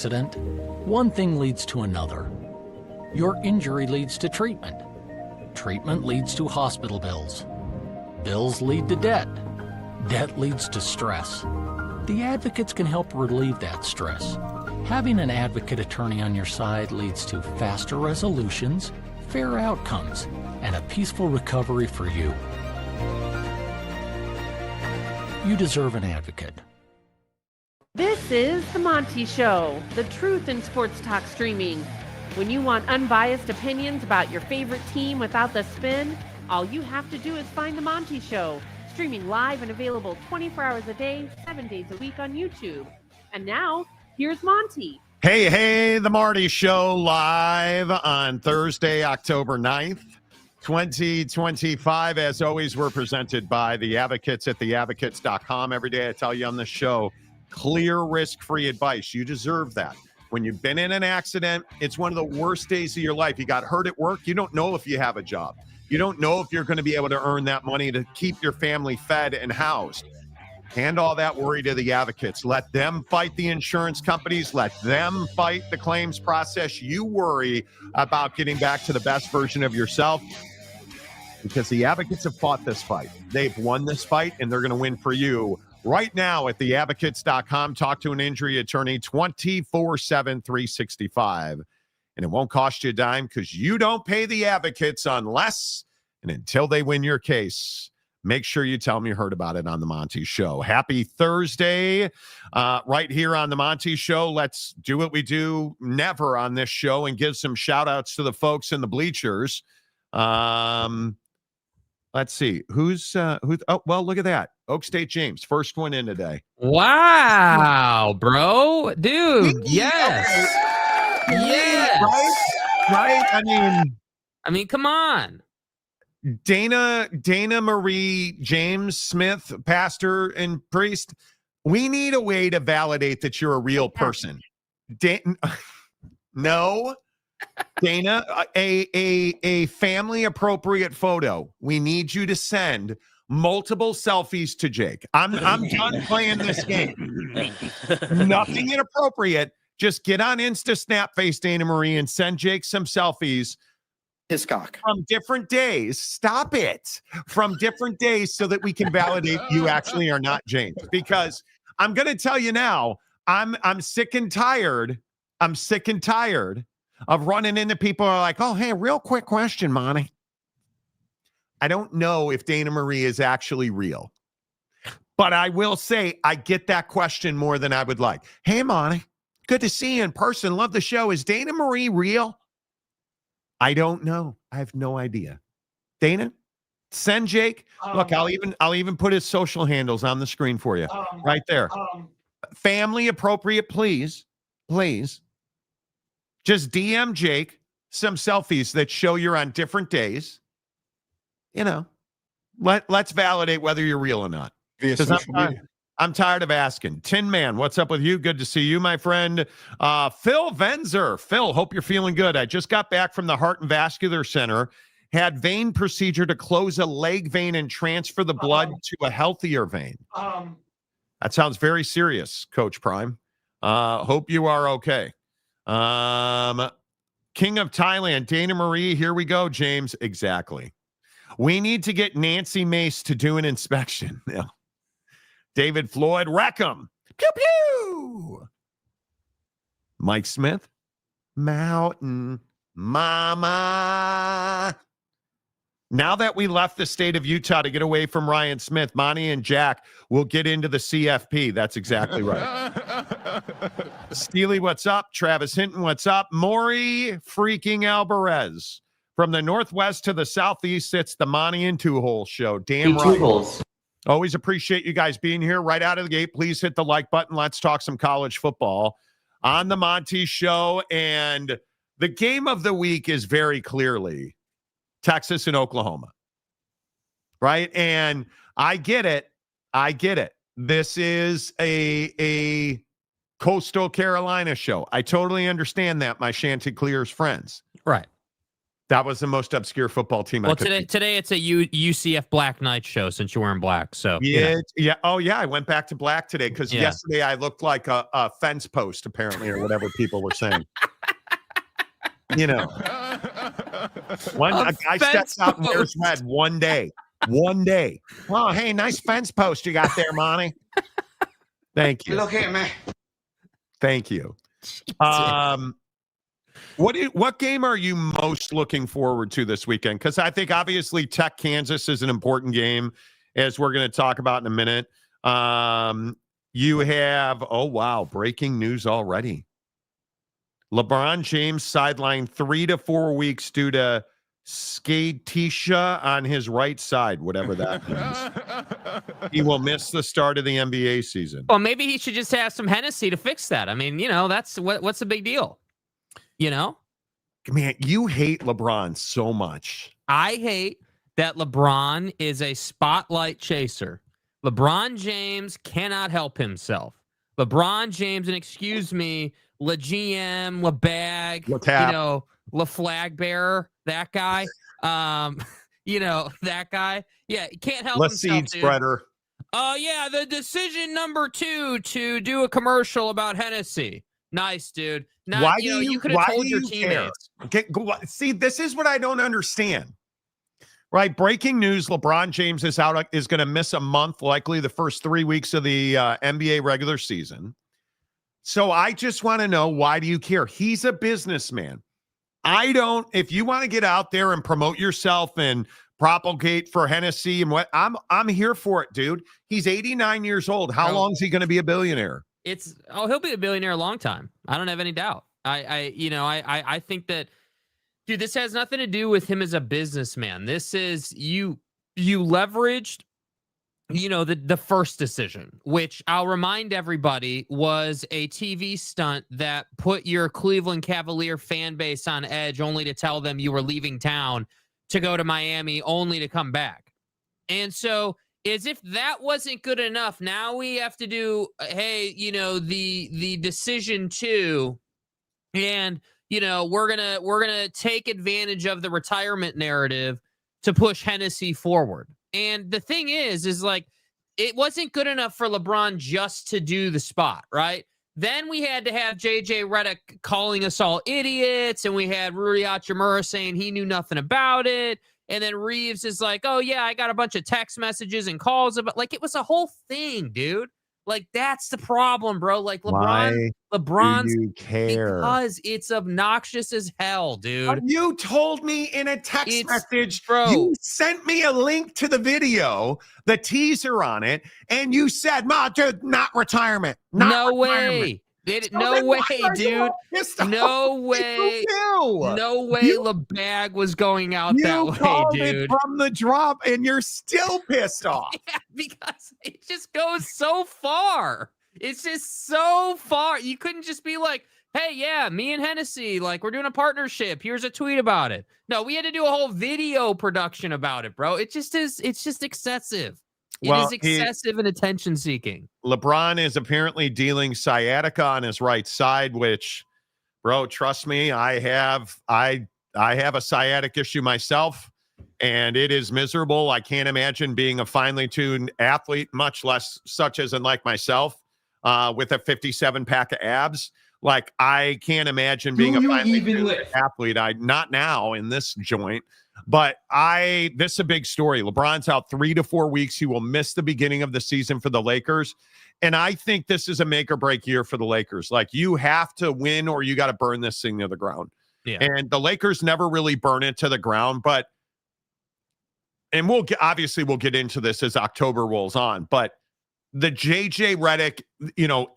accident, one thing leads to another. Your injury leads to treatment. Treatment leads to hospital bills. Bills lead to debt. Debt leads to stress. The advocates can help relieve that stress. Having an advocate attorney on your side leads to faster resolutions, fair outcomes, and a peaceful recovery for you. You deserve an advocate. This is The Monty Show, the truth in sports talk streaming. When you want unbiased opinions about your favorite team without the spin, all you have to do is find The Monty Show, streaming live and available 24 hours a day, 7 days a week on YouTube. And now, here's Monty. Hey, The Marty Show live on Thursday, October 9th, 2025. As always, we're presented by The Advocates at theadvocates.com. Every day I tell you on the show, clear, risk-free advice. You deserve that. When you've been in an accident, it's one of the worst days of your life. You got hurt at work. You don't know if you have a job. You don't know if you're going to be able to earn that money to keep your family fed and housed. Hand all that worry to the advocates. Let them fight the insurance companies. Let them fight the claims process. You worry about getting back to the best version of yourself, because the advocates have fought this fight. They've won this fight, and they're going to win for you. Right now at theadvocates.com, talk to an injury attorney 24/7, 365. And it won't cost you a dime, because you don't pay the advocates unless and until they win your case. Make sure you tell them you heard about it on The Monty Show. Happy Thursday, right here on The Monty Show. Let's do what we do never on this show and give some shout outs to the folks in the bleachers. Let's see who's oh, well, look at that. Oak State James, first one in today. Wow, bro. Dude, yes. Yes. Right? I mean, come on. Dana Marie James Smith, pastor and priest, we need a way to validate that you're a real person. No. Dana, a family appropriate photo. We need you to send multiple selfies to Jake. I'm done playing this game. Nothing inappropriate. Just get on Insta Snap Face, Dana Marie, and send Jake some selfies. His cock. From different days. Stop it. From different days, so that we can validate you actually are not James. Because I'm going to tell you now, I'm sick and tired. I'm sick and tired of running into people who are like, oh, hey, real quick question, Monty. I don't know if Dana Marie is actually real. But I will say I get that question more than I would like. Hey, Monty, good to see you in person. Love the show. Is Dana Marie real? I don't know. I have no idea. Dana, send Jake. Look, I'll even put his social handles on the screen for you right there. Family appropriate, please. Just DM Jake some selfies that show you're on different days. You know, let's validate whether you're real or not. I'm tired of asking. Tin Man, what's up with you? Good to see you, my friend. Phil Venzer. Phil, hope you're feeling good. I just got back from the Heart and Vascular Center. Had vein procedure to close a leg vein and transfer the blood to a healthier vein. That sounds very serious, Coach Prime. Hope you are okay. King of Thailand, Dana Marie. Here we go, James. Exactly. We need to get Nancy Mace to do an inspection. Yeah. David Floyd, Wreckham. Pew, pew. Mike Smith, Mountain Mama. Now that we left the state of Utah to get away from Ryan Smith, Monty and Jack will get into the CFP. That's exactly right. Steely, what's up? Travis Hinton, what's up? Maury freaking Alvarez. From the northwest to the southeast, it's the Monty and Two Hole Show. Damn right. Holes. Always appreciate you guys being here right out of the gate. Please hit the like button. Let's talk some college football on the Monty Show. And the game of the week is very clearly Texas and Oklahoma, right? And I get it. This is a Coastal Carolina show. I totally understand that, my Chanticleer's friends. Right. That was the most obscure football team. Well, today it's a UCF Black Knight show since you're wearing black. So yeah. Oh yeah, I went back to black today because yesterday I looked like a fence post apparently, or whatever people were saying. You know, a guy steps out and wears red one day. Oh, hey, nice fence post you got there, Monty. Thank you. Look here, man. Thank you. What game are you most looking forward to this weekend? Because I think obviously Tech Kansas is an important game, as we're going to talk about in a minute. You have breaking news already. LeBron James sidelined 3 to 4 weeks due to scatisha on his right side, whatever that means. He will miss the start of the NBA season. Well, maybe he should just have some Hennessy to fix that. I mean, that's what's the big deal? Man, you hate LeBron so much. I hate that LeBron is a spotlight chaser. LeBron James cannot help himself. LeBron James, and excuse me, LeGM, LeBag, Le flag bearer, that guy. That guy. Yeah, he can't help himself. Seed spreader. Oh, yeah, the decision number 2 to do a commercial about Hennessy. Nice, dude. Why you could have told your teammates. See, this is what I don't understand. Right, breaking news: LeBron James is going to miss a month, likely the first 3 weeks of the NBA regular season. So I just want to know, why do you care? He's a businessman. I don't. If you want to get out there and promote yourself and propagate for Hennessy and what, I'm here for it, dude. He's 89 years old. How long is he going to be a billionaire? He'll be a billionaire a long time. I don't have any doubt. I think that, dude, this has nothing to do with him as a businessman. This is you leveraged, the first decision, which I'll remind everybody was a TV stunt that put your Cleveland Cavalier fan base on edge, only to tell them you were leaving town to go to Miami, only to come back. And so, as if that wasn't good enough, now we have to do, the decision 2, and we're gonna take advantage of the retirement narrative to push Hennessy forward. And the thing is like, it wasn't good enough for LeBron just to do the spot, right? Then we had to have JJ Redick calling us all idiots, and we had Rui Hachimura saying he knew nothing about it. And then Reeves is like, oh, yeah, I got a bunch of text messages and calls about, like, it was a whole thing, dude. Like, that's the problem, bro. Like, LeBron's do you care? Because it's obnoxious as hell, dude. You told me in a text message, bro. You sent me a link to the video, the teaser on it, and you said, dude, not retirement. No way. No way, dude. No way. No way LeBag was going out that way, dude. It from the drop, and you're still pissed off. Yeah, because it just goes so far. It's just so far. You couldn't just be like, hey, yeah, me and Hennessy, like, we're doing a partnership. Here's a tweet about it. No, we had to do a whole video production about it, bro. It's just excessive. It is excessive and attention-seeking. LeBron is apparently dealing sciatica on his right side, which, bro, trust me, I have a sciatic issue myself, and it is miserable. I can't imagine being a finely tuned athlete, much less such as in like myself, with a 57 pack of abs. Like, I can't imagine being a finely tuned athlete. Not now in this joint. But this is a big story. LeBron's out 3 to 4 weeks. He will miss the beginning of the season for the Lakers. And I think this is a make or break year for the Lakers. Like, you have to win or you got to burn this thing to the ground. Yeah. And the Lakers never really burn it to the ground. And we'll get into this as October rolls on. But the JJ Redick,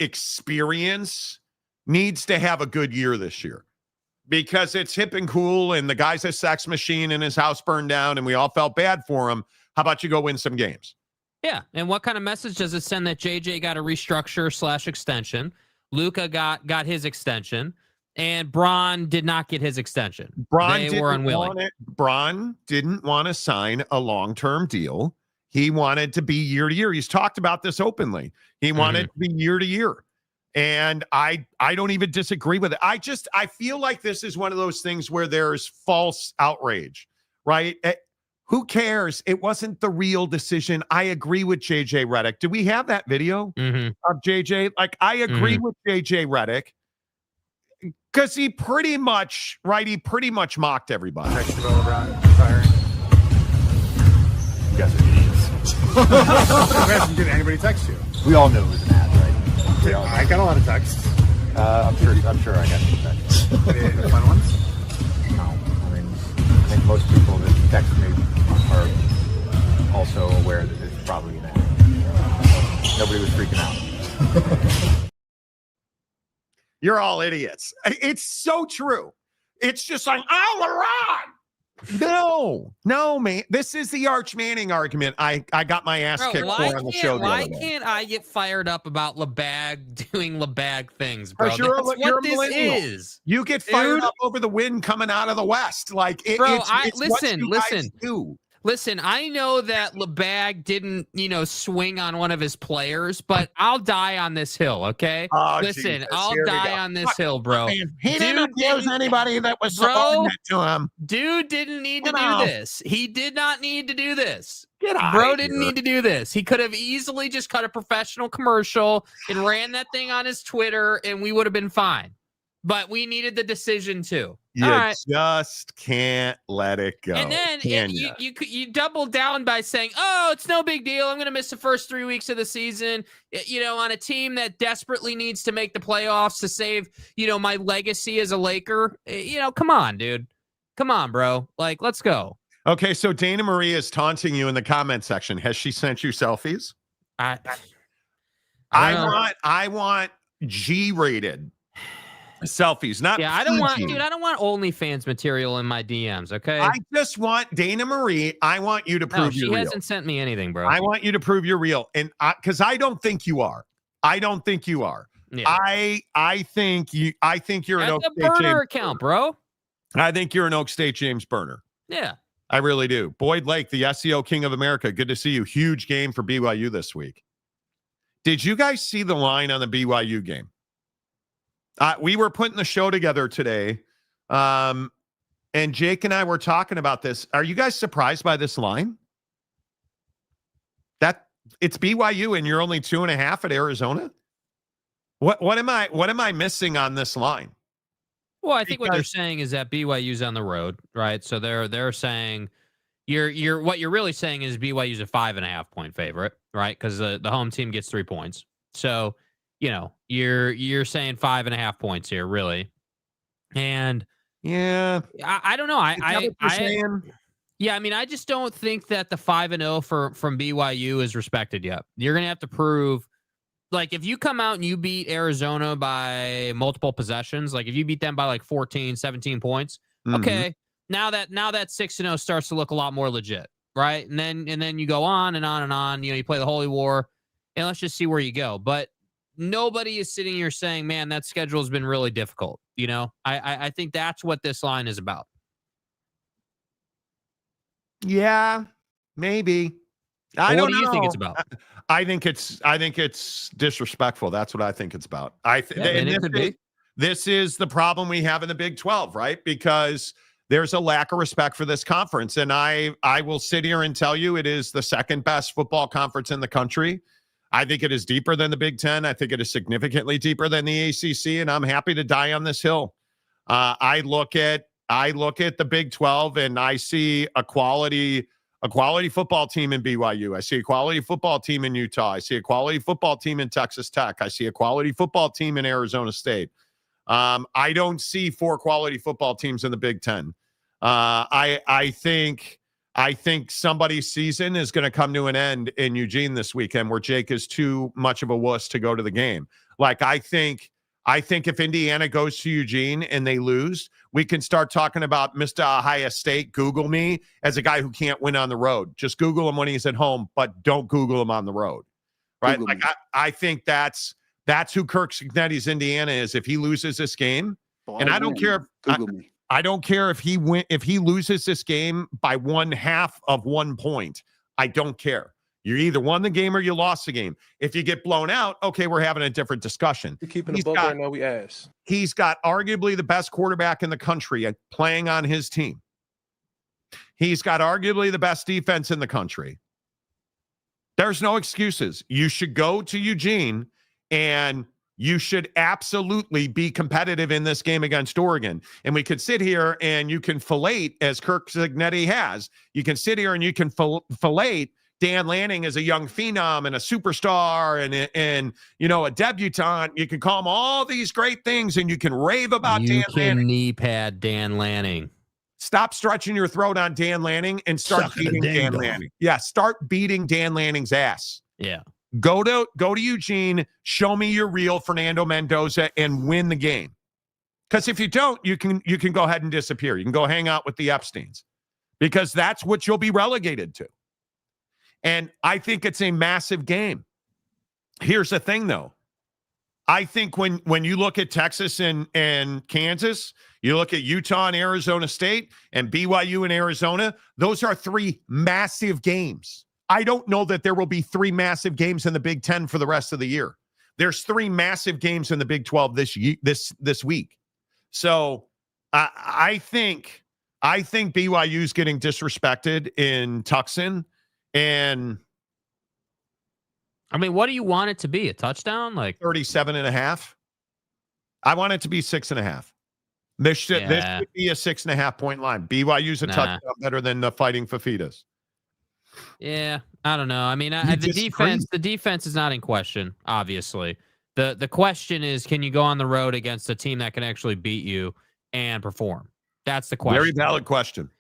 experience needs to have a good year this year. Because it's hip and cool, and the guy's a sex machine, and his house burned down, and we all felt bad for him. How about you go win some games? Yeah, and what kind of message does it send that JJ got a restructure / extension? Luka got his extension, and Bron did not get his extension. They were unwilling. Bron didn't want to sign a long-term deal. He wanted to be year to year. He's talked about this openly. He wanted to be year to year. And I don't even disagree with it. I feel like this is one of those things where there's false outrage, right? Who cares? It wasn't the real decision. I agree with JJ Redick. Do we have that video of JJ? Like, I agree with JJ Redick because he pretty much mocked everybody. Text about LeBron firing. You guys are idiots. Did anybody text you? We all knew it was an ad, right? Yeah, I got a lot of texts. I'm sure I got some texts. Any fun ones? No, I mean, I think most people that text me are also aware that it's probably an ad. Nobody was freaking out. You're all idiots. It's so true. It's just like, oh, LeBron. No, man. This is the Arch Manning argument. I got my ass kicked for on the show. Why can't I get fired up about LeBag doing LeBag things, bro? You're That's what this millennial. is. You get fired up over the wind coming out of the West. Like, Listen, I know that LeBag didn't, swing on one of his players, but I'll die on this hill, okay? Jesus. I'll die on this hill, bro. Man, he didn't abuse anybody that was subordinate to him. Dude didn't need to do this. He did not need to do this. Bro didn't need to do this. He could have easily just cut a professional commercial and ran that thing on his Twitter, and we would have been fine. But we needed the decision too. You just can't let it go. And then you double down by saying, "Oh, it's no big deal. I'm going to miss the first 3 weeks of the season." On a team that desperately needs to make the playoffs to save, my legacy as a Laker. Come on, dude. Come on, bro. Like, let's go. Okay, so Dana Marie is taunting you in the comment section. Has she sent you selfies? I want G-rated selfies, not I don't want OnlyFans material in my DMs, okay? I just want Dana Marie. I want you to prove you're real. She hasn't sent me anything, bro. I want you to prove you're real. And because I don't think you are. Yeah. I think you're an Oak State burner James account, bro. I think you're an Oak State James burner. Yeah. I really do. Boyd Lake, the SEO King of America. Good to see you. Huge game for BYU this week. Did you guys see the line on the BYU game? We were putting the show together today, and Jake and I were talking about this. Are you guys surprised by this line? That it's BYU and you're only 2.5 at Arizona? What am I missing on this line? Well, I think what they're saying is that BYU's on the road, right? So they're saying what you're really saying is BYU's a 5.5 point favorite, right? Because the home team gets 3 points. So you're saying 5.5 points here, really. And I don't know. I just don't think that the 5-0 from BYU is respected yet. You're gonna have to prove, like, if you come out and you beat Arizona by multiple possessions, like if you beat them by like 14, 17 points, okay. Now that 6-0 starts to look a lot more legit, right? And then you go on and on and on. You play the Holy War, and let's just see where you go. But nobody is sitting here saying, man, that schedule has been really difficult. I think that's what this line is about. Yeah, maybe. I don't know. What do you think it's about? I think it's disrespectful. That's what I think it's about. This is the problem we have in the Big 12, right? Because there's a lack of respect for this conference. And I will sit here and tell you it is the second best football conference in the country. I think it is deeper than the Big Ten. I think it is significantly deeper than the ACC, and I'm happy to die on this hill. I look at the Big 12, and I see a quality football team in BYU. I see a quality football team in Utah. I see a quality football team in Texas Tech. I see a quality football team in Arizona State. I don't see 4 quality football teams in the Big Ten. I think somebody's season is going to come to an end in Eugene this weekend where Jake is too much of a wuss to go to the game. Like, I think if Indiana goes to Eugene and they lose, we can start talking about Mr. Ohio State. Google me as a guy who can't win on the road. Just Google him when he's at home, but don't Google him on the road. Right? Google I think that's who Kirk Cignetti's Indiana is. If he loses this game, and I don't care I don't care if he loses this game by 1/2 of 1 point. I don't care. You either won the game or you lost the game. If you get blown out, okay, we're having a different discussion. We're keeping the book right now. We ass. He's got arguably the best quarterback in the country at playing on his team. He's got arguably the best defense in the country. There's no excuses. You should go to Eugene and you should absolutely be competitive in this game against Oregon. And we could sit here and you can fillet, as Kirk Cignetti has, you can sit here and you can fillet Dan Lanning as a young phenom and a superstar and you know, a debutante. You can call him all these great things and you can rave about Dan Lanning. Knee pad Dan Lanning. Stop stretching your throat on Dan Lanning and start beating Dan Lanning. Yeah, start beating Dan Lanning's ass. Yeah. Go to Eugene, show me your real Fernando Mendoza and win the game. Because if you don't, you can go ahead and disappear. You can go hang out with the Epsteins because that's what you'll be relegated to. And I think it's a massive game. Here's the thing, though. I think when you look at Texas and Kansas, you look at Utah and Arizona State and BYU and Arizona, those are three massive games. I don't know that there will be three massive games in the Big Ten for the rest of the year. There's three massive games in the Big 12 this week. So I think BYU's getting disrespected in Tucson. And I mean, what do you want it to be? A touchdown? Like 37.5? I want it to be 6.5. This should be a 6.5 point line. BYU's a touchdown better than the Fighting Fafitas. Yeah, I don't know. I mean, the defense is not in question, obviously. The question is, can you go on the road against a team that can actually beat you and perform? That's the question. Very valid question.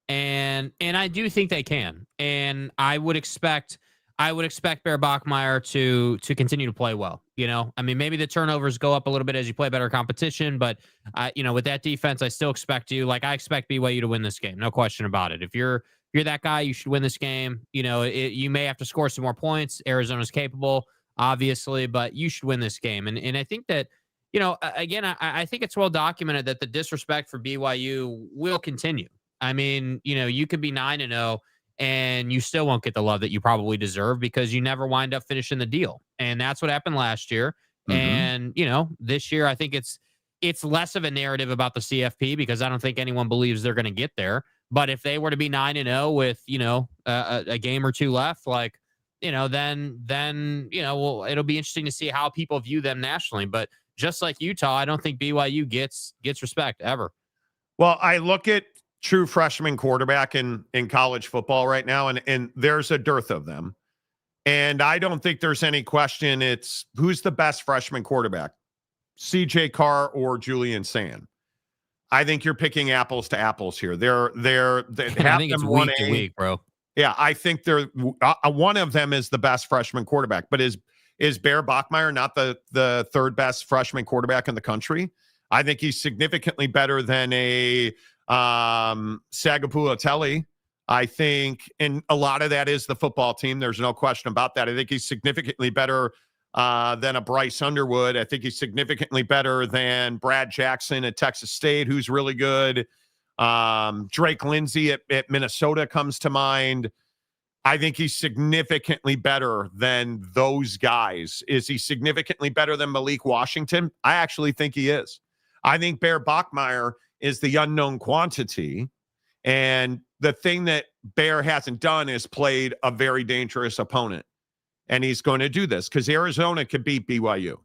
And I do think they can. And I would expect Bear Bachmeire to continue to play well. You know, I mean, maybe the turnovers go up a little bit as you play better competition, but with that defense, I still expect I expect BYU to win this game. No question about it. If you're that guy, you should win this game. You know, you may have to score some more points. Arizona's capable, obviously, but you should win this game. And I think that, again, I think it's well documented that the disrespect for BYU will continue. I mean, you could be 9-0 and you still won't get the love that you probably deserve because you never wind up finishing the deal. And that's what happened last year. Mm-hmm. And, this year, I think it's less of a narrative about the CFP because I don't think anyone believes they're going to get there. But if they were to be 9-0 with, a game or two left, then it'll be interesting to see how people view them nationally. But just like Utah, I don't think BYU gets respect ever. Well, I look at true freshman quarterback in college football right now, and there's a dearth of them. And I don't think there's any question it's who's the best freshman quarterback, CJ Carr or Julian Sand. I think you're picking apples to apples here. They're I think it's week to week, bro. Yeah, I think they're one of them is the best freshman quarterback. But is Bear Bachmeire not the third best freshman quarterback in the country? I think he's significantly better than a Sagapulatelli. I think, and a lot of that is the football team. There's no question about that. I think he's significantly better than a Bryce Underwood. I think he's significantly better than Brad Jackson at Texas State, who's really good. Drake Lindsay at Minnesota comes to mind. I think he's significantly better than those guys. Is he significantly better than Malik Washington? I actually think he is. I think Bear Bachmeire is the unknown quantity. And the thing that Bear hasn't done is played a very dangerous opponent. And he's going to do this because Arizona could beat BYU.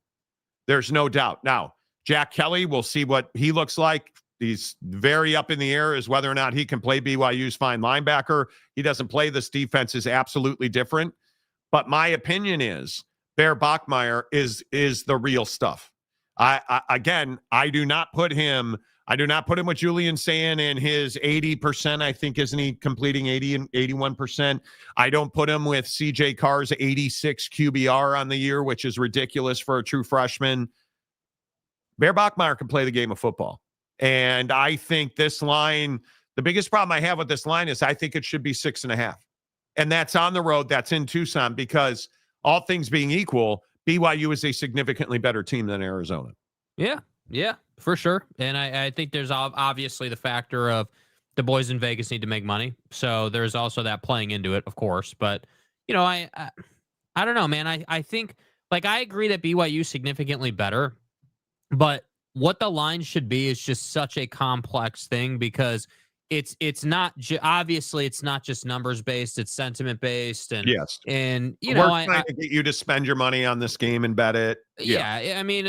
There's no doubt. Now, Jack Kelly, we'll see what he looks like. He's very up in the air as whether or not he can play BYU's fine linebacker. He doesn't play. This defense is absolutely different. But my opinion is Bear Bachmeire is the real stuff. I do not put him with Julian Sand and his 80%. I think, isn't he completing 80 and 81%? I don't put him with CJ Carr's 86 QBR on the year, which is ridiculous for a true freshman. Bear Bachmeire can play the game of football. And I think this line, the biggest problem I have with this line is I think it should be 6.5. And that's on the road. That's in Tucson because all things being equal, BYU is a significantly better team than Arizona. Yeah, for sure. And I think there's obviously the factor of the boys in Vegas need to make money. So there's also that playing into it, of course. But, I don't know, man. I think, like, I agree that BYU is significantly better, but what the line should be is just such a complex thing because it's not obviously it's not just numbers based, it's sentiment based, and Yes. we're trying to get you to spend your money on this game and bet it. yeah, I mean,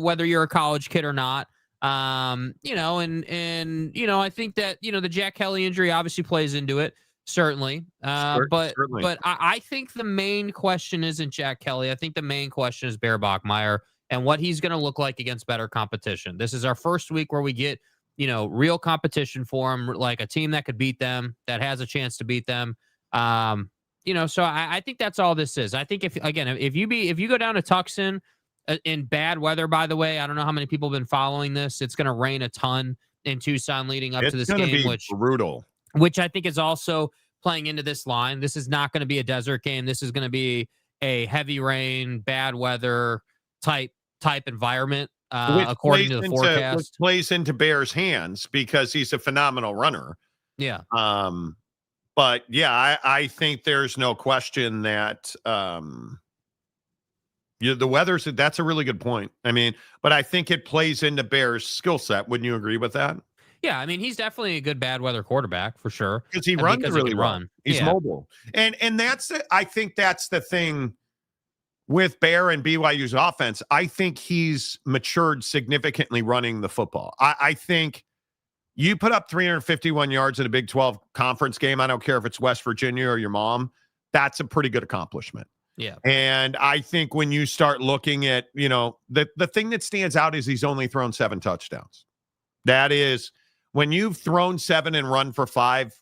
whether you're a college kid or not, and I think that, the Jack Kelly injury obviously plays into it, certainly. Certainly. But I think the main question isn't Jack Kelly. I think the main question is Bear Bachmeire and what he's going to look like against better competition. This is our first week where we get, real competition for him, like a team that could beat them, that has a chance to beat them. So I think that's all this is. I think if you go down to Tucson in bad weather, by the way, I don't know how many people have been following this. It's going to rain a ton in Tucson leading up to this game, which brutal. Which I think is also playing into this line. This is not going to be a desert game. This is going to be a heavy rain, bad weather type environment, according to the forecast. Which plays into Bear's hands because he's a phenomenal runner. Yeah. But yeah, I think there's no question that the weather's, that's a really good point. I mean, but I think it plays into Bear's skill set. Wouldn't you agree with that? Yeah, I mean, he's definitely a good bad weather quarterback for sure. Because he runs really well. He's mobile. And I think that's the thing with Bear and BYU's offense. I think he's matured significantly running the football. I think you put up 351 yards in a Big 12 conference game. I don't care if it's West Virginia or your mom. That's a pretty good accomplishment. Yeah. And I think when you start looking at, the thing that stands out is he's only thrown 7 touchdowns. That is, when you've thrown 7 and run for 5,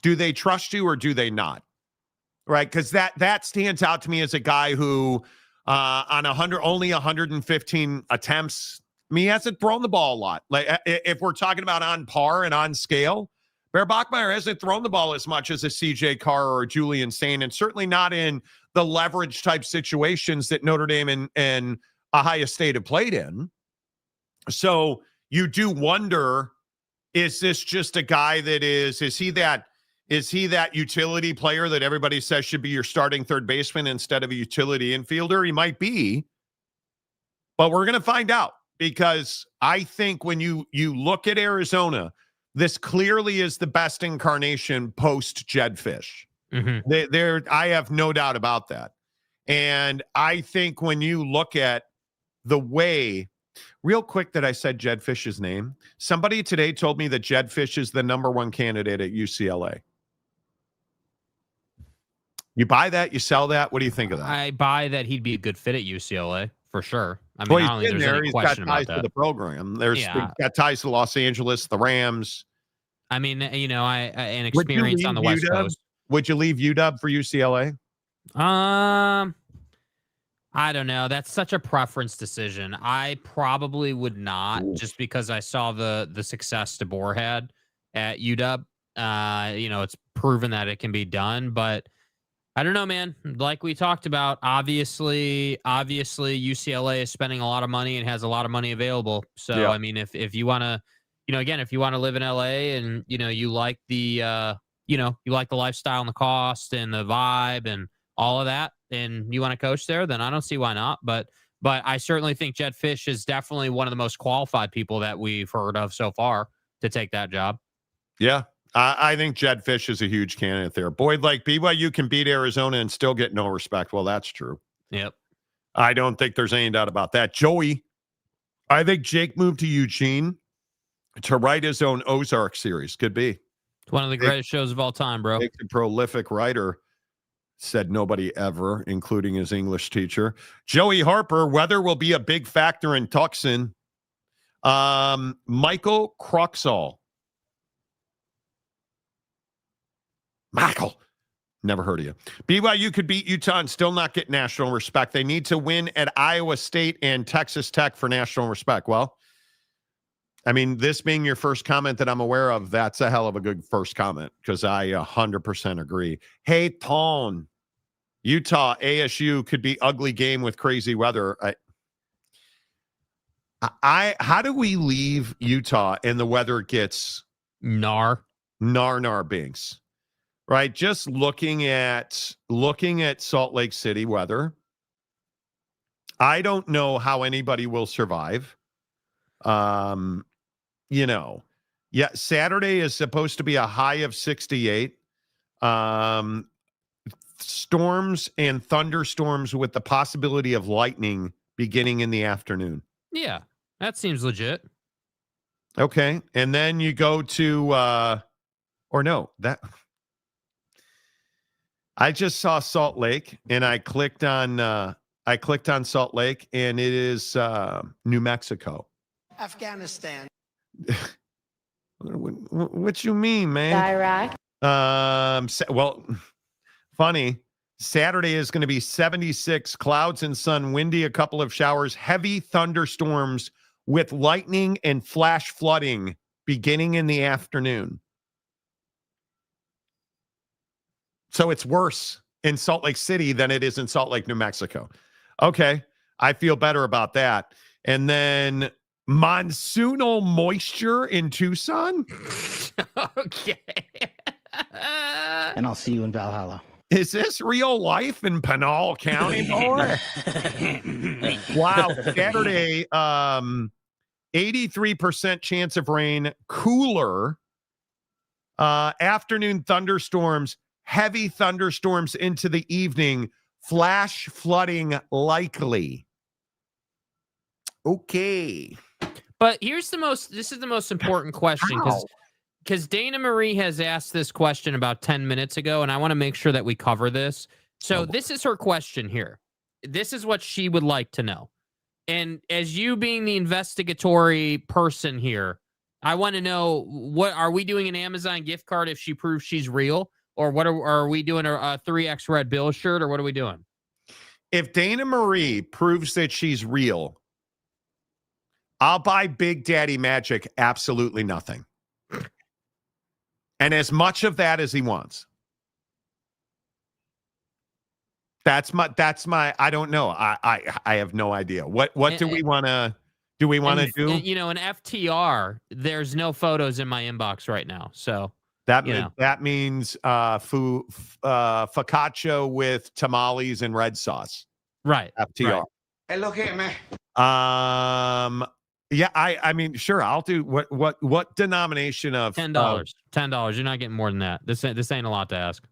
do they trust you or do they not? Right? Because that stands out to me as a guy who on 115 attempts, he hasn't thrown the ball a lot. Like, if we're talking about on par and on scale, Bear Bachmeire hasn't thrown the ball as much as a CJ Carr or Julian Sain, and certainly not in the leverage type situations that Notre Dame and Ohio State have played in. So you do wonder, is this just a guy that is he that utility player that everybody says should be your starting third baseman instead of a utility infielder? He might be, but we're going to find out. Because I think when you look at Arizona, this clearly is the best incarnation post Jedd Fisch. Mm-hmm. I have no doubt about that. And I think when you look at the way, real quick, that I said Jedd Fisch's name, somebody today told me that Jedd Fisch is the #1 candidate at UCLA. You buy that? You sell that? What do you think of that? I buy that he'd be a good fit at UCLA. For sure. I mean, I don't think there's any question about that. He's got ties to the program. He's got ties to Los Angeles, the Rams. I mean, an experience on the West Coast. Would you leave UW for UCLA? I don't know. That's such a preference decision. I probably would not, just because I saw the success DeBoer had at UW. It's proven that it can be done, but I don't know, man. Like we talked about, obviously UCLA is spending a lot of money and has a lot of money available. So, yeah. I mean, if you want to, if you want to live in LA and, you like the, you like the lifestyle and the cost and the vibe and all of that, and you want to coach there, then I don't see why not. But I certainly think Jedd Fisch is definitely one of the most qualified people that we've heard of so far to take that job. Yeah. I think Jedd Fisch is a huge candidate there. Boyd, like, BYU can beat Arizona and still get no respect. Well, that's true. Yep. I don't think there's any doubt about that. Joey, I think Jake moved to Eugene to write his own Ozark series. Could be. It's one of the greatest shows of all time, bro. Jake's a prolific writer, said nobody ever, including his English teacher. Joey Harper, weather will be a big factor in Tucson. Michael Cruxall. Michael, never heard of you. BYU could beat Utah and still not get national respect. They need to win at Iowa State and Texas Tech for national respect. Well, I mean, this being your first comment that I'm aware of, that's a hell of a good first comment, because I 100% agree. Hey, Tone, Utah, ASU could be ugly game with crazy weather. How do we leave Utah and the weather gets nar binks? right? Just looking at Salt Lake City weather. I don't know how anybody will survive. Yeah, Saturday is supposed to be a high of 68. Storms and thunderstorms with the possibility of lightning beginning in the afternoon. Yeah, that seems legit. Okay. And then you go to I just saw Salt Lake and I clicked on Salt Lake and it is New Mexico. Afghanistan. What you mean, man? Iraq. Well, funny. Saturday is going to be 76, clouds and sun, windy, a couple of showers, heavy thunderstorms with lightning and flash flooding beginning in the afternoon. So it's worse in Salt Lake City than it is in Salt Lake, New Mexico. Okay, I feel better about that. And then monsoonal moisture in Tucson. Okay. And I'll see you in Valhalla. Is this real life in Pinal County, boy? Wow. Saturday, 83% chance of rain, cooler. Afternoon thunderstorms, heavy thunderstorms into the evening, flash flooding likely. Okay. But this is the most important question because Dana Marie has asked this question about 10 minutes ago, and I want to make sure that we cover this. So this is her question here. This is what she would like to know. And as you being the investigatory person here, I want to know, what are we doing, an Amazon gift card if she proves she's real? Or what are we doing, a 3X Red Bill shirt, or what are we doing? If Dana Marie proves that she's real, I'll buy Big Daddy Magic absolutely nothing. And as much of that as he wants. That's my I don't know. I have no idea. What do we want to do? We want to do? An FTR, there's no photos in my inbox right now. So that means focaccia with tamales and red sauce. Right. FTR. Right. Hey, look here, man. Yeah, I mean, sure, I'll do what denomination of $10. $10. You're not getting more than that. This ain't a lot to ask.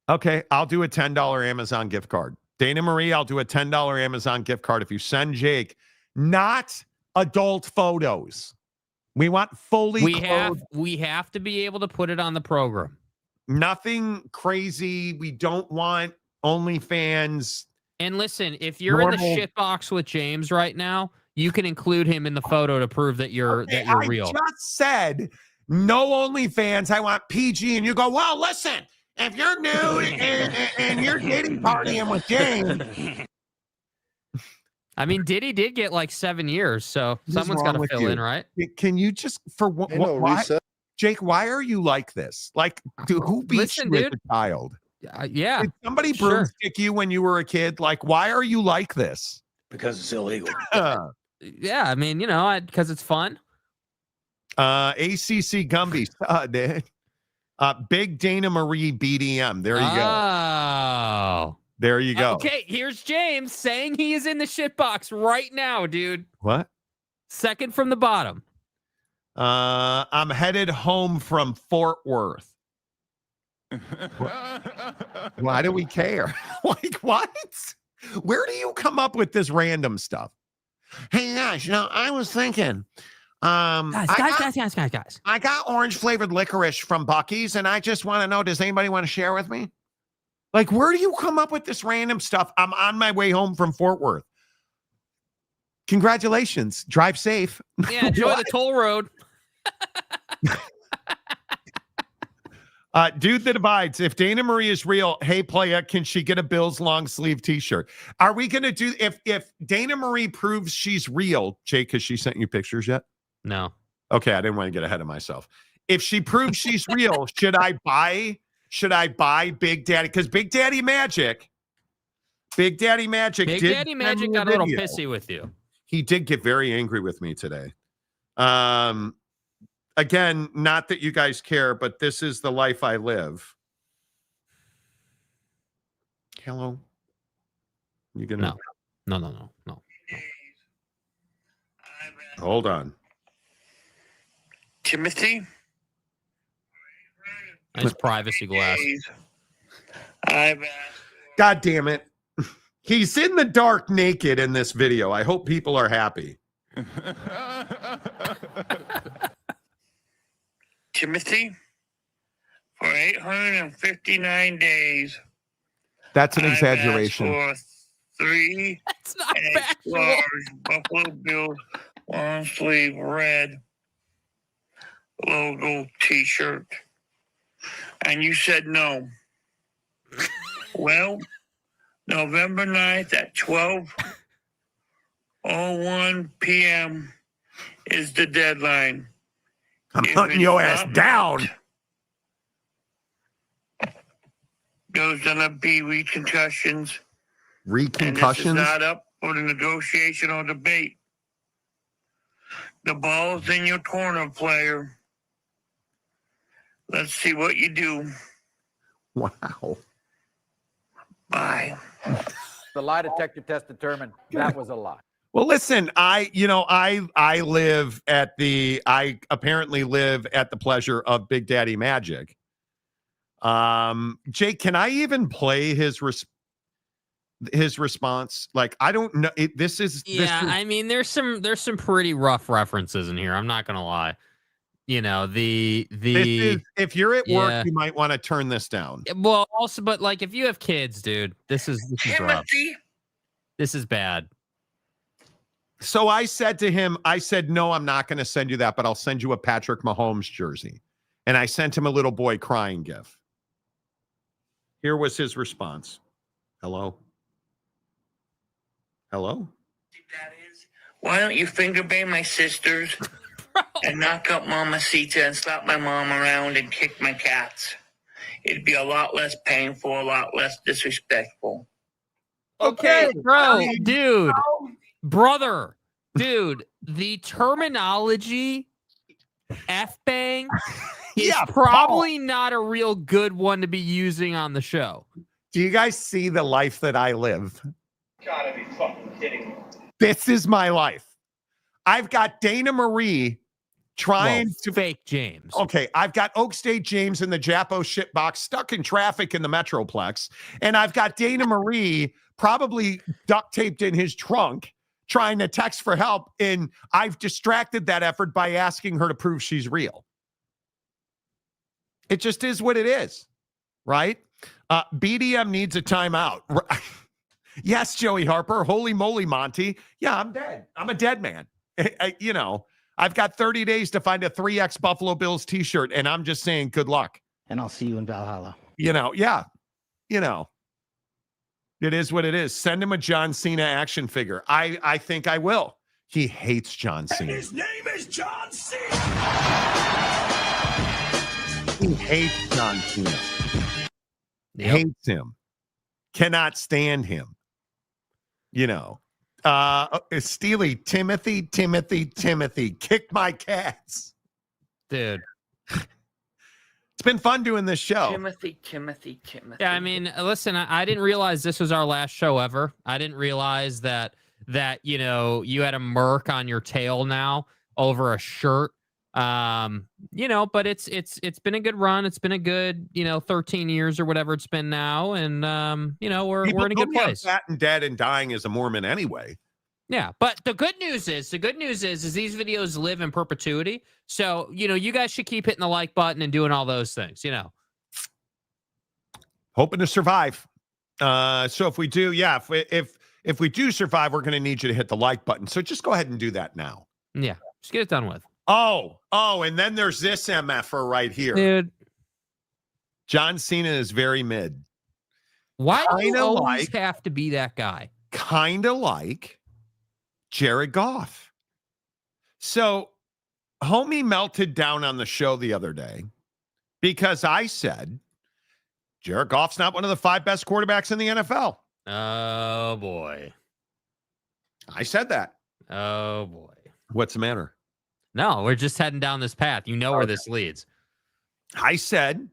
Okay, I'll do a $10 Amazon gift card. Dana Marie, I'll do a $10 Amazon gift card if you send Jake not adult photos. We want fully clothed. We have to be able to put it on the program. Nothing crazy. We don't want OnlyFans. And listen, if you're in the shit box with James right now, you can include him in the photo to prove that you're real. I just said no OnlyFans. I want PG, and you go, well, listen, if you're new and you're dating partying with James. I mean, Diddy did get like 7 years, so someone's got to fill in, right? Can you just why, Jake? Why are you like this? Like, who beat you as a child? Yeah. Did somebody broomstick you when you were a kid? Like, why are you like this? Because it's illegal. Yeah, I mean, because it's fun. ACC Gumby, Big Dana Marie BDM. There you go. Oh. There you go. Okay, here's James saying he is in the shit box right now, dude. What? Second from the bottom. I'm headed home from Fort Worth. Why do we care? Like, what? Where do you come up with this random stuff? Hey, guys, I was thinking. Guys. I got orange flavored licorice from Buc-ee's, and I just want to know, does anybody want to share with me? Like, where do you come up with this random stuff? I'm on my way home from Fort Worth. Congratulations. Drive safe. Yeah, enjoy the toll road. Dude that abides. If Dana Marie is real, hey, playa, can she get a Bills long sleeve t-shirt? Are we going to do, if Dana Marie proves she's real, Jake, has she sent you pictures yet? No. Okay, I didn't want to get ahead of myself. If she proves she's real, should I buy Big Daddy? Because Big Daddy Magic got a little pissy with you. He did get very angry with me today. again, not that you guys care, but this is the life I live. Hello? You gonna? No. Hold on. Timothy? Nice privacy glass. God damn it. He's in the dark naked in this video. I hope people are happy. Timothy? For 859 days. That's an I've exaggeration. asked for 3 That's not factual. large Buffalo Bills long sleeve red logo t-shirt. And you said no. Well, November 9th at 12:01 p.m. is the deadline. I'm If hunting it's your ass not down. There's gonna be repercussions. And this is Reconcussions? not up for the negotiation or debate. The ball's in your corner, player. Let's see what you do. Wow. Bye. The lie detector test determined that was a lie. Well, listen, I apparently live at the pleasure of Big Daddy Magic. Jake, can I even play his response? Like, I don't know. I mean, there's some pretty rough references in here. I'm not gonna lie. You know, if you're at work, you might want to turn this down. Well, also, but like if you have kids, dude, this is rough. Timothy. This is bad. So I said to him, no, I'm not going to send you that, but I'll send you a Patrick Mahomes jersey. And I sent him a little boy crying gif. Here was his response. Hello? Why don't you finger bang my sisters and knock up Mamacita and slap my mom around and kick my cats? It'd be a lot less painful, a lot less disrespectful. Okay, bro, dude, brother, dude, the terminology F-bang is probably not a real good one to be using on the show. Do you guys see the life that I live? Gotta be fucking kidding me. This is my life. I've got Dana Marie trying to fake James. Okay, I've got Oak State James in the Japo shitbox stuck in traffic in the Metroplex, and I've got Dana Marie probably duct taped in his trunk trying to text for help, and I've distracted that effort by asking her to prove she's real. It just is what it is, right? BDM needs a timeout. Yes, Joey Harper. Holy moly, Monty. Yeah, I'm dead. I'm a dead man. I've got 30 days to find a 3X Buffalo Bills t-shirt, and I'm just saying good luck. And I'll see you in Valhalla. It is what it is. Send him a John Cena action figure. I think I will. He hates John Cena. And his name is John Cena. He hates John Cena. Yep. Hates him. Cannot stand him. Steely, Timothy, kick my cats. Dude. It's been fun doing this show. Timothy. Yeah, I mean, listen, I didn't realize this was our last show ever. I didn't realize that you had a merc on your tail now over a shirt. But it's been a good run. It's been a good, 13 years or whatever it's been now. And, we're in a good place. Fat and dead and dying as a Mormon anyway. Yeah. But the good news is these videos live in perpetuity. So, you guys should keep hitting the like button and doing all those things, Hoping to survive. So if we do, if we do survive, we're going to need you to hit the like button. So just go ahead and do that now. Yeah. Just get it done with. Oh, and then there's this MFer right here. Dude. John Cena is very mid. Why do you always have to be that guy? Kind of like Jared Goff. So, homie melted down on the show the other day because I said Jared Goff's not one of the 5 best quarterbacks in the NFL. Oh, boy. I said that. Oh, boy. What's the matter? No, we're just heading down this path. You know where this leads. I said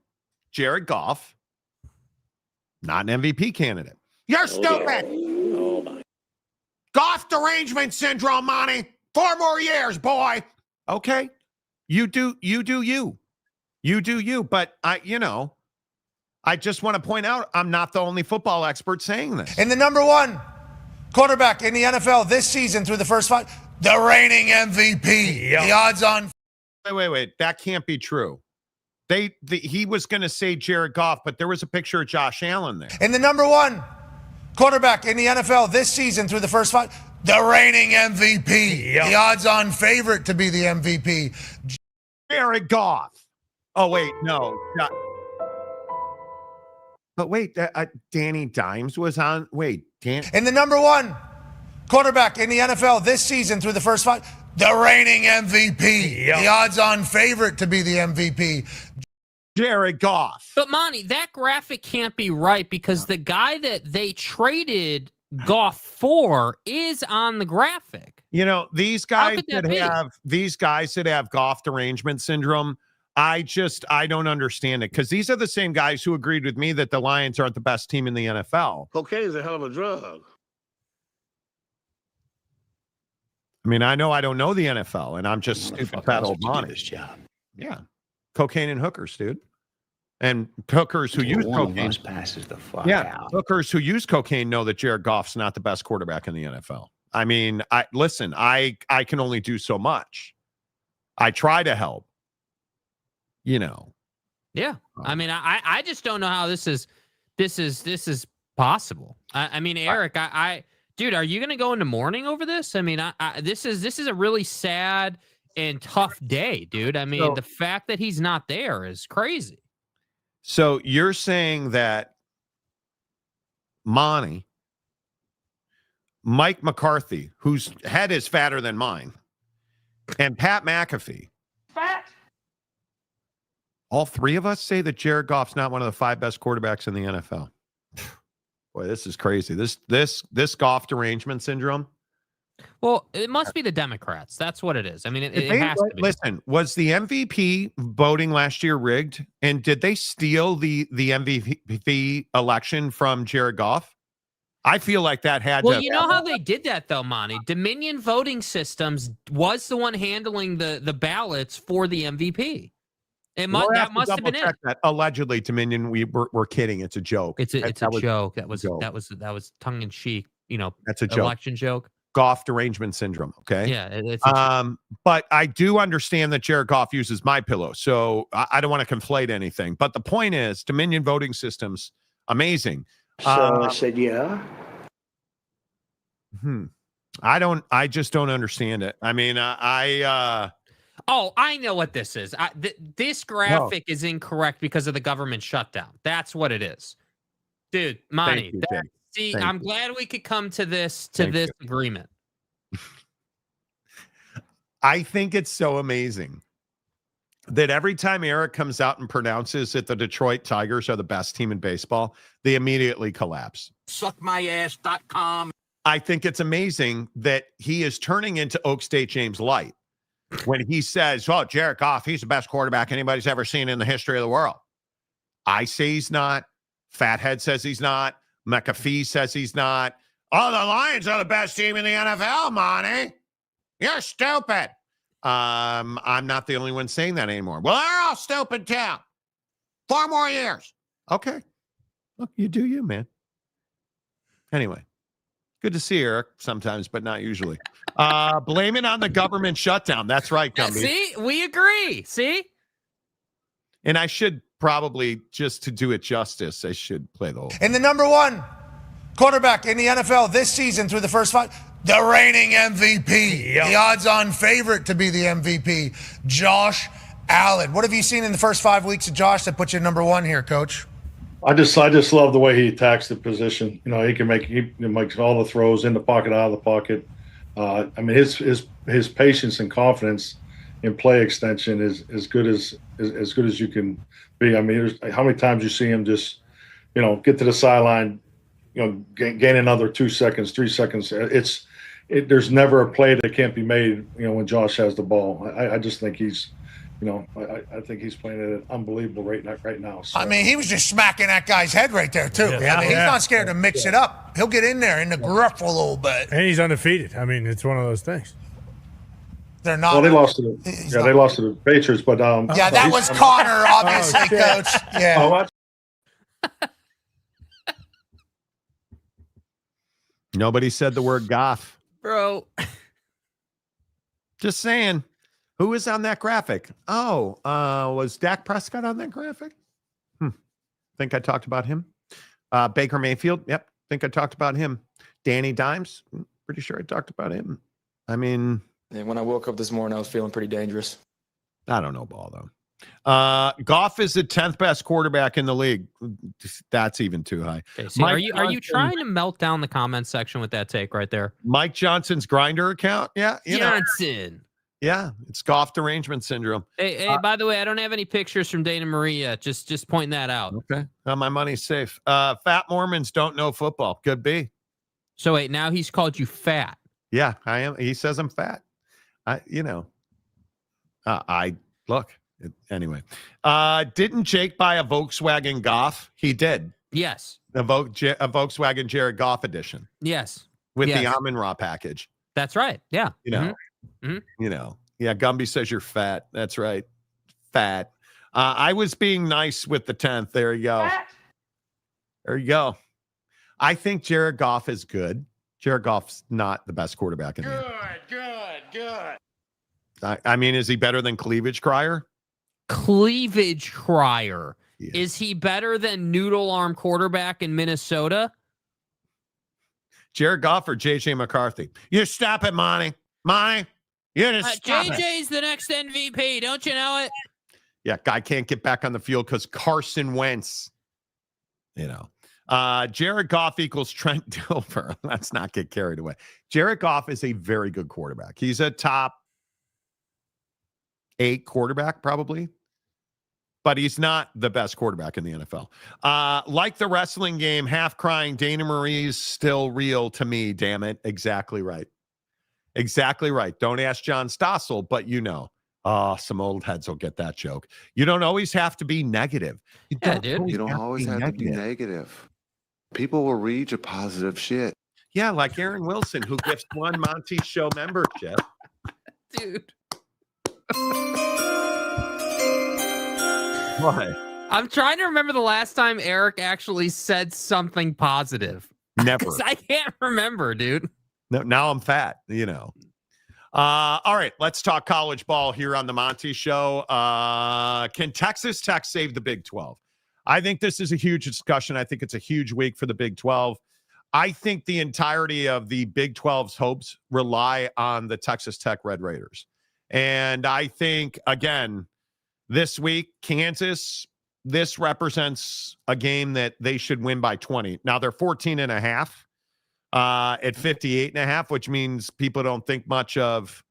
Jared Goff, not an MVP candidate. You're stupid. Oh my. Goff derangement syndrome, Monty. 4 more years, boy. Okay. You do you. You do you. But I just want to point out I'm not the only football expert saying this. And the number 1 quarterback in the NFL this season through the first 5, the reigning MVP. Yep. The odds on. Wait. That can't be true. He was going to say Jared Goff, but there was a picture of Josh Allen there. And the number 1 quarterback in the NFL this season through the first 5, the reigning MVP. Yep. The odds-on favorite to be the MVP. Jared Goff. Oh, wait, no. But wait, Danny Dimes was on. Wait, And the number 1 quarterback in the NFL this season through the first 5, the reigning MVP. Yep. The odds-on favorite to be the MVP. Jared Goff. But Monty, that graphic can't be right because the guy that they traded Goff for is on the graphic. These guys that have Goff derangement syndrome, I don't understand it, because these are the same guys who agreed with me that the Lions aren't the best team in the NFL. Cocaine is a hell of a drug. I mean, I know I don't know the NFL, and I'm just stupid fat old Monty. Job. Yeah. Cocaine and hookers, dude. And hookers who use cocaine. Passes the fuck out. Hookers who use cocaine know that Jared Goff's not the best quarterback in the NFL. I mean, I can only do so much. I try to help. Yeah. I mean, I just don't know how this is possible. I mean, Eric, dude, are you going to go into mourning over this? I mean, this is a really sad and tough day, dude. I mean, the fact that he's not there is crazy. So you're saying that Mike McCarthy, whose head is fatter than mine, and Pat McAfee, all 3 of us say that Jared Goff's not one of the 5 best quarterbacks in the NFL. Boy, this is crazy. This Goff derangement syndrome. Well, it must be the Democrats. That's what it is. I mean, it has to be. Listen, was the MVP voting last year rigged? And did they steal the MVP election from Jared Goff? I feel like that had to. Well, you know how they did that, though, Monty? Dominion Voting Systems was the one handling the ballots for the MVP. That must have been it. That. Allegedly, Dominion, we're kidding. It's a joke. It's a joke. That was tongue in cheek. That's a joke. Election joke. Goff derangement syndrome. Okay. Yeah. But I do understand that Jared Goff uses MyPillow, so I don't want to conflate anything. But the point is, Dominion Voting Systems, amazing. So I said, yeah. I just don't understand it. I mean, Oh, I know what this is. This graphic is incorrect because of the government shutdown. That's what it is, dude. Monty. I'm glad we could come to this agreement. I think it's so amazing that every time Eric comes out and pronounces that the Detroit Tigers are the best team in baseball, they immediately collapse. Suckmyass.com. I think it's amazing that he is turning into Oak State James Light when he says, "Oh, Jared Goff, he's the best quarterback anybody's ever seen in the history of the world." I say he's not. Fathead says he's not. McAfee says he's not. Oh, the Lions are the best team in the NFL, Monty. You're stupid. I'm not the only one saying that anymore. Well, they're all stupid too. 4 more years. Okay. Look, you do you, man. Anyway, good to see Eric sometimes, but not usually. Blame it on the government shutdown. That's right, Gumby. See, we agree. See? And I should probably, just to do it justice, I should play the whole. And the number 1 quarterback in the NFL this season through the first 5, the reigning MVP. Yep. The odds-on favorite to be the MVP, Josh Allen. What have you seen in the first 5 weeks of Josh that puts you number 1 here, Coach? I just love the way he attacks the position. He can make all the throws in the pocket, out of the pocket. I mean, his patience and confidence in play extension is as good as you can be. I mean, how many times you see him just, get to the sideline, gain another 2 seconds, 3 seconds. there's never a play that can't be made, when Josh has the ball. I just think he's, I think he's playing at an unbelievable rate right now. So. I mean, he was just smacking that guy's head right there, too. Yeah. I mean, he's not scared to mix it up. He'll get in there in the gruff a little bit. And he's undefeated. I mean, it's one of those things. They're not. Well, they lost to the Patriots, but yeah, that was Connor, obviously, Coach. Yeah. Nobody said the word Goff. Bro. Just saying. Who is on that graphic? Oh, was Dak Prescott on that graphic? Think I talked about him. Baker Mayfield. Yep. Think I talked about him. Danny Dimes. Pretty sure I talked about him. I mean. And when I woke up this morning, I was feeling pretty dangerous. I don't know ball, though. Goff is the 10th best quarterback in the league. That's even too high. Okay, so are you trying to melt down the comment section with that take right there? Mike Johnson's Grinder account? Yeah. Johnson. Yeah, it's Goff derangement syndrome. Hey, by the way, I don't have any pictures from Dana Marie yet. Just pointing that out. Okay. My money's safe. Fat Mormons don't know football. Could be. So wait, now he's called you fat. Yeah, I am. He says I'm fat. Anyway. Didn't Jake buy a Volkswagen Goff? He did. Yes. A Volkswagen Jared Goff edition. Yes. With the Amin-Ra package. That's right. Yeah. Yeah, Gumby says you're fat. That's right. Fat. I was being nice with the 10th. There you go. There you go. I think Jared Goff is good. Jared Goff's not the best quarterback in the league. Good. I mean, is he better than Cleavage Crier? Cleavage Crier. Yeah. Is he better than Noodle Arm quarterback in Minnesota? Jared Goff or JJ McCarthy? You stop it, Monty. Monty, you just stop it. JJ's the next MVP. Don't you know it? Yeah, guy can't get back on the field because Carson Wentz. Jared Goff equals Trent Dilfer. Let's not get carried away. Jared Goff is a very good quarterback. He's a top 8 quarterback, probably. But he's not the best quarterback in the NFL. Like the wrestling game, half crying, Dana Marie's still real to me, damn it. Exactly right. Exactly right. Don't ask John Stossel, but some old heads will get that joke. You don't always have to be negative. You don't always have to be negative. People will read your positive shit. Yeah, like Aaron Wilson, who gifts one Monty Show membership. Dude. What? I'm trying to remember the last time Eric actually said something positive. Never. Because I can't remember, dude. No, now I'm fat, All right, let's talk college ball here on the Monty Show. Can Texas Tech save the Big 12? I think this is a huge discussion. I think it's a huge week for the Big 12. I think the entirety of the Big 12's hopes rely on the Texas Tech Red Raiders. And I think, again, this week, Kansas, this represents a game that they should win by 20. Now, they're 14.5 at 58.5, which means people don't think much of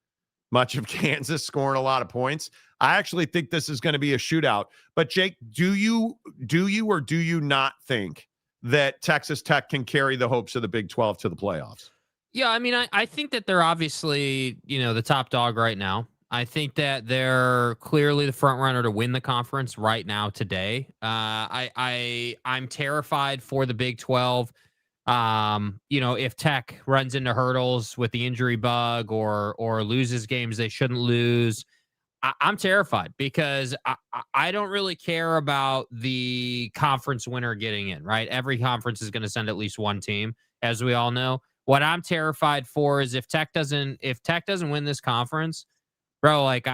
Kansas scoring a lot of points. I actually think this is going to be a shootout. But Jake, do you or do you not think that Texas Tech can carry the hopes of the Big 12 to the playoffs? Yeah, I mean, I think that they're obviously, the top dog right now. I think that they're clearly the front runner to win the conference right now today. I'm terrified for the Big 12. If Tech runs into hurdles with the injury bug or loses games they shouldn't lose, I'm terrified because I don't really care about the conference winner getting in, right? Every conference is going to send at least one team, as we all know. What I'm terrified for is if Tech doesn't win this conference, bro, like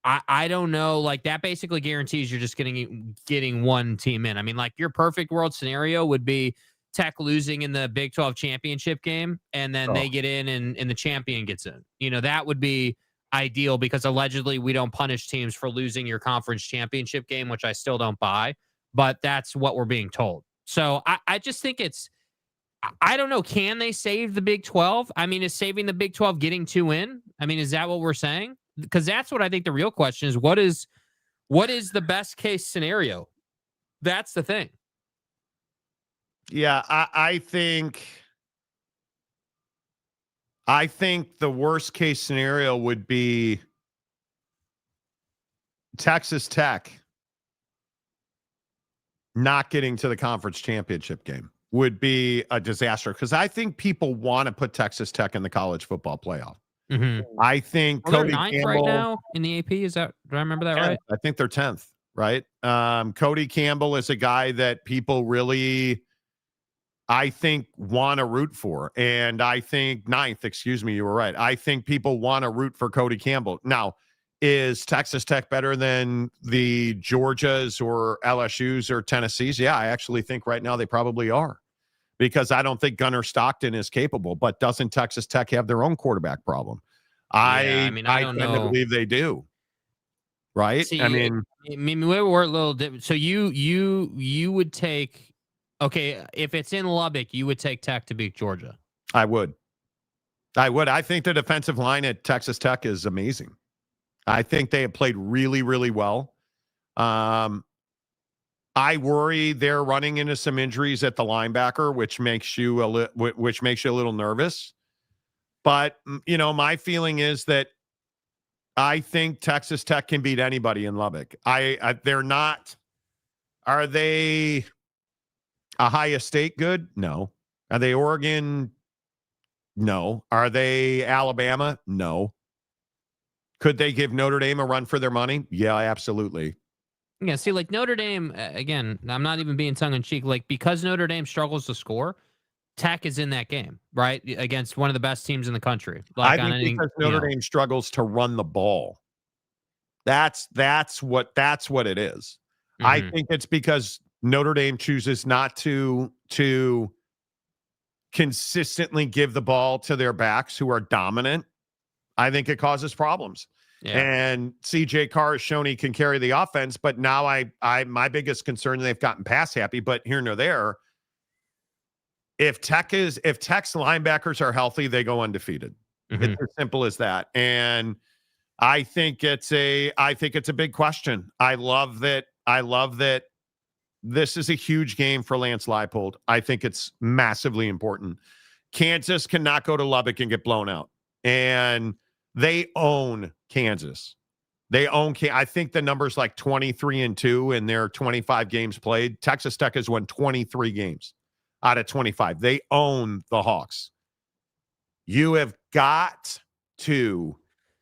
I don't know, like that basically guarantees you're just getting one team in. I mean, like your perfect world scenario would be Tech losing in the Big 12 championship game and then they get in and the champion gets in. That would be ideal because allegedly we don't punish teams for losing your conference championship game, which I still don't buy, but that's what we're being told. So I just think I don't know. Can they save the Big 12? I mean, is saving the Big 12 getting 2 in? I mean, is that what we're saying? Because that's what I think the real question is. What is the best case scenario? That's the thing. Yeah, I think I think the worst case scenario would be Texas Tech not getting to the conference championship game would be a disaster, because I think people want to put Texas Tech in the college football playoff. I think They're Cody ninth Campbell right now in the AP. Do I remember that 10th. right? I think they're 10th, right? Cody Campbell is a guy that people really, I think, want to root for. And I think 9th, excuse me, you were right. I think people want to root for Cody Campbell. Now, is Texas Tech better than the Georgias or LSUs or Tennessees? Yeah, I actually think right now they probably are, because I don't think Gunnar Stockton is capable. But doesn't Texas Tech have their own quarterback problem? I don't tend to believe they do. Right? See, I mean, we're a little different. So you would take, okay, if it's in Lubbock, you would take Tech to beat Georgia. I would. I think the defensive line at Texas Tech is amazing. I think they have played really, really well. I worry they're running into some injuries at the linebacker, which makes you a little nervous. But my feeling is that I think Texas Tech can beat anybody in Lubbock. They're not. Are they Ohio State good? No. Are they Oregon? No. Are they Alabama? No. Could they give Notre Dame a run for their money? Yeah, absolutely. Yeah, see, like Notre Dame, again, I'm not even being tongue-in-cheek. Like, because Notre Dame struggles to score, Tech is in that game, right? Against one of the best teams in the country. Like, I think because Notre Dame struggles to run the ball. That's what it is. I think it's because Notre Dame chooses not to consistently give the ball to their backs who are dominant. I think it causes problems. Yeah. And CJ Carr has shown he can carry the offense, but now my biggest concern, they've gotten pass happy, but here nor there. If Tech's linebackers are healthy, they go undefeated. It's as simple as that. And I think it's a big question. I love that this is a huge game for Lance Leipold. I think it's massively important. Kansas cannot go to Lubbock and get blown out. And they own Kansas. I think the number's like 23-2 in their 25 games played. Texas Tech has won 23 games out of 25. They own the Hawks. You have got to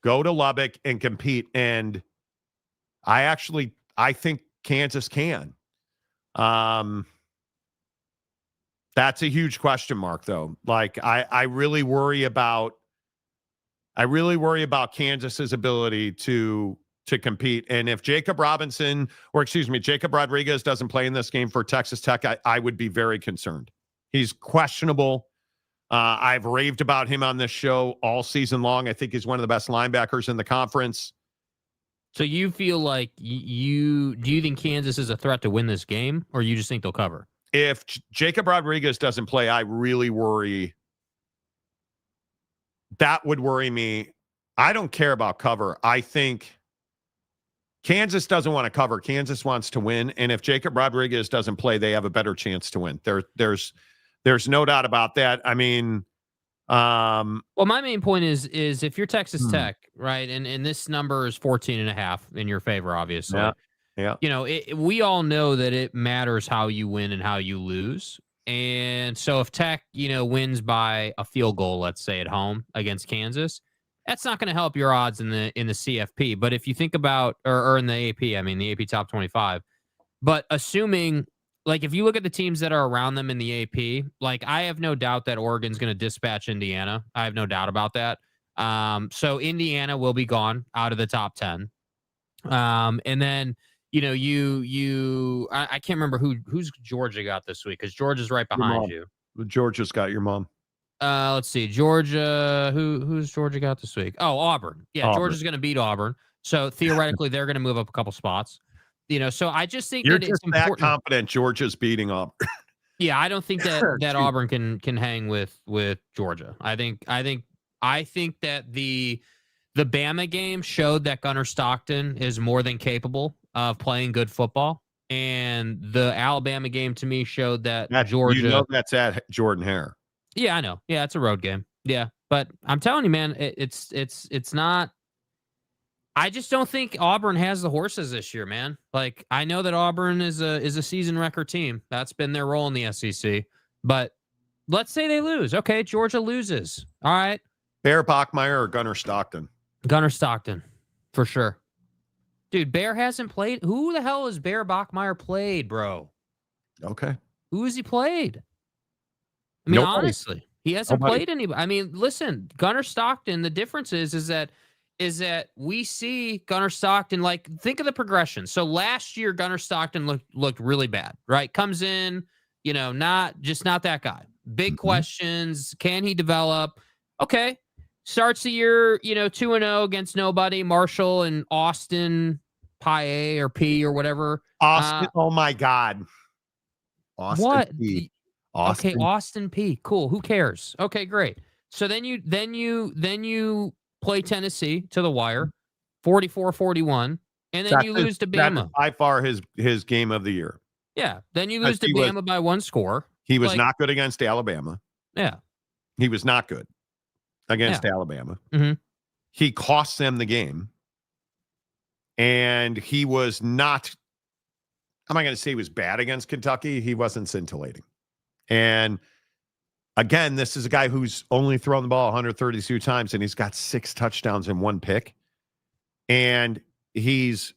go to Lubbock and compete. And I think Kansas can. That's a huge question mark, though. Like, I really worry about Kansas's ability to compete. And if Jacob Rodriguez doesn't play in this game for Texas Tech, I would be very concerned. He's questionable. I've raved about him on this show all season long. I think he's one of the best linebackers in the conference. So you feel like do you think Kansas is a threat to win this game, or you just think they'll cover? If Jacob Rodriguez doesn't play, I really worry. That would worry me. I don't care about cover. I think Kansas doesn't want to cover. Kansas wants to win. And if Jacob Rodriguez doesn't play, they have a better chance to win. There's no doubt about that. I mean, well, my main point is if you're Texas Tech, right, and this number is 14.5 in your favor, obviously. Yeah. We all know that it matters how you win and how you lose. And so if Tech, wins by a field goal, let's say at home against Kansas, that's not going to help your odds in the CFP. But if you think about, or in the AP, the AP top 25, but assuming, like, if you look at the teams that are around them in the AP, like, I have no doubt that Oregon's going to dispatch Indiana. I have no doubt about that. So Indiana will be gone out of the top 10. And then, I can't remember who's Georgia got this week, because Georgia's right behind you. Georgia's got your mom. Let's see. Georgia, who's Georgia got this week? Oh, Auburn. Yeah, Auburn. Georgia's going to beat Auburn. So theoretically, they're going to move up a couple spots. So I just think you're that just it's important. That confident Georgia's beating Auburn. Yeah, I don't think that Auburn can hang with Georgia. I think that the Bama game showed that Gunnar Stockton is more than capable of playing good football, and the Alabama game to me showed that Georgia. That's at Jordan Hare. Yeah, I know. Yeah, it's a road game. Yeah, But I'm telling you, man, it's not. I just don't think Auburn has the horses this year, man. Like, I know that Auburn is a season record team. That's been their role in the SEC. But let's say they lose. Okay, Georgia loses. All right. Bear Bachmeire or Gunnar Stockton? Gunnar Stockton, for sure. Dude, Bear hasn't played. Who the hell has Bear Bachmeire played, bro? Okay. Who has he played? I mean, Nobody. honestly, he hasn't played anybody. I mean, listen, Gunnar Stockton, the difference is that we see Gunnar Stockton, like, think of the progression. So last year, Gunnar Stockton looked really bad, right? Comes in, not that guy. Big questions. Can he develop? Okay. Starts the year, 2-0 against nobody. Marshall and Austin Paye or P or whatever. Austin. Oh my God. Austin what? P. Austin. Austin. Okay, Austin P. Cool. Who cares? Okay, great. So then you play Tennessee to the wire, 44-41, and then you lose to Bama. That's by far his game of the year. Yeah. Then you lose to Bama by one score. He was not good against Alabama. Yeah. He was not good against Alabama. Mm-hmm. He cost them the game. And he was not, I'm not going to say he was bad against Kentucky. He wasn't scintillating. And again, this is a guy who's only thrown the ball 132 times, and he's got 6 touchdowns and 1 pick. And he's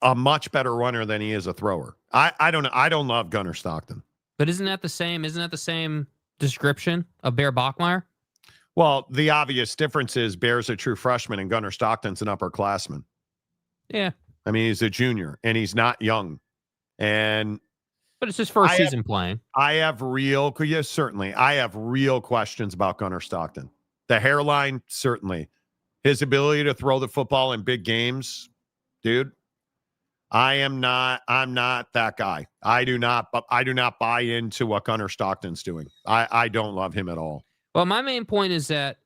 a much better runner than he is a thrower. I don't know. I don't love Gunnar Stockton. But isn't that the same description of Bear Bachmeire? Well, the obvious difference is Bear's a true freshman and Gunnar Stockton's an upperclassman. Yeah. I mean, he's a junior and he's not young. But it's his first season playing. I have real questions about Gunnar Stockton. The hairline, certainly. His ability to throw the football in big games, dude. I'm not that guy. I do not buy into what Gunnar Stockton's doing. I don't love him at all. Well, my main point is that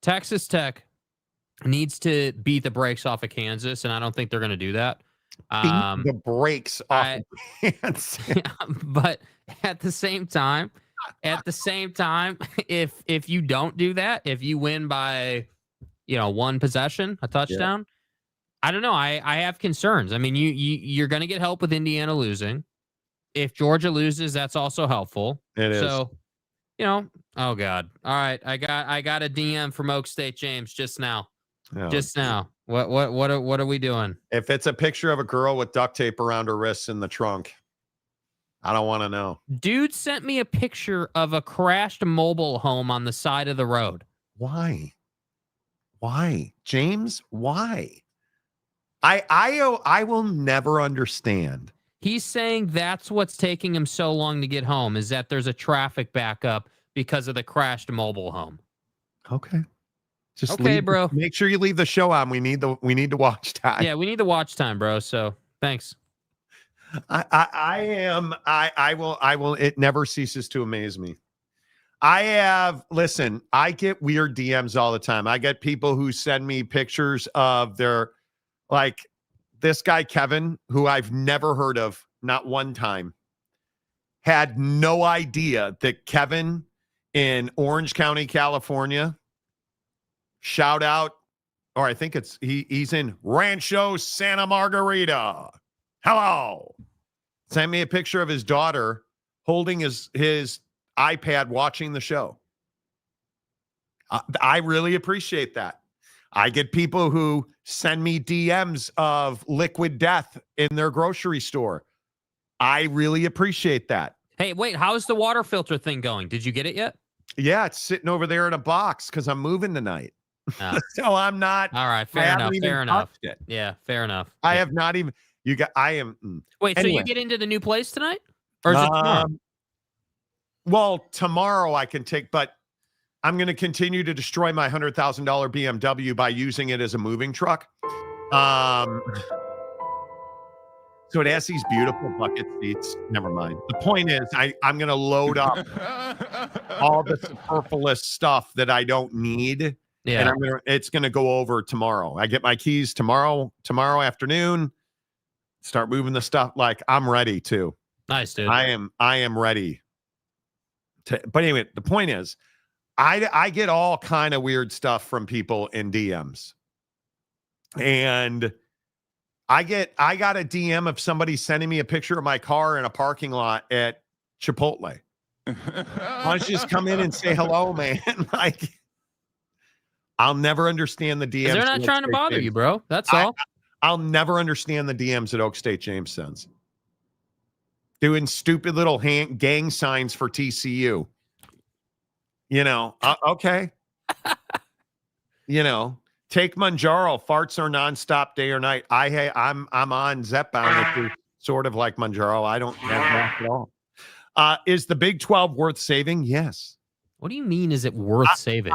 Texas Tech needs to beat the brakes off of Kansas, and I don't think they're going to do that. Beat the brakes off of Kansas. Yeah, but at the same time, if you don't do that, if you win by, one possession, a touchdown, I don't know. I have concerns. I mean, you're going to get help with Indiana losing. If Georgia loses, that's also helpful. It is. So, oh God. All right. I got a DM from Oak State James just now. Oh, just now. What are we doing? If it's a picture of a girl with duct tape around her wrists in the trunk, I don't want to know. Dude sent me a picture of a crashed mobile home on the side of the road. Why? James, why? I will never understand. He's saying that's what's taking him so long to get home, is that there's a traffic backup because of the crashed mobile home. Okay. Just okay, bro. Make sure you leave the show on. We need the watch time. Yeah, we need the watch time, bro. So thanks. I will. It never ceases to amaze me. I get weird DMs all the time. I get people who send me pictures of their, like this guy, Kevin, who I've never heard of, not one time, had no idea that Kevin in Orange County, California, shout out, or I think he's in Rancho Santa Margarita. Hello. Sent me a picture of his daughter holding his iPad watching the show. I really appreciate that. I get people who send me DMs of liquid death in their grocery store. I really appreciate that. Hey, wait, how's the water filter thing going? Did you get it yet? Yeah, it's sitting over there in a box because I'm moving tonight. So I'm not. All right, fair enough. Yeah, fair enough. I have not even. I am. Wait, anyway. So you get into the new place tonight? Or is it tomorrow? Well, tomorrow I can take, but I'm going to continue to destroy my $100,000 BMW by using it as a moving truck. So it has these beautiful bucket seats. Never mind. The point is, I'm going to load up all the superfluous stuff that I don't need. Yeah. And it's going to go over tomorrow. I get my keys tomorrow afternoon. Start moving the stuff. Like, I'm ready to. Nice, dude. I am ready. But anyway, the point is, I get all kind of weird stuff from people in DMs. And I got a DM of somebody sending me a picture of my car in a parking lot at Chipotle. Why don't you just come in and say hello, man? Like, I'll never understand the DMs. They're not trying to bother you, bro. That's all. I'll never understand the DMs that Oak State James sends. Doing stupid little gang signs for TCU. You know, okay. You know, take Manjaro. Farts are nonstop day or night. I'm on Zepbound, which is sort of like Manjaro. I don't have that at all. Is the Big 12 worth saving? Yes. What do you mean? Is it worth saving?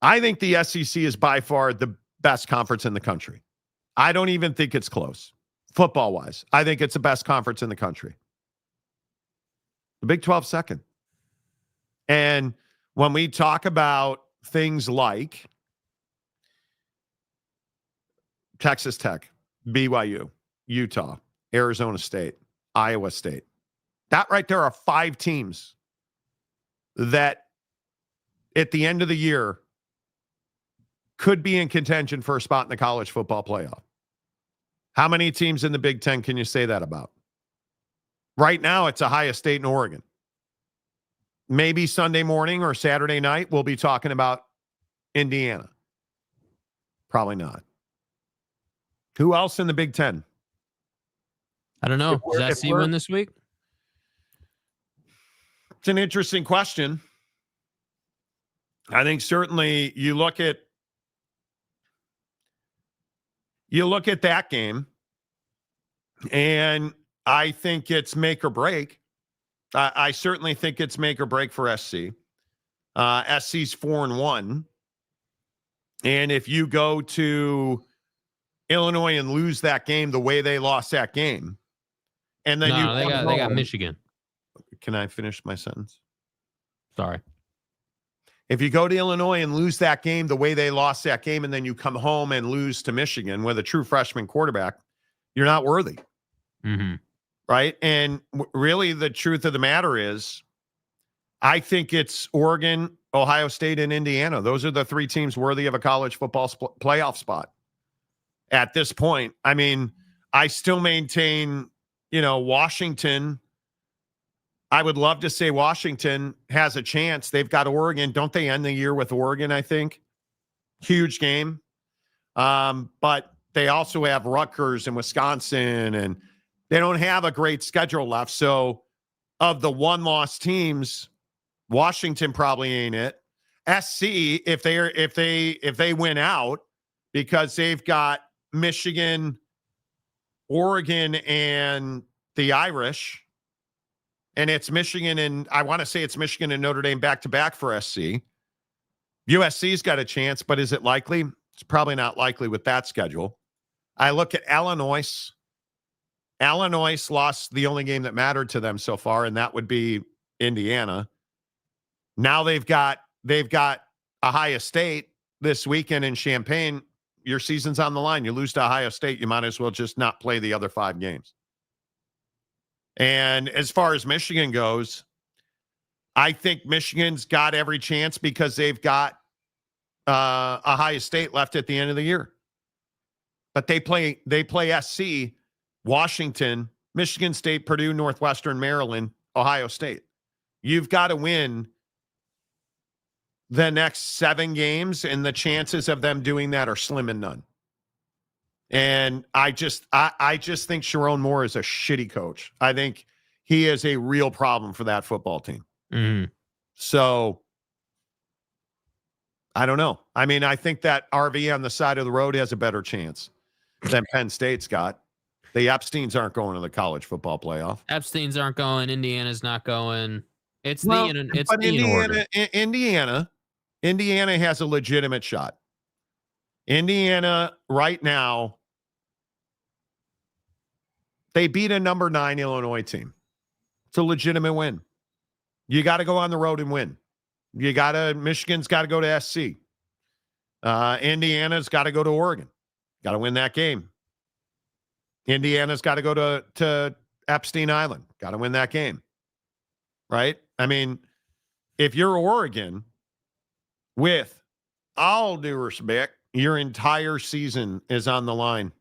I think the SEC is by far the best conference in the country. I don't even think it's close, football-wise. I think it's the best conference in the country. The Big 12 second. And when we talk about things like Texas Tech, BYU, Utah, Arizona State, Iowa State, that right there are 5 teams that at the end of the year could be in contention for a spot in the college football playoff. How many teams in the Big Ten can you say that about? Right now, it's Ohio State and Oregon. Maybe Sunday morning or Saturday night, we'll be talking about Indiana. Probably not. Who else in the Big Ten? I don't know. Does SC win this week? It's an interesting question. I think certainly you look at that game, and I think it's make or break. I certainly think it's make or break for SC. SC's 4-1. And if you go to Illinois and lose that game the way they lost that game, and then they got Michigan. Can I finish my sentence? Sorry. If you go to Illinois and lose that game the way they lost that game, and then you come home and lose to Michigan with a true freshman quarterback, you're not worthy. Mm-hmm. Right? And really the truth of the matter is, I think it's Oregon, Ohio State, and Indiana. Those are the 3 teams worthy of a college football playoff spot at this point. I mean, I still maintain, Washington. I would love to say Washington has a chance. They've got Oregon. Don't they end the year with Oregon, I think? Huge game. But they also have Rutgers and Wisconsin, and they don't have a great schedule left. So of the 1-loss teams, Washington probably ain't it. SC, if they win out, because they've got Michigan, Oregon, and the Irish, and it's Michigan and I want to say it's Michigan and Notre Dame back-to-back for SC. USC's got a chance, but is it likely? It's probably not likely with that schedule. I look at Illinois. Illinois lost the only game that mattered to them so far, and that would be Indiana. Now they've got Ohio State this weekend in Champaign. Your season's on the line. You lose to Ohio State, you might as well just not play the other 5 games. And as far as Michigan goes, I think Michigan's got every chance because they've got Ohio State left at the end of the year. But they play SC, Washington, Michigan State, Purdue, Northwestern, Maryland, Ohio State. You've got to win the next 7 games, and the chances of them doing that are slim and none. And I just think Sharon Moore is a shitty coach. I think he is a real problem for that football team. Mm-hmm. So I don't know. I mean, I think that RV on the side of the road has a better chance than Penn State's got. The Epsteins aren't going to the college football playoff. Epsteins aren't going. Indiana's not going. It's Indiana has a legitimate shot. Indiana right now, they beat a number 9 Illinois team. It's a legitimate win. You got to go on the road and win. Michigan's got to go to SC. Indiana's got to go to Oregon. Got to win that game. Indiana's got to go to Epstein Island. Got to win that game. Right? I mean, if you're Oregon, with all due respect, your entire season is on the line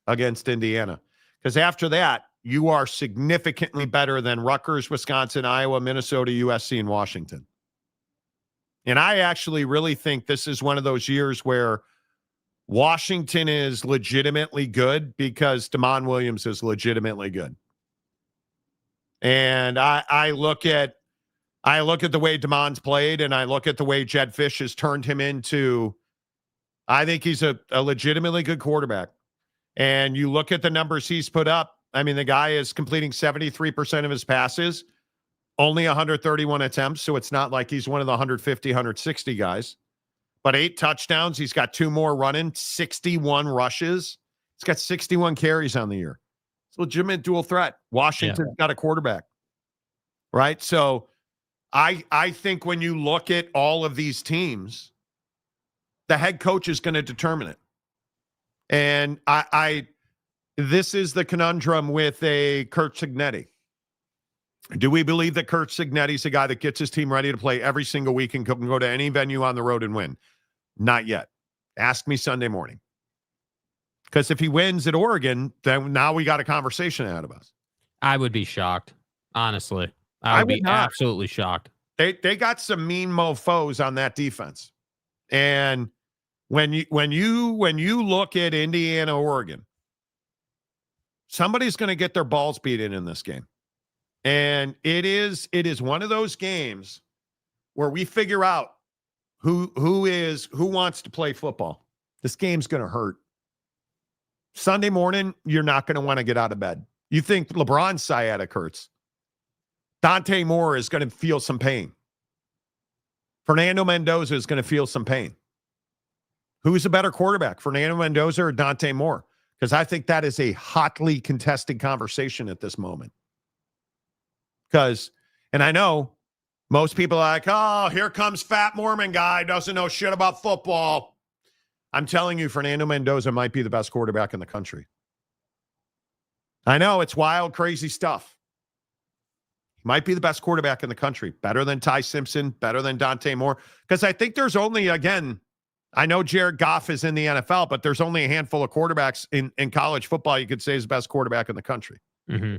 against Indiana. Because after that, you are significantly better than Rutgers, Wisconsin, Iowa, Minnesota, USC, and Washington. And I actually really think this is one of those years where Washington is legitimately good because Damon Williams is legitimately good. And I look at the way Damon's played, and I look at the way Jed Fish has turned him into, I think he's a legitimately good quarterback. And you look at the numbers he's put up. I mean, the guy is completing 73% of his passes, only 131 attempts. So it's not like he's one of the 150, 160 guys. But 8 touchdowns. He's got 2 more running, 61 rushes. He's got 61 carries on the year. It's a legitimate dual threat. Washington's got a quarterback, right? So I think when you look at all of these teams, the head coach is going to determine it. And this is the conundrum with a Curt Cignetti. Do we believe that Curt Cignetti's a guy that gets his team ready to play every single week and can go to any venue on the road and win? Not yet. Ask me Sunday morning. Because if he wins at Oregon, then now we got a conversation ahead of us. I would be shocked, honestly. I would be absolutely shocked. They got some mean mofos on that defense. And when you look at Indiana, Oregon, somebody's going to get their balls beaten in this game. And it is one of those games where we figure out who wants to play football. This game's going to hurt. Sunday morning, you're not going to want to get out of bed. You think LeBron's sciatic hurts. Dante Moore is going to feel some pain. Fernando Mendoza is going to feel some pain. Who's a better quarterback, Fernando Mendoza or Dante Moore? Because I think that is a hotly contested conversation at this moment. And I know most people are like, oh, here comes fat Mormon guy, doesn't know shit about football. I'm telling you, Fernando Mendoza might be the best quarterback in the country. I know it's wild, crazy stuff. He might be the best quarterback in the country. Better than Ty Simpson, better than Dante Moore. Because I think there's only, again, I know Jared Goff is in the NFL, but there's only a handful of quarterbacks in college football you could say is the best quarterback in the country. Mm-hmm.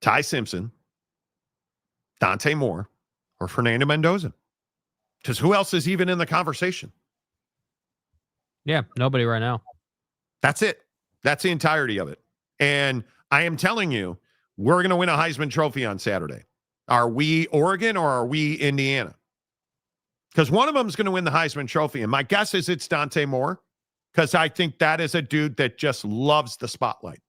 Ty Simpson, Dante Moore, or Fernando Mendoza. Because who else is even in the conversation? Yeah, nobody right now. That's it. That's the entirety of it. And I am telling you, we're going to win a Heisman Trophy on Saturday. Are we Oregon or are we Indiana? Because one of them is going to win the Heisman Trophy. And my guess is it's Dante Moore, because I think that is a dude that just loves the spotlight.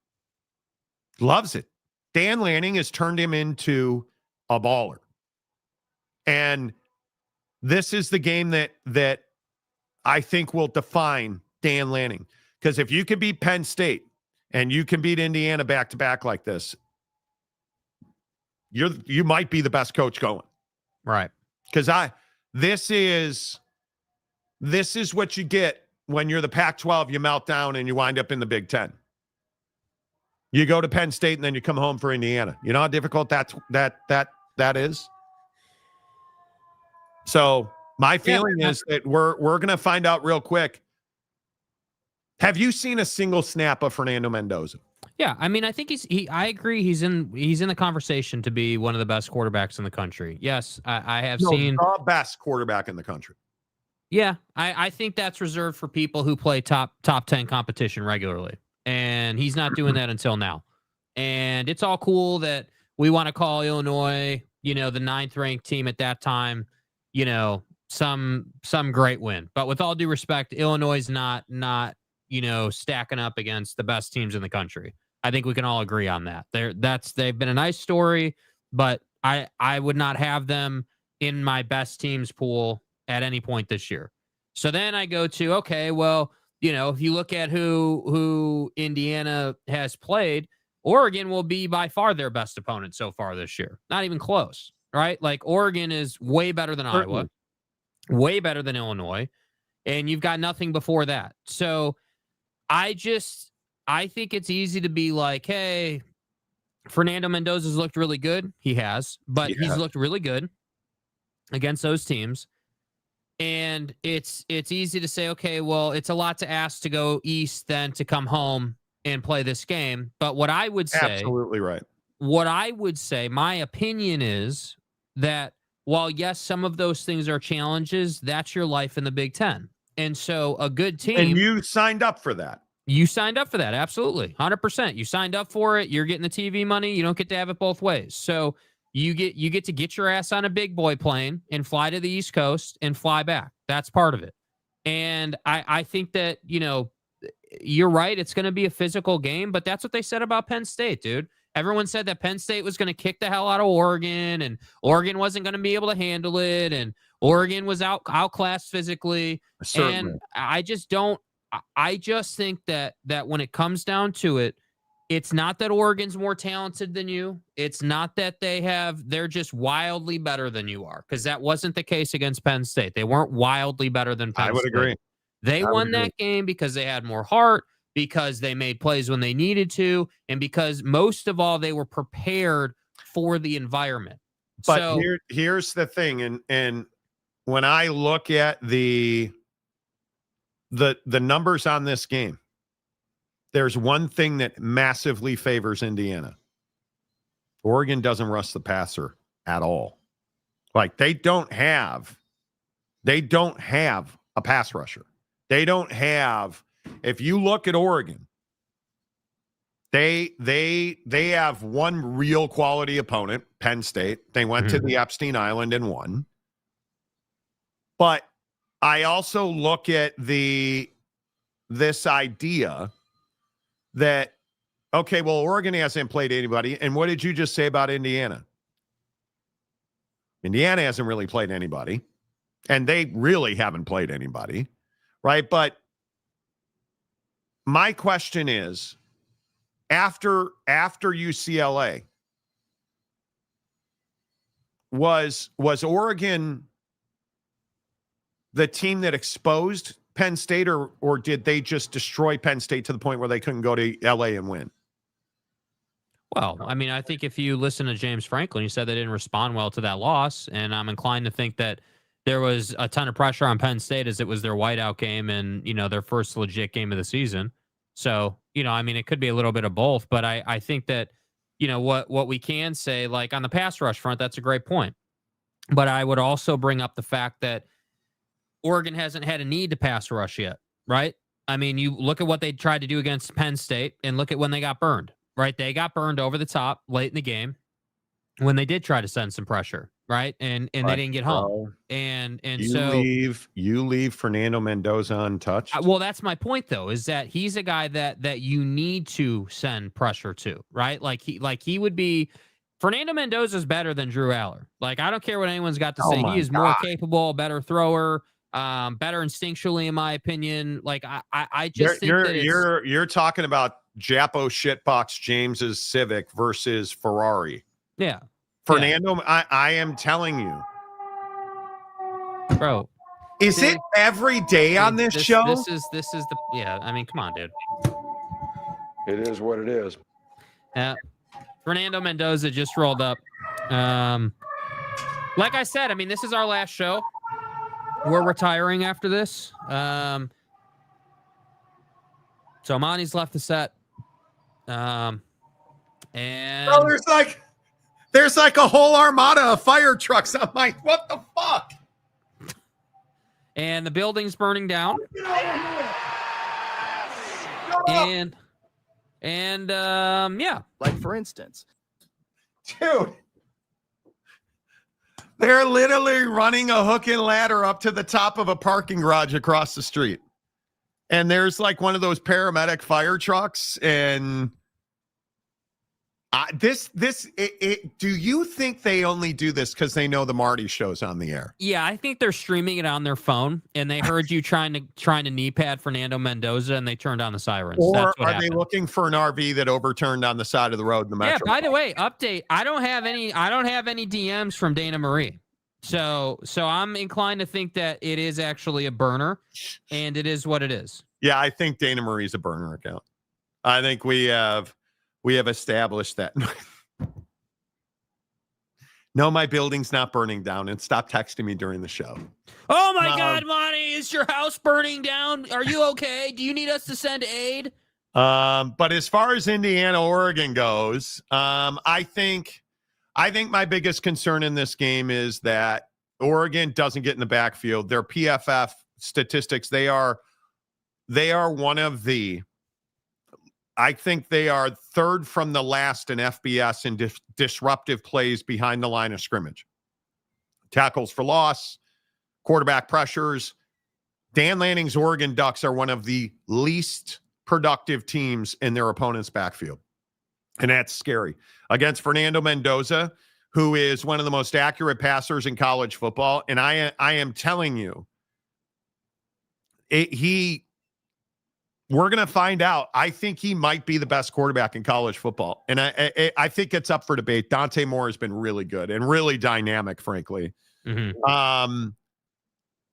Loves it. Dan Lanning has turned him into a baller. And this is the game that I think will define Dan Lanning. Because if you can beat Penn State and you can beat Indiana back-to-back like this, you might be the best coach going. Right. Because this is what you get when you're the Pac-12, you melt down and you wind up in the Big Ten. You go to Penn State and then you come home for Indiana. You know how difficult that is? So my feeling is that we're going to find out real quick. Have you seen a single snap of Fernando Mendoza? Yeah, I mean, I think I agree. He's in the conversation to be one of the best quarterbacks in the country. Yes, I have seen the best quarterback in the country. Yeah, I think that's reserved for people who play top 10 competition regularly. And he's not doing that until now. And it's all cool that we want to call Illinois, the 9th ranked team at that time, some great win. But with all due respect, Illinois is not stacking up against the best teams in the country. I think we can all agree on that. They've been a nice story, but I would not have them in my best teams pool at any point this year. So then I go to, okay, well, if you look at who Indiana has played, Oregon will be by far their best opponent so far this year. Not even close, right? Like Oregon is way better than Iowa, way better than Illinois, and you've got nothing before that. So I think it's easy to be like, hey, Fernando Mendoza's looked really good. He has, but he's looked really good. against those teams. And it's easy to say, okay, well, it's a lot to ask to go east than to come home and play this game. But what I would say, absolutely right. What I would say, my opinion is that while yes, some of those things are challenges, that's your life in the Big Ten. And so a good team. And you signed up for that. You signed up for that. Absolutely. 100%. You signed up for it. You're getting the TV money. You don't get to have it both ways. So you get to get your ass on a big boy plane and fly to the East Coast and fly back. That's part of it. And I think that, you're right. It's going to be a physical game, but that's what they said about Penn State, dude. Everyone said that Penn State was going to kick the hell out of Oregon, and Oregon wasn't going to be able to handle it, and Oregon was outclassed physically. Certainly. And I just think that when it comes down to it, it's not that Oregon's more talented than you. It's not that they're just wildly better than you are, because that wasn't the case against Penn State. They weren't wildly better than Penn State. I would agree. They won that game because they had more heart, because they made plays when they needed to, and because most of all, they were prepared for the environment. But here's the thing, and when I look at the numbers on this game, there's one thing that massively favors Indiana. Oregon doesn't rush the passer at all. Like they don't have a pass rusher. They don't have. If you look at Oregon, they have one real quality opponent, Penn State. They went to the Epstein Island and won. But I also look at this idea that, okay, well, Oregon hasn't played anybody. And what did you just say about Indiana? Indiana hasn't really played anybody. And they really haven't played anybody, right? But my question is, after UCLA, was Oregon the team that exposed Penn State, or did they just destroy Penn State to the point where they couldn't go to LA and win? Well, I mean, I think if you listen to James Franklin, he said they didn't respond well to that loss, and I'm inclined to think that there was a ton of pressure on Penn State as it was their whiteout game and, their first legit game of the season. So, I mean, it could be a little bit of both, but I think that, what we can say, like on the pass rush front, that's a great point. But I would also bring up the fact that Oregon hasn't had a need to pass rush yet, right? I mean, you look at what they tried to do against Penn State and look at when they got burned, right? They got burned over the top late in the game when they did try to send some pressure, right? And they didn't get home. And you leave Fernando Mendoza untouched. Well, that's my point though, is that he's a guy that you need to send pressure to, right? Like he would be. Fernando Mendoza is better than Drew Aller. Like, I don't care what anyone's got to say. He is more capable, better thrower, better instinctually, in my opinion. Like, I just think you're talking about Japo shitbox James's Civic versus Ferrari. Yeah. Fernando, yeah. I am telling you. Bro. Is it every day on this show? This is the, yeah, I mean, come on, dude. It is what it is. Yeah. Fernando Mendoza just rolled up. Like I said, I mean, this is our last show. We're retiring after this. So Monty's left the set. And there's like a whole armada of fire trucks. I'm like, what the fuck? And the building's burning down. And yeah. Like, for instance. Dude. They're literally running a hook and ladder up to the top of a parking garage across the street. And there's like one of those paramedic fire trucks. And do you think they only do this because they know the Marty show's on the air? Yeah, I think they're streaming it on their phone, and they heard you trying to knee pad Fernando Mendoza, and they turned on the sirens. Or That's what are happened. they looking for an RV that overturned on the side of the road in the metro? Yeah. By the way, update. I don't have any DMs from Dana Marie, so I'm inclined to think that it is actually a burner, and it is what it is. Yeah, I think Dana Marie's a burner account. I think we have established that. No, my building's not burning down. And stop texting me during the show. Oh my God, Monty, is your house burning down? Are you okay? Do you need us to send aid? But as far as Indiana, Oregon goes, I think my biggest concern in this game is that Oregon doesn't get in the backfield. Their PFF statistics, they are one of the, I think they are third from the last in FBS in disruptive plays behind the line of scrimmage. Tackles for loss, quarterback pressures. Dan Lanning's Oregon Ducks are one of the least productive teams in their opponent's backfield. And that's scary. Against Fernando Mendoza, who is one of the most accurate passers in college football. And I am telling you, we're going to find out. I think he might be the best quarterback in college football. And I think it's up for debate. Dante Moore has been really good and really dynamic, frankly. Mm-hmm.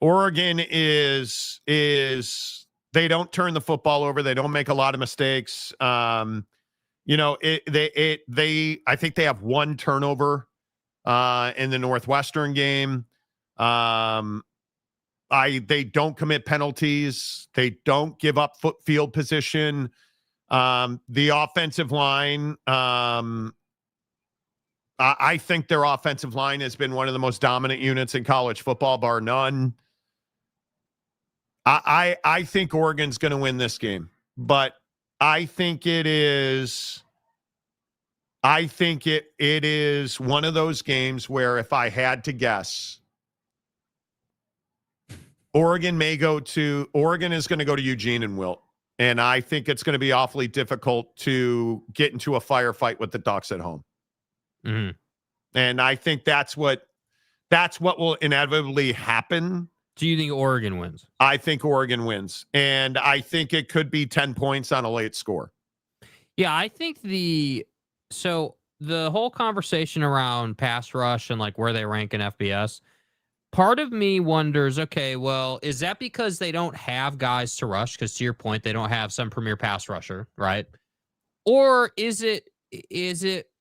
Oregon is they don't turn the football over. They don't make a lot of mistakes. I think they have one turnover in the Northwestern game. They don't commit penalties. They don't give up field position. The offensive line, I think their offensive line has been one of the most dominant units in college football, bar none. I think Oregon's going to win this game, but I think it is one of those games where if I had to guess, Oregon is going to go to Eugene and Wilt. And I think it's going to be awfully difficult to get into a firefight with the Ducks at home. Mm-hmm. And I think that's what will inevitably happen. Do you think Oregon wins? I think Oregon wins. And I think it could be 10 points on a late score. Yeah, I think the whole conversation around pass rush and like where they rank in FBS, part of me wonders, okay, well, is that because they don't have guys to rush? Because to your point, they don't have some premier pass rusher, right? Or is it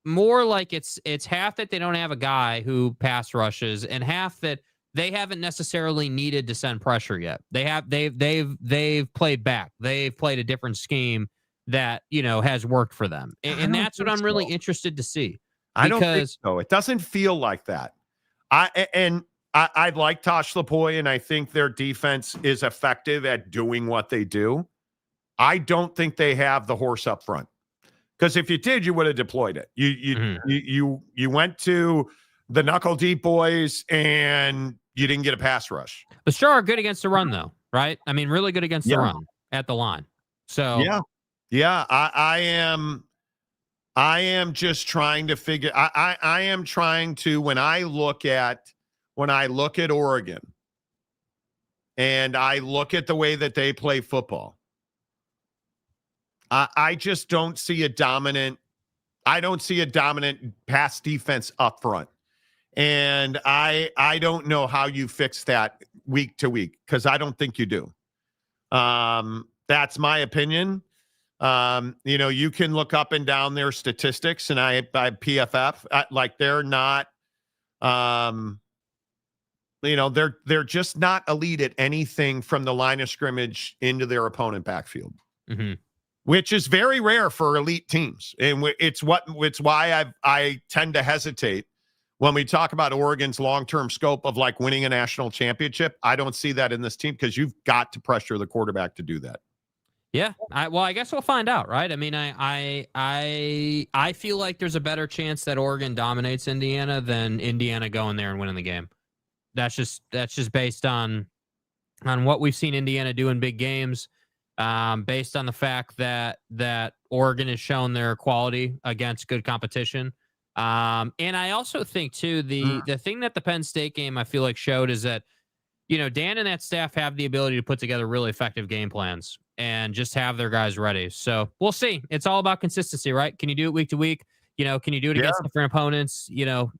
more like it's half that they don't have a guy who pass rushes and half that they haven't necessarily needed to send pressure yet. They've played back. They've played a different scheme that, has worked for them. And that's what I'm really interested to see. I don't think so. It doesn't feel like that. I like Tosh Lapoy, and I think their defense is effective at doing what they do. I don't think they have the horse up front. Because if you did, you would have deployed it. You went to the knuckle deep boys and you didn't get a pass rush. The Star are good against the run, though, right? I mean, really good against the run at the line. So yeah. I am just trying to figure. I am trying to when I look at Oregon and I look at the way that they play football. I just don't see a dominant. I don't see a dominant pass defense up front. And I don't know how you fix that week to week because I don't think you do. That's my opinion. You can look up and down their statistics, and I PFF like they're not. They're just not elite at anything from the line of scrimmage into their opponent backfield, which is very rare for elite teams, and it's why I tend to hesitate. When we talk about Oregon's long-term scope of like winning a national championship, I don't see that in this team because you've got to pressure the quarterback to do that. Yeah. I guess we'll find out, right? I mean, I feel like there's a better chance that Oregon dominates Indiana than Indiana going there and winning the game. That's just based on what we've seen Indiana do in big games, based on the fact that Oregon has shown their quality against good competition. And I also think too, the thing that the Penn State game I feel like showed is that, Dan and that staff have the ability to put together really effective game plans and just have their guys ready. So we'll see. It's all about consistency, right? Can you do it week to week? Can you do it against different opponents?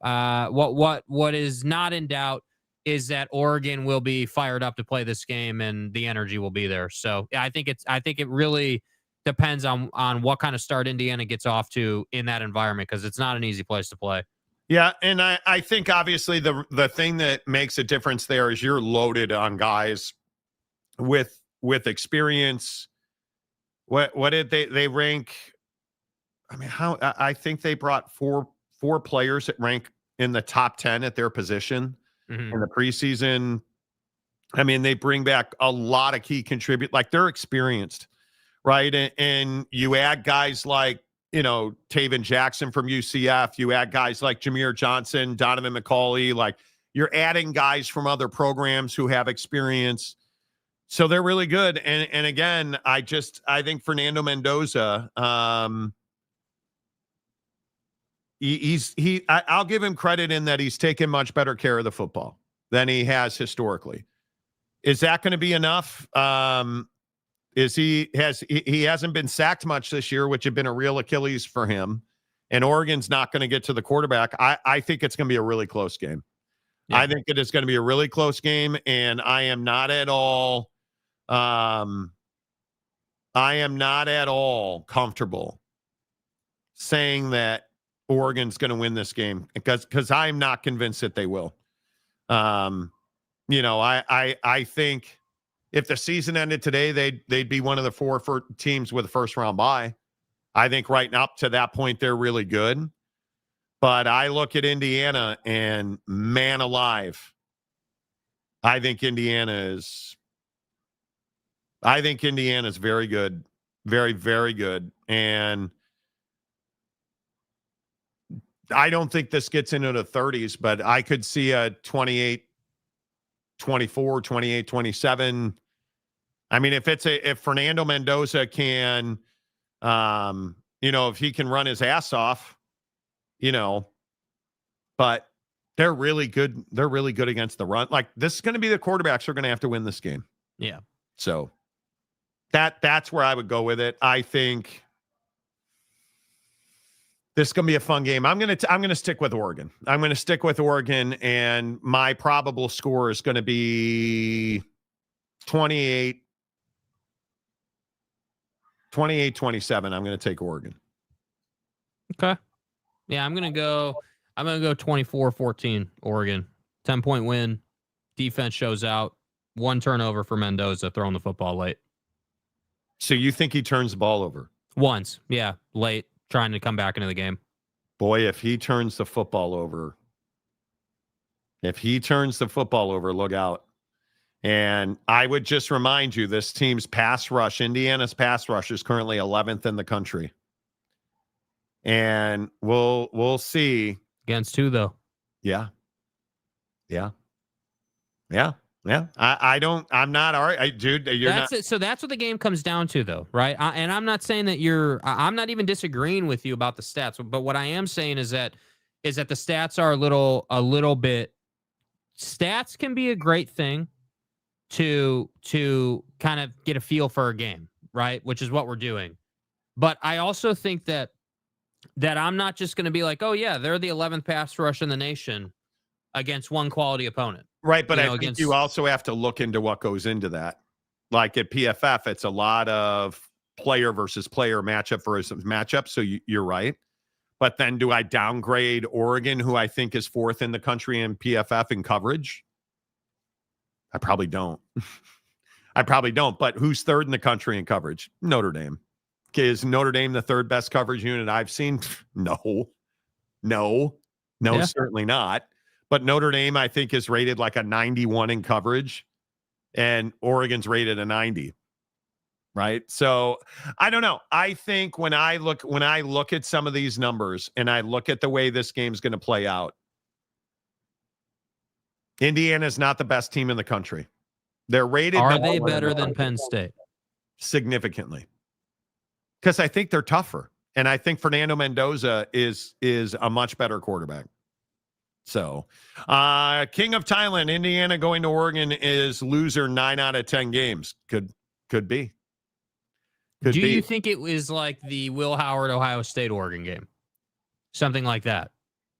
What is not in doubt is that Oregon will be fired up to play this game and the energy will be there. So I think it really depends on what kind of start Indiana gets off to in that environment because it's not an easy place to play. Yeah, and I think obviously the thing that makes a difference there is you're loaded on guys with experience. What did they rank? I mean, I think they brought four players that rank in the top 10 at their position in the preseason. I mean, they bring back a lot of key contribute, like they're experienced, right? And you add guys like, Taven Jackson from UCF, you add guys like Jameer Johnson, Donovan McCauley, like you're adding guys from other programs who have experience. So they're really good. And again, I think Fernando Mendoza, I'll give him credit in that he's taken much better care of the football than he has historically. Is that going to be enough? He hasn't been sacked much this year, which had been a real Achilles for him. And Oregon's not going to get to the quarterback. I think it's going to be a really close game. Yeah. I think it is going to be a really close game, and I am not at all comfortable saying that Oregon's going to win this game because I'm not convinced that they will. I think if the season ended today, they'd be one of the four teams with a first round bye. I think right up to that point, they're really good. But I look at Indiana and man alive, I think Indiana's very good, very, very good. And I don't think this gets into the 30s, but I could see a 28-24, 28-27. I mean, if Fernando Mendoza can, if he can run his ass off, but they're really good. They're really good against the run. Like, this is going to be the quarterbacks who are going to have to win this game. Yeah. So that's where I would go with it. I think this is going to be a fun game. I'm going to stick with Oregon. I'm going to stick with Oregon, and my probable score is going to be 28-27. I'm going to take Oregon. Okay. Yeah, I'm going to go 24-14 Oregon. 10-point win. Defense shows out. 1 turnover for Mendoza throwing the football late. So you think he turns the ball over? Once. Yeah, late, trying to come back into the game. Boy, if he turns the football over, look out. And I would just remind you, this team's pass rush, Indiana's pass rush, is currently 11th in the country. And we'll see. Against who, though? Yeah. I'm not all right. Dude, that's it. So that's what the game comes down to, though, right? And I'm not saying that I'm not even disagreeing with you about the stats, but what I am saying is that the stats are a little bit, stats can be a great thing to kind of get a feel for a game, right? Which is what we're doing. But I also think that I'm not just going to be like, oh yeah, they're the 11th pass rush in the nation against one quality opponent. Right, but I think you also have to look into what goes into that. Like at PFF, it's a lot of player versus player, matchup versus matchup. So you're right. But then do I downgrade Oregon, who I think is 4th in the country in PFF in coverage? I probably don't. But who's 3rd in the country in coverage? Notre Dame. Is Notre Dame the 3rd best coverage unit I've seen? No, yeah. Certainly not. But Notre Dame, I think, is rated like a 91 in coverage, and Oregon's rated a 90. Right. So I don't know. I think when I look at some of these numbers and I look at the way this game's going to play out, Indiana's not the best team in the country. They're rated. Are they better than Penn State? Significantly. Because I think they're tougher. And I think Fernando Mendoza is a much better quarterback. So, King of Thailand, Indiana going to Oregon is loser 9 out of 10 games. Could be. Do you think it was like the Will Howard Ohio State Oregon game? Something like that.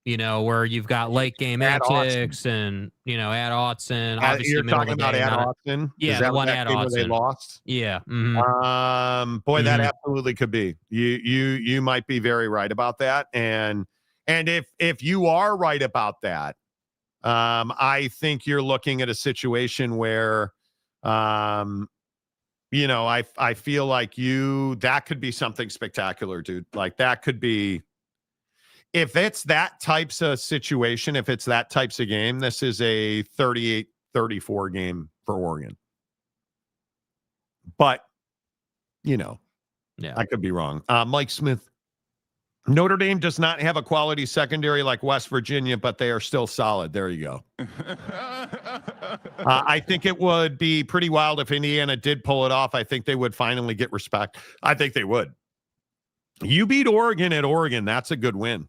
Where you've got late game antics and, Ad Autzen. You're talking about Ad Autzen? Yeah, the one Ad Autzen. They lost? Yeah. Mm-hmm. Boy, that absolutely could be. You might be very right about that. And And if you are right about that, I think you're looking at a situation where, I feel like that could be something spectacular, dude. Like that could be, if it's that types of situation, if it's that types of game, this is a 38-34 game for Oregon. But, I could be wrong. Mike Smith, Notre Dame does not have a quality secondary like West Virginia, but they are still solid. There you go. I think it would be pretty wild if Indiana did pull it off. I think they would finally get respect. I think they would. You beat Oregon at Oregon. That's a good win.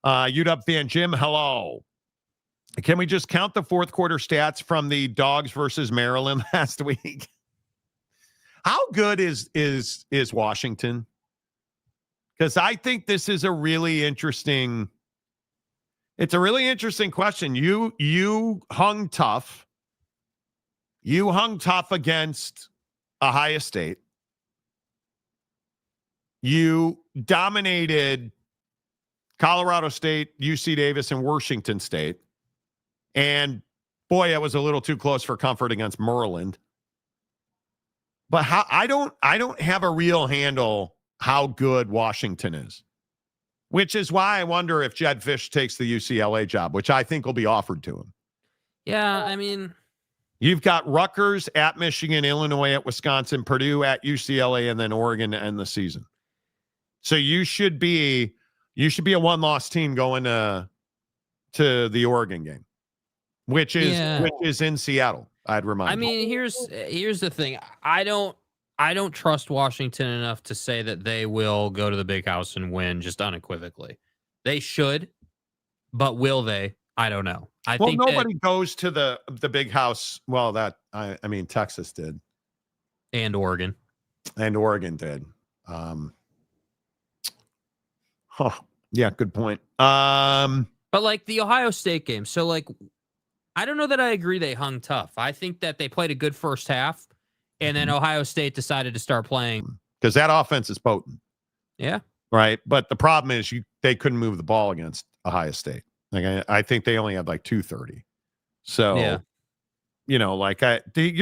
UW fan Jim, hello. Can we just count the fourth quarter stats from the Dogs versus Maryland last week? How good is Washington? Because I think this is a really interesting. It's a really interesting question. You hung tough. You hung tough against Ohio State. You dominated Colorado State, UC Davis, and Washington State. And boy, it was a little too close for comfort against Maryland. But I don't have a real handle how good Washington is, which is why I wonder if Jed Fish takes the UCLA job, which I think will be offered to him. Yeah, I mean, you've got Rutgers at Michigan, Illinois at Wisconsin, Purdue at UCLA, and then Oregon to end the season. So you should be a one-loss team going to the Oregon game, which is in Seattle. I'd remind you. I mean, here's the thing. I don't trust Washington enough to say that they will go to the Big House and win just unequivocally. They should, but will they? I don't know. I think nobody goes to the Big House. Well, I mean, Texas did, and Oregon did. Yeah, good point. But like the Ohio State game, so like, I don't know that I agree they hung tough. I think that they played a good first half, and then Ohio State decided to start playing. Because that offense is potent. Yeah. Right. But the problem is they couldn't move the ball against Ohio State. Like I think they only had like 230. So, yeah. You're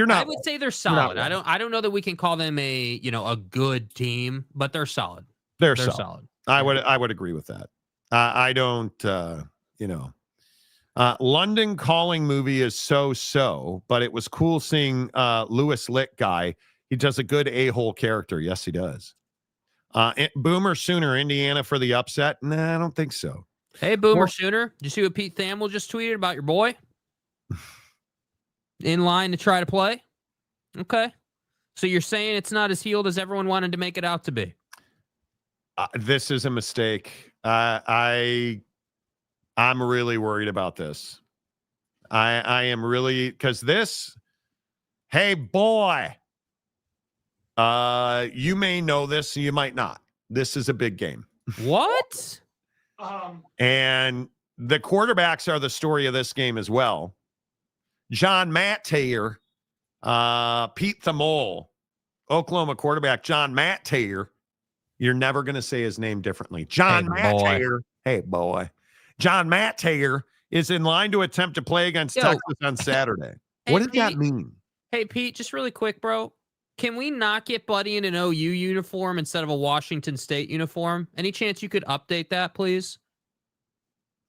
not. I would say they're solid. I don't know that we can call them a good team, but they're solid. They're solid. I would agree with that. I don't, London Calling movie is so, but it was cool seeing Louis Litt guy. He does a good a-hole character. Yes, he does. Boomer Sooner, Indiana for the upset? Nah, I don't think so. Hey, Boomer Sooner. Did you see what Pete Thamel just tweeted about your boy? In line to try to play? Okay. So you're saying it's not as healed as everyone wanted to make it out to be? This is a mistake. I'm really worried about this. I am really, because this, hey boy, you may know this, you might not. This is a big game. What? And the quarterbacks are the story of this game as well. John Mattayer, Pete the Mole, Oklahoma quarterback John Mattayer. You're never going to say his name differently. John Mattayer. Hey, boy. John Mattayer is in line to attempt to play against Texas on Saturday. Hey, what does Pete, that mean? Hey, Pete, just really quick, bro. Can we not get Buddy in an OU uniform instead of a Washington State uniform? Any chance you could update that, please?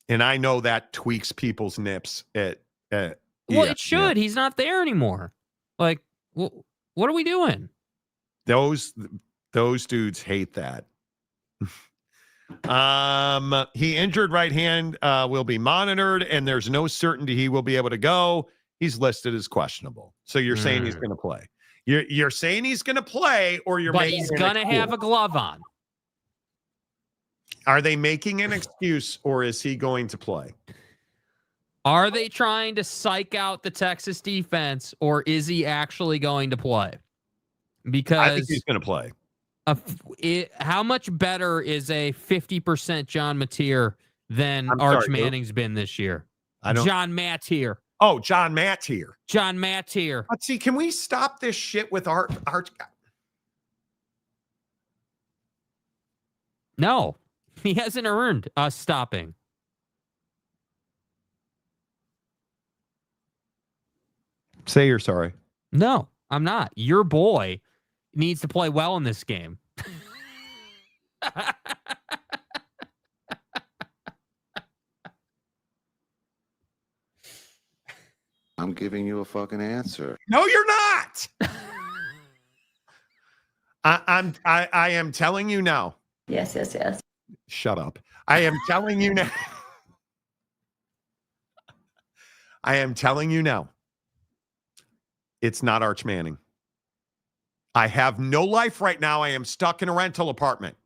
And I know that tweaks people's nips. It should. He's not there anymore. Like, what are we doing? Those dudes hate that. He injured right hand will be monitored, and there's no certainty he will be able to go. He's listed as questionable. So you're saying he's going to play. You're saying he's going to play, or but he's going to have a glove on. Are they making an excuse, or is he going to play? Are they trying to psych out the Texas defense, or is he actually going to play? Because I think he's going to play. How much better is a 50% John Mateer than Arch Manning's been this year? John Mateer. Oh, John Mateer. John Mateer. Let's see. Can we stop this shit with Arch? No, he hasn't earned us stopping. Say you're sorry. No, I'm not. Your boy needs to play well in this game. I'm giving you a fucking answer. No, you're not. I am telling you now. Yes. Shut up. I am telling you now. I am telling you now. It's not Arch Manning. I have no life right now. I am stuck in a rental apartment,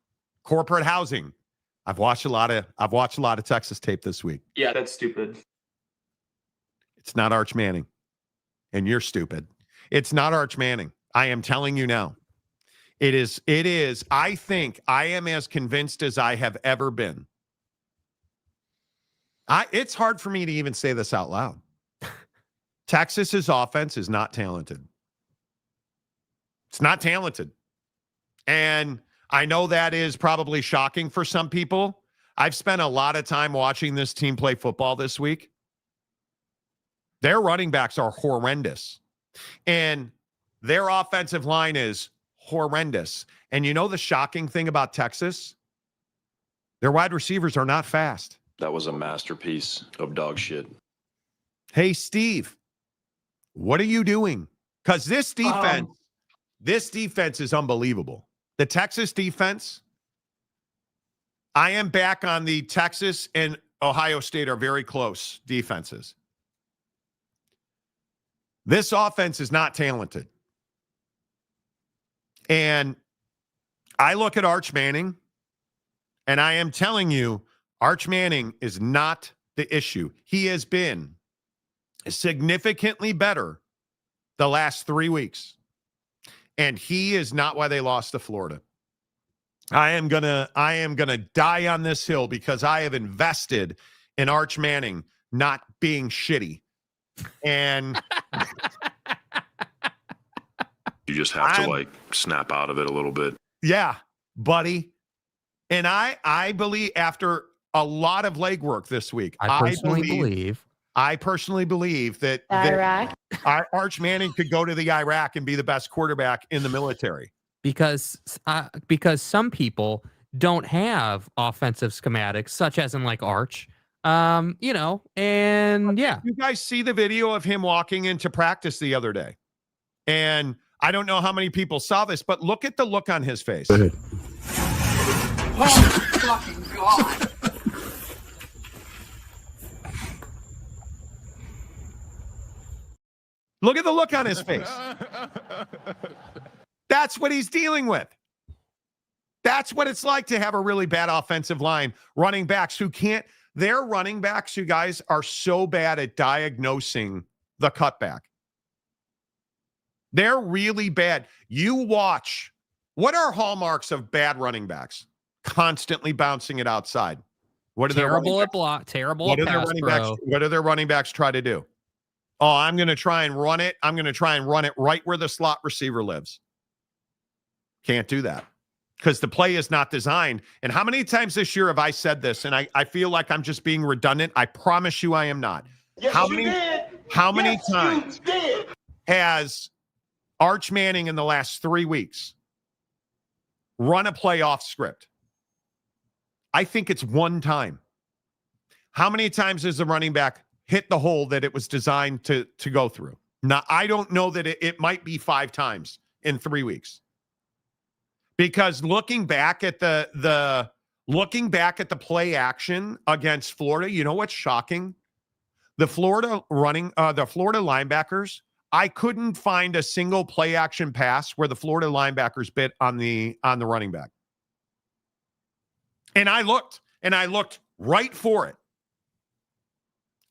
corporate housing. I've watched a lot of Texas tape this week. Yeah, that's stupid. It's not Arch Manning. And you're stupid. It's not Arch Manning. I am telling you now. It is. I think I am as convinced as I have ever been. It's hard for me to even say this out loud. Texas's offense is not talented. It's not talented. And I know that is probably shocking for some people. I've spent a lot of time watching this team play football this week. Their running backs are horrendous. And their offensive line is horrendous. And you know the shocking thing about Texas? Their wide receivers are not fast. That was a masterpiece of dog shit. Hey, Steve, what are you doing? Because this defense is unbelievable. The Texas defense, I am back on the Texas and Ohio State are very close defenses. This offense is not talented. And I look at Arch Manning, and I am telling you, Arch Manning is not the issue. He has been significantly better the last 3 weeks. And he is not why they lost to Florida. I am gonna die on this hill because I have invested in Arch Manning not being shitty. And you just have to snap out of it a little bit. Yeah, buddy. And I believe after a lot of legwork this week, I personally believe that Arch Manning could go to the Iraq and be the best quarterback in the military. Because some people don't have offensive schematics, such as in like Arch, and yeah. You guys see the video of him walking into practice the other day, and I don't know how many people saw this, but look at the look on his face. Oh fucking God. Look at the look on his face. That's what he's dealing with. That's what it's like to have a really bad offensive line. Running backs who can't, their running backs, you guys, are so bad at diagnosing the cutback. They're really bad. You watch. What are hallmarks of bad running backs? Constantly bouncing it outside. What are terrible at block, terrible at pass pro. What do their running backs try to do? Oh, I'm going to try and run it. I'm going to try and run it right where the slot receiver lives. Can't do that because the play is not designed. And how many times this year have I said this? And I feel like I'm just being redundant. I promise you I am not. Yes, how many times has Arch Manning in the last 3 weeks run a playoff script? I think it's one time. How many times has the running back hit the hole that it was designed to go through? Now, I don't know that it might be 5 times in 3 weeks. Because looking back at the play action against Florida, you know what's shocking? The Florida linebackers, I couldn't find a single play action pass where the Florida linebackers bit on the running back. And I looked right for it.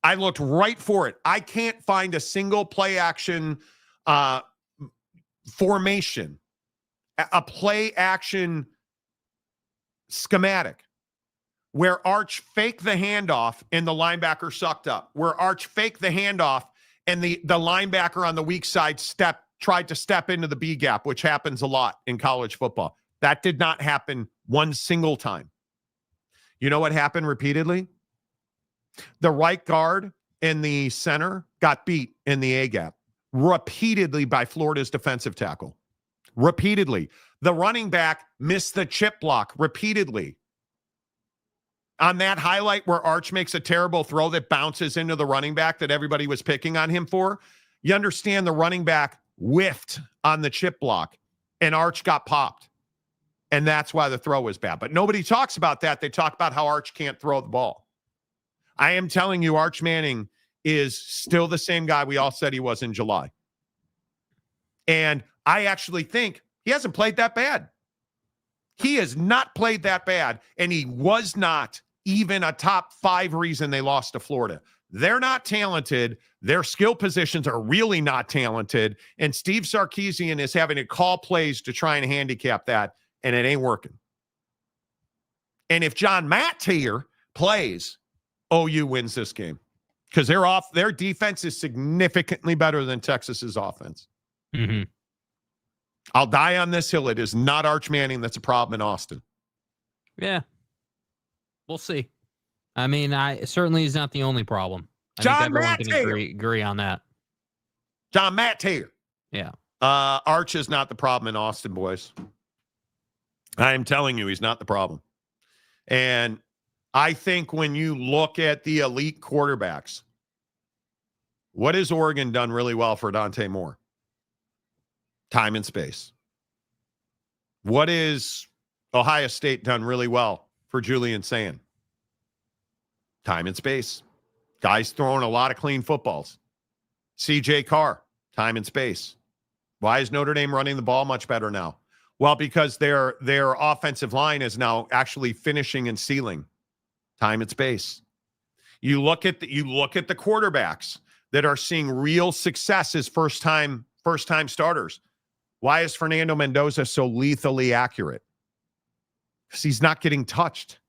I can't find a single play action formation, a play action schematic where Arch faked the handoff and the linebacker sucked up, where Arch faked the handoff and the linebacker on the weak side tried to step into the B gap, which happens a lot in college football. That did not happen one single time. You know what happened repeatedly? The right guard and the center got beat in the A gap. repeatedly by Florida's defensive tackle. Repeatedly. The running back missed the chip block repeatedly. On that highlight where Arch makes a terrible throw that bounces into the running back that everybody was picking on him for, you understand the running back whiffed on the chip block and Arch got popped. And that's why the throw was bad. But nobody talks about that. They talk about how Arch can't throw the ball. I am telling you, Arch Manning is still the same guy we all said he was in July. And I actually think he hasn't played that bad. He has not played that bad, and he was not even a top 5 reason they lost to Florida. They're not talented. Their skill positions are really not talented, and Steve Sarkisian is having to call plays to try and handicap that, and it ain't working. And if John Matt plays, OU wins this game because their defense is significantly better than Texas's offense. Mm-hmm. I'll die on this hill. It is not Arch Manning that's a problem in Austin. Yeah. We'll see. I mean, certainly is not the only problem. I John think everyone Matt can agree on that. John Matt here. Yeah. Arch is not the problem in Austin, boys. I am telling you, he's not the problem. And I think when you look at the elite quarterbacks, what has Oregon done really well for Dante Moore? Time and space. What is Ohio State done really well for Julian Sand? Time and space. Guys throwing a lot of clean footballs. CJ Carr, time and space. Why is Notre Dame running the ball much better now? Well, because their offensive line is now actually finishing and sealing. Time and space. You look at the quarterbacks that are seeing real success as first time starters. Why is Fernando Mendoza so lethally accurate? Because he's not getting touched.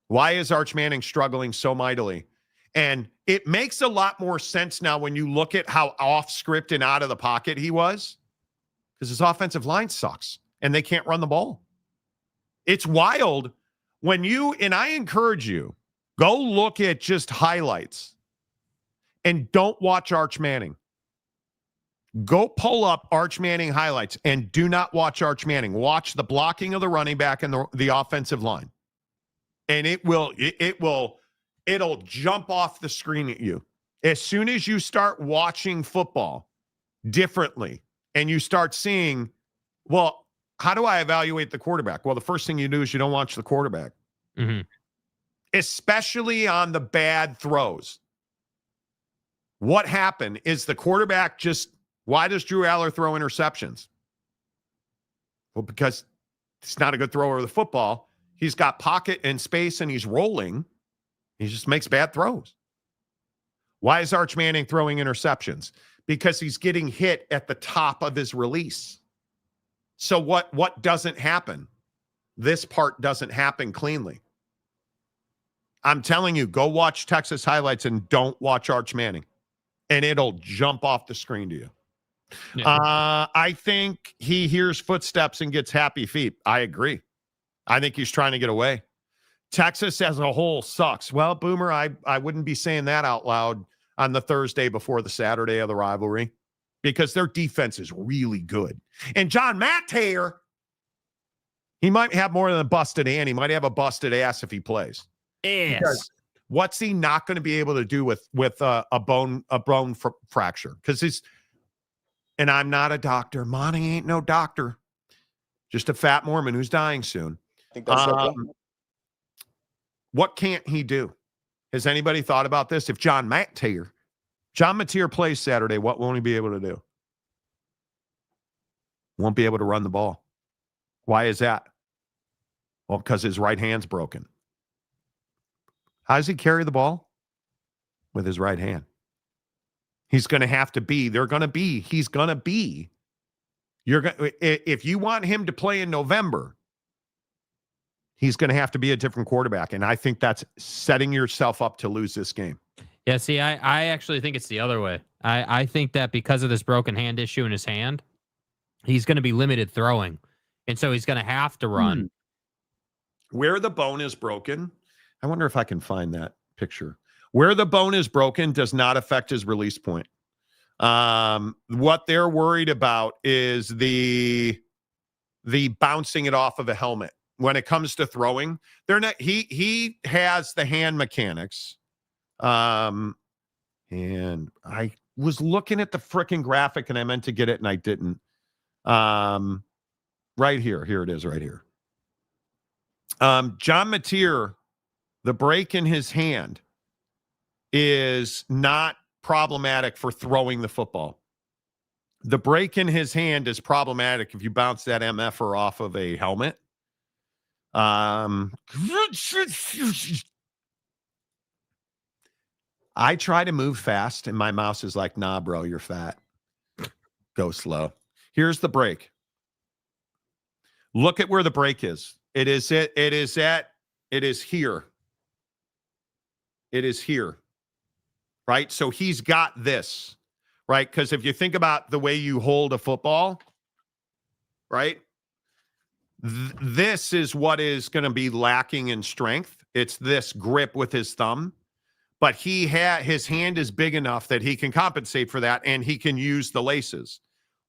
Why is Arch Manning struggling so mightily? And it makes a lot more sense now when you look at how off script and out of the pocket he was, because his offensive line sucks and they can't run the ball. It's wild when and I encourage you, go look at just highlights and don't watch Arch Manning. Go pull up Arch Manning highlights and do not watch Arch Manning. Watch the blocking of the running back and the offensive line. And it'll jump off the screen at you. As soon as you start watching football differently and you start seeing, well, how do I evaluate the quarterback? Well, the first thing you do is you don't watch the quarterback. Mm-hmm. Especially on the bad throws. What happened is the quarterback why does Drew Aller throw interceptions? Well, because he's not a good thrower of the football. He's got pocket and space and he's rolling. He just makes bad throws. Why is Arch Manning throwing interceptions? Because he's getting hit at the top of his release. So what doesn't happen? This part doesn't happen cleanly. I'm telling you, go watch Texas highlights and don't watch Arch Manning. And it'll jump off the screen to you. Yeah. I think he hears footsteps and gets happy feet. I agree. I think he's trying to get away. Texas as a whole sucks. Well, Boomer, I wouldn't be saying that out loud on the Thursday before the Saturday of the rivalry because their defense is really good. And John Matt here, he might have more than a busted hand. He might have a busted ass if he plays. Yes. Because what's he not going to be able to do with a bone fracture? Because and I'm not a doctor. Monty ain't no doctor. Just a fat Mormon who's dying soon. I think that's okay. What can't he do? Has anybody thought about this? If John Mateer plays Saturday, what won't he be able to do? Won't be able to run the ball. Why is that? Well, because his right hand's broken. How does he carry the ball? With his right hand. He's going to have to be, if you want him to play in November, he's going to have to be a different quarterback. And I think that's setting yourself up to lose this game. Yeah, see, I actually think it's the other way. I think that because of this broken hand issue in his hand, he's going to be limited throwing. And so he's going to have to run. Where the bone is broken, I wonder if I can find that picture. Where the bone is broken does not affect his release point. What they're worried about is the bouncing it off of a helmet. When it comes to throwing, they're not. He has the hand mechanics. And I was looking at the freaking graphic and I meant to get it and I didn't. Right here. Here it is right here. John Mateer, the break in his hand is not problematic for throwing the football. The break in his hand is problematic if you bounce that MFer off of a helmet. I try to move fast and my mouse is like, nah, bro, you're fat. Go slow. Here's the break. Look at where the break is. It is here. It is here. Right? So he's got this, right? Because if you think about the way you hold a football, right? This is what is going to be lacking in strength. It's this grip with his thumb. But his hand is big enough that he can compensate for that and he can use the laces.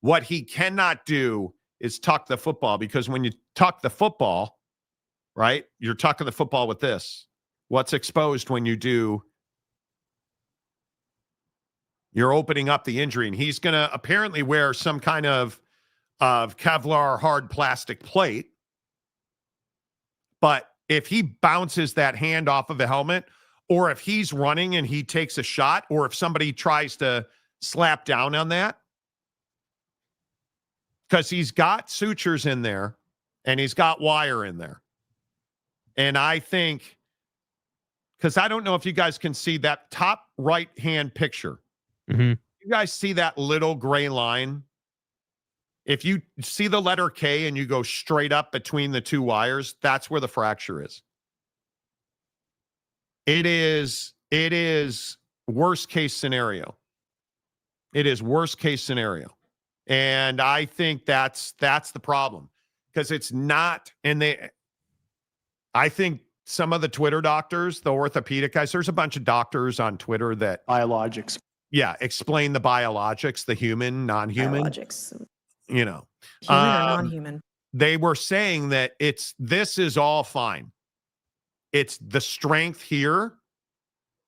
What he cannot do is tuck the football, because when you tuck the football, right, you're tucking the football with this. What's exposed when you do? You're opening up the injury, and he's going to apparently wear some kind of Kevlar hard plastic plate. But if he bounces that hand off of a helmet, or if he's running and he takes a shot, or if somebody tries to slap down on that, because he's got sutures in there and he's got wire in there. And I think, because I don't know if you guys can see that top right-hand picture. Mm-hmm. You guys see that little gray line? If you see the letter K and you go straight up between the two wires, that's where the fracture is. It is worst case scenario. It is worst case scenario. And I think that's the problem, because it's not, I think some of the Twitter doctors, the orthopedic guys, there's a bunch of doctors on Twitter that biologics. Yeah. Explain the biologics, the human, non-human, biologics, you know, human or non-human. They were saying that this is all fine. It's the strength here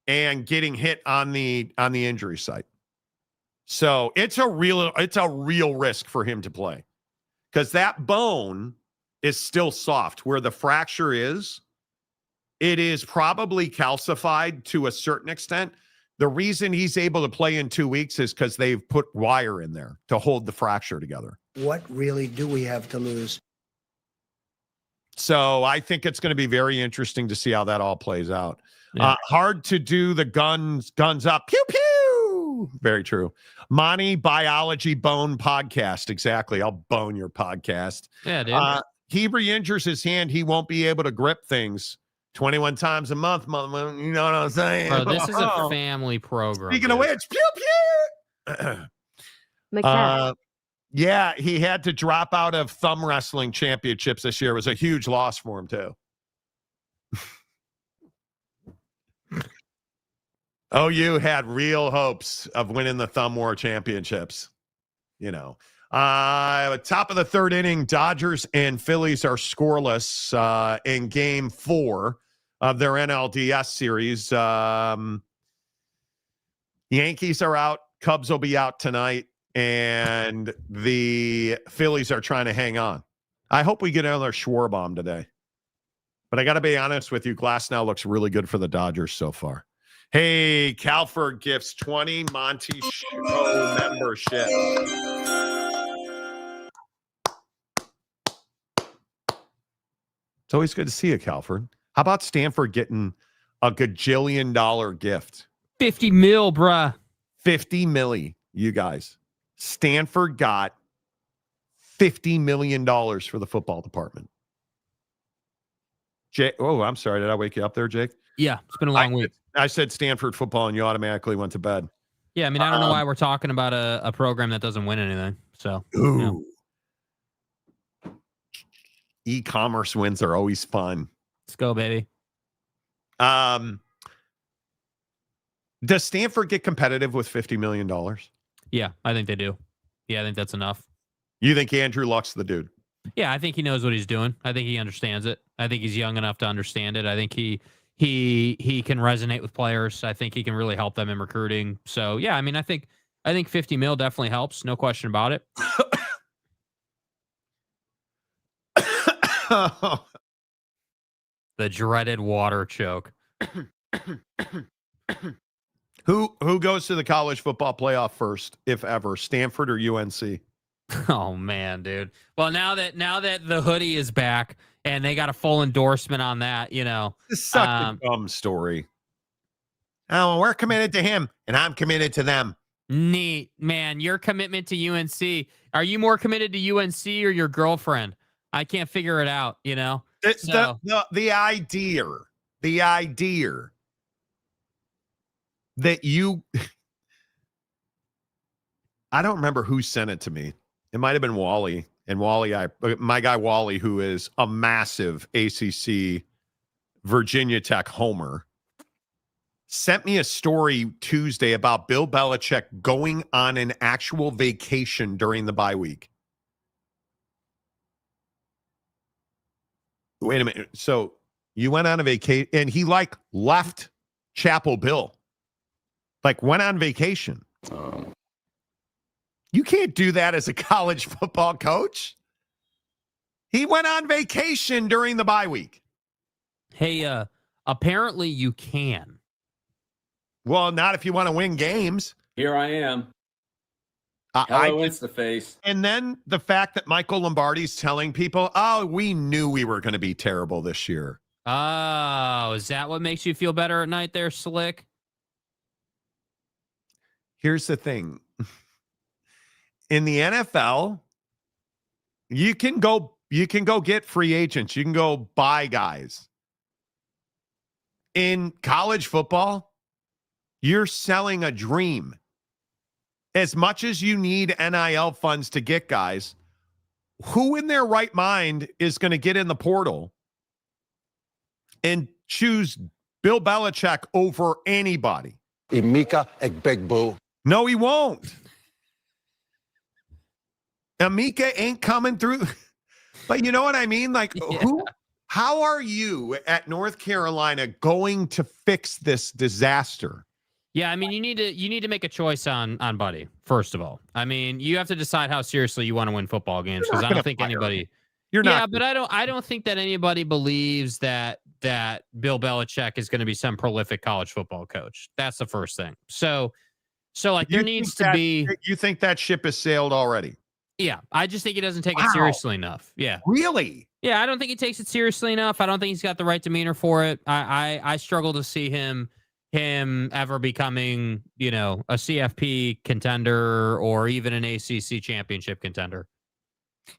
and getting hit on the injury site. So it's a real risk for him to play, because that bone is still soft. Where the fracture is, it is probably calcified to a certain extent. The reason he's able to play in 2 weeks is because they've put wire in there to hold the fracture together. What really do we have to lose? So I think it's going to be very interesting to see how that all plays out. Yeah. Hard to do the guns up. Pew, pew. Very true. Monty Biology Bone Podcast. Exactly. I'll bone your podcast. Yeah, dude. He re-injures his hand. He won't be able to grip things 21 times a month. You know what I'm saying? Bro, this is a family program. Speaking of which, pew, pew. Yeah, he had to drop out of thumb wrestling championships this year. It was a huge loss for him, too. OU had real hopes of winning the thumb war championships. You know, top of the third inning, Dodgers and Phillies are scoreless in game 4 of their NLDS series. Yankees are out. Cubs will be out tonight. And the Phillies are trying to hang on. I hope we get another Schwarber today. But I got to be honest with you, Glass now looks really good for the Dodgers so far. Hey, Calford gifts 20 Monty Show membership. It's always good to see you, Calford. How about Stanford getting a gajillion-dollar gift? 50 mil, bruh. 50 milli, you guys. Stanford got $50 million for the football department. Jake, oh, I'm sorry. Did I wake you up there, Jake? Yeah, it's been a long week. I said Stanford football, and you automatically went to bed. Yeah, I mean, I don't know why we're talking about a program that doesn't win anything. So, ooh. You know. E-commerce wins are always fun. Let's go, baby. Does Stanford get competitive with $50 million? Yeah, I think they do. Yeah, I think that's enough. You think Andrew Luck's the dude? Yeah, I think he knows what he's doing. I think he understands it. I think he's young enough to understand it. I think he can resonate with players. I think he can really help them in recruiting. So yeah, I mean, I think 50 mil definitely helps. No question about it. The dreaded water choke. Who goes to the college football playoff first, if ever? Stanford or UNC? Oh man, dude. Well, now that the hoodie is back and they got a full endorsement on that, It's such a dumb story. Oh, we're committed to him, and I'm committed to them. Neat, man. Your commitment to UNC. Are you more committed to UNC or your girlfriend? I can't figure it out. The idea that you. I don't remember who sent it to me. It might have been Wally. And my guy Wally, who is a massive ACC Virginia Tech homer, sent me a story Tuesday about Bill Belichick going on an actual vacation during the bye week. Wait a minute. So you went on a vacation, and he left Chapel Bill, went on vacation. You can't do that as a college football coach. He went on vacation during the bye week. Hey, apparently you can. Well, not if you want to win games. Here I am. Hello, Instaface. And then the fact that Michael Lombardi's telling people, oh, we knew we were going to be terrible this year. Oh, is that what makes you feel better at night there, Slick? Here's the thing. In the NFL, you can go get free agents. You can go buy guys. In college football, you're selling a dream. As much as you need NIL funds to get guys, who in their right mind is going to get in the portal and choose Bill Belichick over anybody? Emeka Egbegboo. No, he won't. Emeka ain't coming through. But you know what I mean? How are you at North Carolina going to fix this disaster? Yeah, I mean, you need to make a choice on Buddy, first of all. I mean, you have to decide how seriously you want to win football games, because I don't think anybody but I don't think that anybody believes that Bill Belichick is going to be some prolific college football coach. That's the first thing. So there needs to be. You think that ship has sailed already? Yeah, I just think he doesn't take it seriously enough. Yeah. Really? Yeah, I don't think he takes it seriously enough. I don't think he's got the right demeanor for it. I struggle to see him ever becoming, a CFP contender or even an ACC championship contender.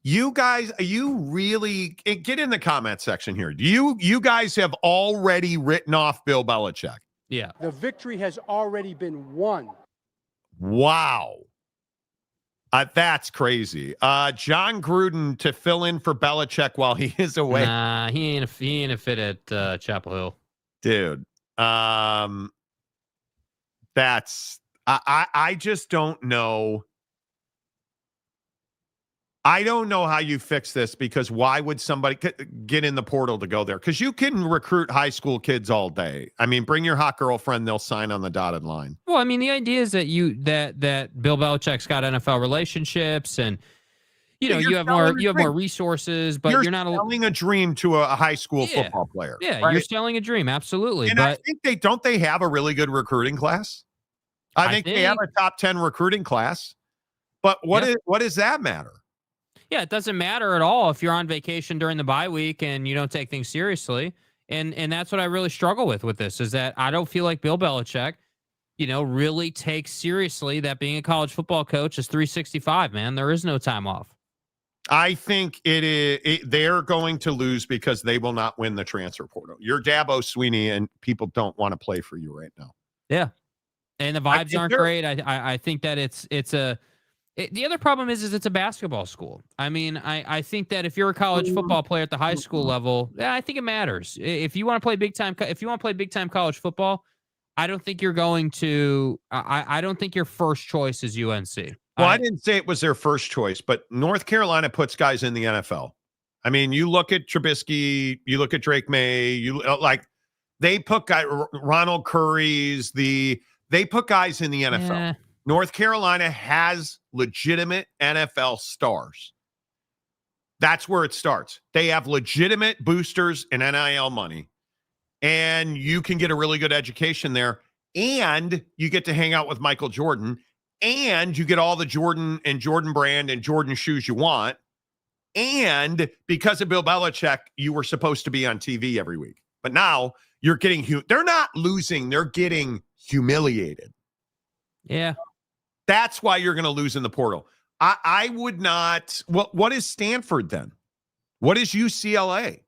You guys, you really get in the comment section here. You guys have already written off Bill Belichick? Yeah. The victory has already been won. Wow. That's crazy. John Gruden to fill in for Belichick while he is away. Nah, he ain't a fit at Chapel Hill. Dude. That's I just don't know. I don't know how you fix this, because why would somebody get in the portal to go there? Because you can recruit high school kids all day. I mean, bring your hot girlfriend; they'll sign on the dotted line. Well, I mean, the idea is that that Bill Belichick's got NFL relationships, and you have more resources, but you're not selling a dream to a high school football player. Yeah, right? You're selling a dream, absolutely. And I think they have a really good recruiting class. I think they have a top 10 recruiting class. But what does that matter? Yeah, it doesn't matter at all if you're on vacation during the bye week and you don't take things seriously. And that's what I really struggle with this, is that I don't feel like Bill Belichick, really takes seriously that being a college football coach is 365, man. There is no time off. I think they're going to lose because they will not win the transfer portal. You're Dabo Swinney, and people don't want to play for you right now. Yeah. And the vibes aren't great. I think that the other problem is it's a basketball school. I mean, I think that if you're a college football player at the high school level, I think it matters. If you want to play big time college football, I don't think you're going to. I don't think your first choice is UNC. Well, I didn't say it was their first choice, but North Carolina puts guys in the NFL. I mean, you look at Trubisky, you look at Drake May, they put Ronald Curry's, they put guys in the NFL. Yeah. North Carolina has legitimate NFL stars. That's where it starts. They have legitimate boosters and NIL money, and you can get a really good education there, and you get to hang out with Michael Jordan, and you get all the Jordan and Jordan brand and Jordan shoes you want. And because of Bill Belichick, you were supposed to be on TV every week. But now you're getting they're not losing, they're getting humiliated. Yeah. That's why you're going to lose in the portal. I would not. What is Stanford then? What is UCLA?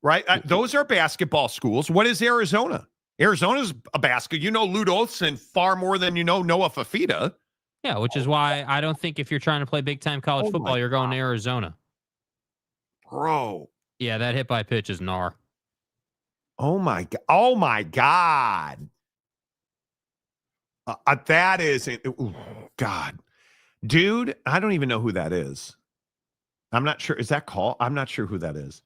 Right? Those are basketball schools. What is Arizona? Arizona's a basket. You know Lute Olson far more than you know Noah Fafita. Yeah, which is why I don't think if you're trying to play big-time college football, you're going to Arizona. Bro. Yeah, that hit by pitch is gnar. Oh, my God. Oh, my God. That is God. Dude, I don't even know who that is. I'm not sure. Is that Call? I'm not sure who that is.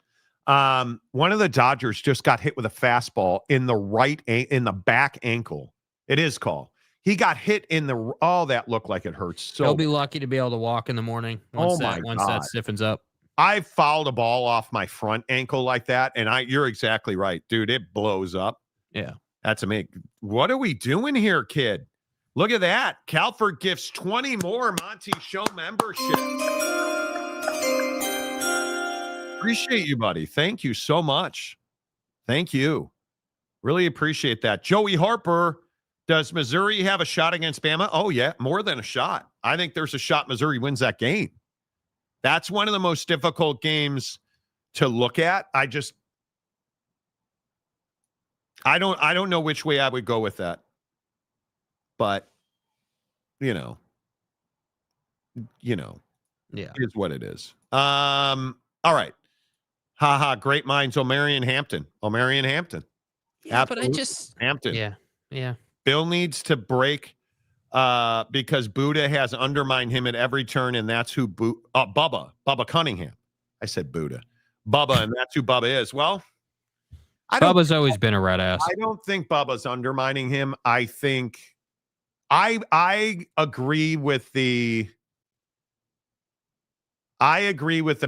One of the Dodgers just got hit with a fastball in the back ankle. It is Call. He got hit in that looked like it hurts. So he'll be lucky to be able to walk in the morning once that stiffens up. I fouled a ball off my front ankle like that, and you're exactly right, dude. It blows up. Yeah. That's amazing. What are we doing here, kid? Look at that. Calford gifts 20 more Monty Show membership. Appreciate you, buddy. Thank you so much. Thank you. Really appreciate that. Joey Harper, does Missouri have a shot against Bama? Oh, yeah, more than a shot. I think there's a shot Missouri wins that game. That's one of the most difficult games to look at. I don't know which way I would go with that. But, yeah, here's what it is. All right. Great minds. O'Marion Hampton. Yeah, but Hampton. Yeah. Bill needs to break because Buddha has undermined him at every turn, and that's who Bubba Cunningham. I said Buddha. Bubba, and that's who Bubba is. Well, Bubba's always been a red ass. I don't think Bubba's undermining him. I think I agree with the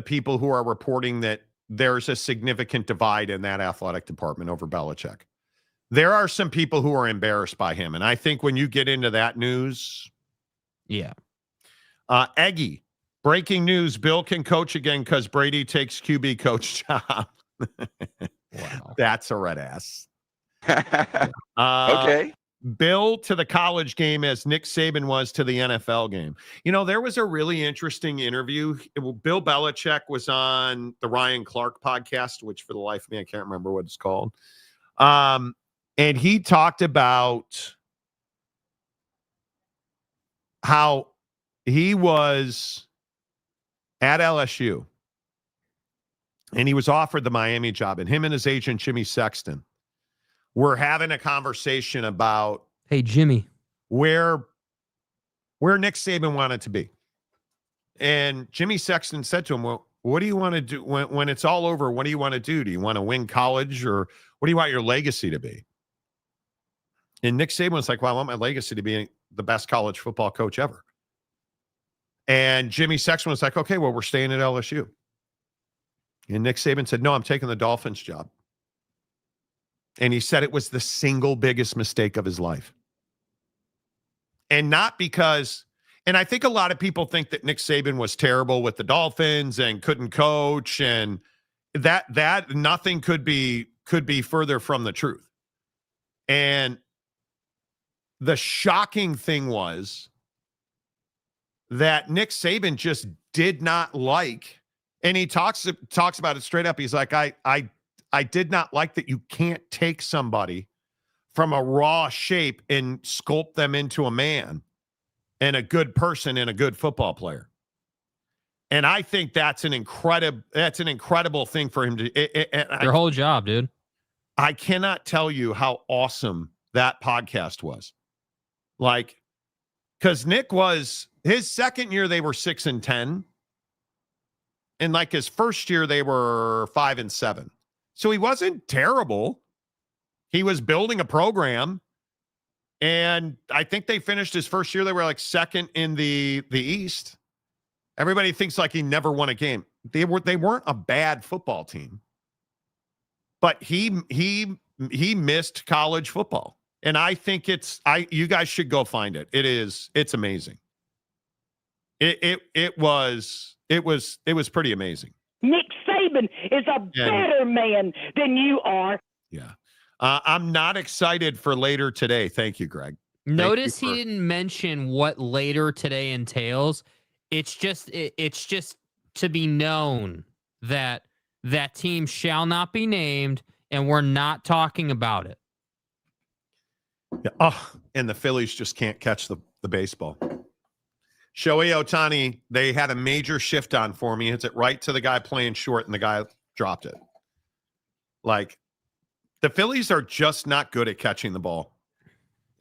people who are reporting that there's a significant divide in that athletic department over Belichick. There are some people who are embarrassed by him, and I think when you get into that news, yeah. Eggy, breaking news: Bill can coach again because Brady takes QB coach job. Wow, that's a red ass. Okay. Bill to the college game as Nick Saban was to the NFL game. There was a really interesting interview. Bill Belichick was on the Ryan Clark podcast, which for the life of me, I can't remember what it's called. And he talked about how he was at LSU and he was offered the Miami job, and him and his agent, Jimmy Sexton, were having a conversation about, hey, Jimmy, where Nick Saban wanted to be. And Jimmy Sexton said to him, well, what do you want to do when it's all over? What do you want to do? Do you want to win college, or what do you want your legacy to be? And Nick Saban was like, well, I want my legacy to be the best college football coach ever. And Jimmy Sexton was like, okay, well, we're staying at LSU. And Nick Saban said, no, I'm taking the Dolphins job. And he said it was the single biggest mistake of his life. And not because, and I think a lot of people think that Nick Saban was terrible with the Dolphins and couldn't coach, and that nothing could be further from the truth. And the shocking thing was that Nick Saban just did not like, and he talks about it straight up. He's like, I did not like that you can't take somebody from a raw shape and sculpt them into a man and a good person and a good football player. And I think that's an incredible thing for him to. Your whole job, dude. I cannot tell you how awesome that podcast was. Like, because Nick was his second year, they were 6-10. And like his first year, they were 5-7. So he wasn't terrible. He was building a program. And I think they finished his first year. They were like second in the East. Everybody thinks like he never won a game. They weren't a bad football team. But he missed college football. And I think you guys should go find it. It's amazing. It was pretty amazing. Nick Saban is a better man than you are. Yeah. I'm not excited for later today. Thank you, Greg. Notice he didn't mention what later today entails. It's just to be known that that team shall not be named, and we're not talking about it. Yeah. Oh, and the Phillies just can't catch the baseball. Shohei Ohtani, they had a major shift on for me. Hits it right to the guy playing short, and the guy dropped it. Like, the Phillies are just not good at catching the ball.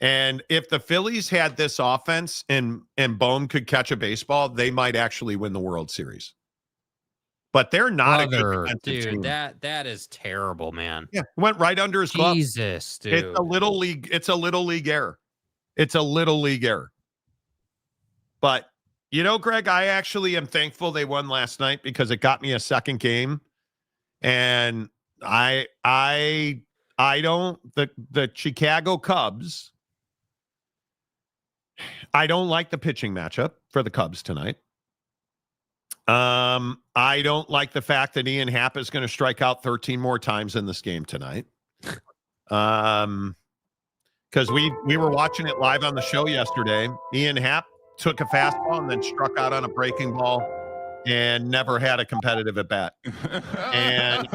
And if the Phillies had this offense and Bohm could catch a baseball, they might actually win the World Series. But they're not a good defensive team. That is terrible, man. Yeah, went right under his glove. Jesus, dude. It's a little league error. It's a little league error. But, Greg, I actually am thankful they won last night because it got me a second game. And I don't, the Chicago Cubs, I don't like the pitching matchup for the Cubs tonight. I don't like the fact that Ian Happ is going to strike out 13 more times in this game tonight. Because we were watching it live on the show yesterday. Ian Happ took a fastball and then struck out on a breaking ball and never had a competitive at bat. And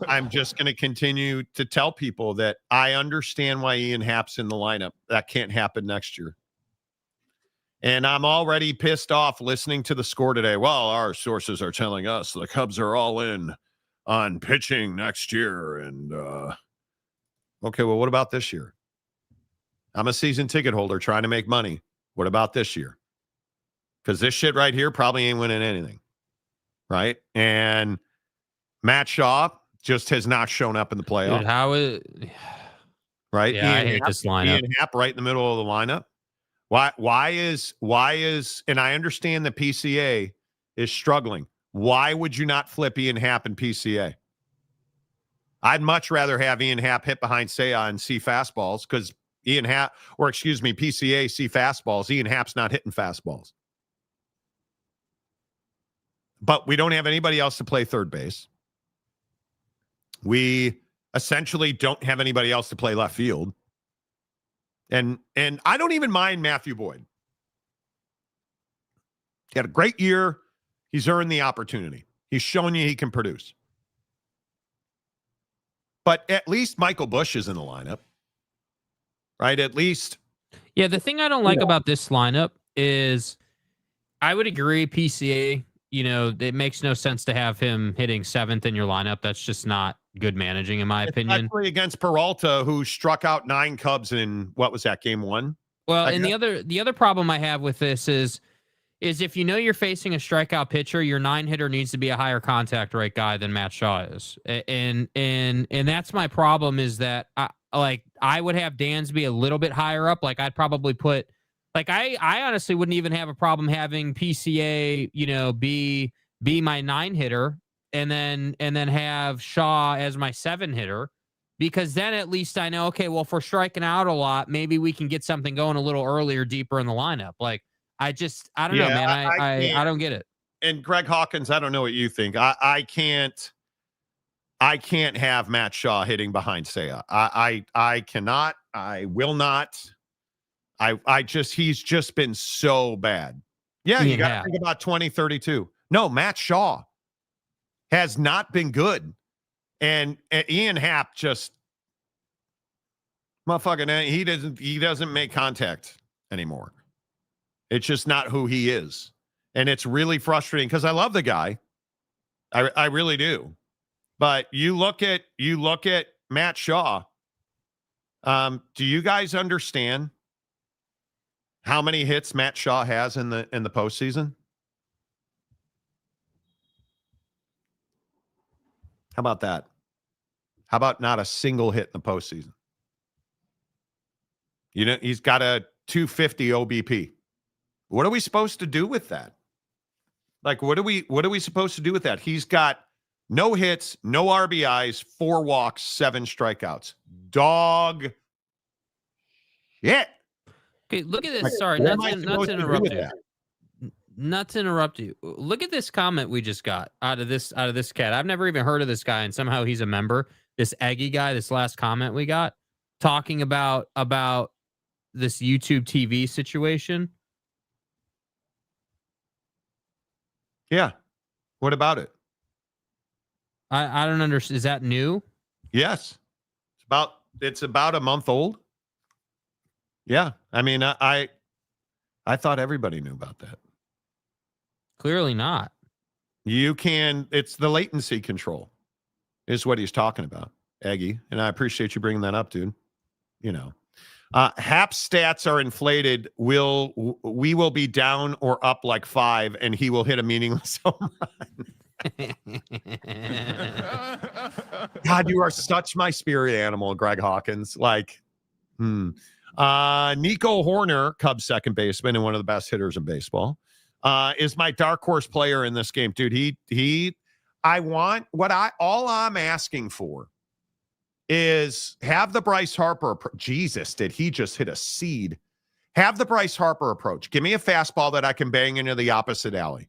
I'm just going to continue to tell people that I understand why Ian Happ's in the lineup. That can't happen next year. And I'm already pissed off listening to the score today. Well, our sources are telling us the Cubs are all in on pitching next year. And, okay, well, what about this year? I'm a season ticket holder trying to make money. What about this year? Because this shit right here probably ain't winning anything. Right? And Matt Shaw just has not shown up in the playoffs. Dude, how is... Right? Yeah, I hate this lineup. Ian Happ right in the middle of the lineup. Why is, and I understand the PCA is struggling. Why would you not flip Ian Happ in PCA? I'd much rather have Ian Happ hit behind Seiya and see fastballs because PCA see fastballs. Ian Happ's not hitting fastballs. But we don't have anybody else to play third base. We essentially don't have anybody else to play left field. And I don't even mind Matthew Boyd. He had a great year. He's earned the opportunity. He's shown you he can produce. But at least Michael Busch is in the lineup. Right? At least. Yeah, the thing I don't like about this lineup is I would agree PCA, it makes no sense to have him hitting seventh in your lineup. That's just not good managing, in my opinion. Especially against Peralta, who struck out 9 Cubs in, what was that, game 1? Well, and the other problem I have with this is if you're facing a strikeout pitcher, your 9-hitter needs to be a higher contact rate guy than Matt Shaw is. And that's my problem is that I would have Dansby a little bit higher up. Like I'd probably put I honestly wouldn't even have a problem having PCA, be my 9-hitter and then have Shaw as my 7-hitter, because then at least I know, okay, well, if we're striking out a lot, maybe we can get something going a little earlier, deeper in the lineup. Like I don't know, man. I don't get it. And Greg Hawkins, I don't know what you think. I can't have Matt Shaw hitting behind Seiya. I cannot. I will not. He's just been so bad. Yeah, you got to think about 2032. No, Matt Shaw has not been good. And Ian Happ just motherfucking he doesn't make contact anymore. It's just not who he is. And it's really frustrating because I love the guy. I really do. But you look at Matt Shaw. Do you guys understand how many hits Matt Shaw has in the postseason? How about that? How about not a single hit in the postseason? You know, he's got a 250 OBP. What are we supposed to do with that? Like, what are we supposed to do with that? He's got no hits, no RBIs, 4 walks, 7 strikeouts. Dog shit. Okay, look at this. Sorry, not to interrupt you. Not to interrupt you. Look at this comment we just got out of this cat. I've never even heard of this guy, and somehow he's a member. This Eggy guy, this last comment we got, talking about this YouTube TV situation. Yeah. What about it? I don't understand. Is that new? Yes. It's about a month old. Yeah. I mean, I thought everybody knew about that. Clearly not. It's the latency control is what he's talking about, Eggy. And I appreciate you bringing that up, dude. You know, Hap's stats are inflated. We will be down or up like 5, and he will hit a meaningless home run. God, you are such my spirit animal, Greg Hawkins. Like, Nico Horner, Cubs second baseman and one of the best hitters in baseball, is my dark horse player in this game, dude. All I'm asking for is have the Bryce Harper. Jesus, did he just hit a seed? Have the Bryce Harper approach. Give me a fastball that I can bang into the opposite alley.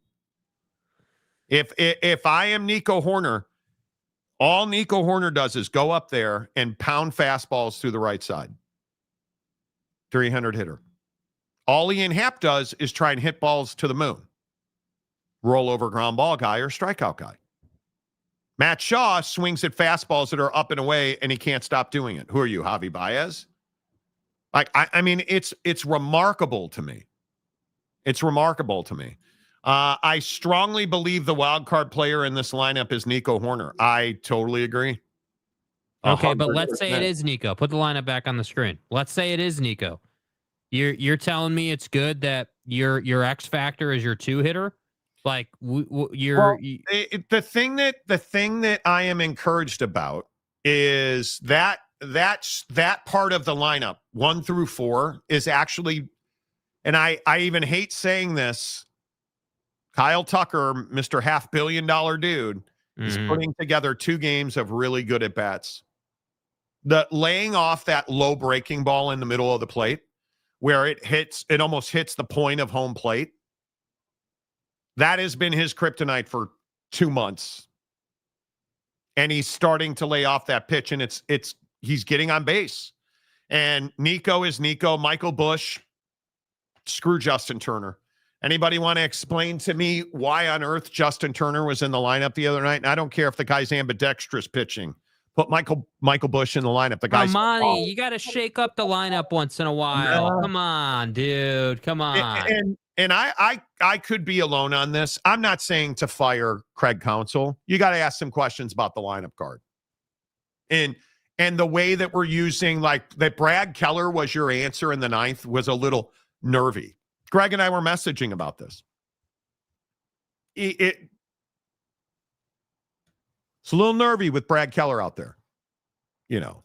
If I am Nico Horner, all Nico Horner does is go up there and pound fastballs through the right side. 300 hitter. All Ian Happ does is try and hit balls to the moon. Roll over ground ball guy or strikeout guy. Matt Shaw swings at fastballs that are up and away, and he can't stop doing it. Who are you, Javi Baez? Like, I mean, it's remarkable to me. It's remarkable to me. I strongly believe the wild card player in this lineup is Nico Horner. I totally agree. Okay, but let's say it is Nico. Put the lineup back on the screen. Let's say it is Nico. You're telling me it's good that your X factor is your 2-hitter? Like the thing that I am encouraged about is that part of the lineup 1 through 4 is actually, and I even hate saying this, Kyle Tucker, Mr. $500 million dude, is putting together 2 games of really good at bats. The laying off that low breaking ball in the middle of the plate where it almost hits the point of home plate. That has been his kryptonite for 2 months. And he's starting to lay off that pitch, and he's getting on base. And Nico is Nico. Michael Bush, screw Justin Turner. Anybody want to explain to me why on earth Justin Turner was in the lineup the other night? And I don't care if the guy's ambidextrous pitching. Put Michael Bush in the lineup. The guy's Monty, you got to shake up the lineup once in a while. No. Come on, dude. Come on. And I could be alone on this. I'm not saying to fire Craig Counsell. You got to ask some questions about the lineup card. And the way that we're using, like that Brad Keller was your answer in the 9th was a little nervy. Greg and I were messaging about this. It's a little nervy with Brad Keller out there. You know,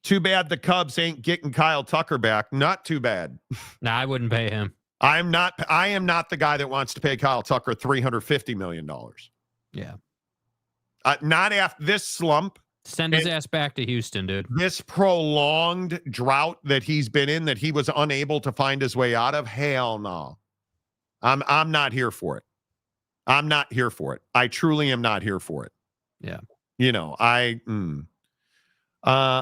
too bad the Cubs ain't getting Kyle Tucker back. Not too bad. Nah, I wouldn't pay him. I am not the guy that wants to pay Kyle Tucker $350 million. Yeah. Not after this slump. Send his ass back to Houston, dude. This prolonged drought that he's been in, that he was unable to find his way out of. Hell no. I'm not here for it. I'm not here for it. I truly am not here for it. Yeah. You know,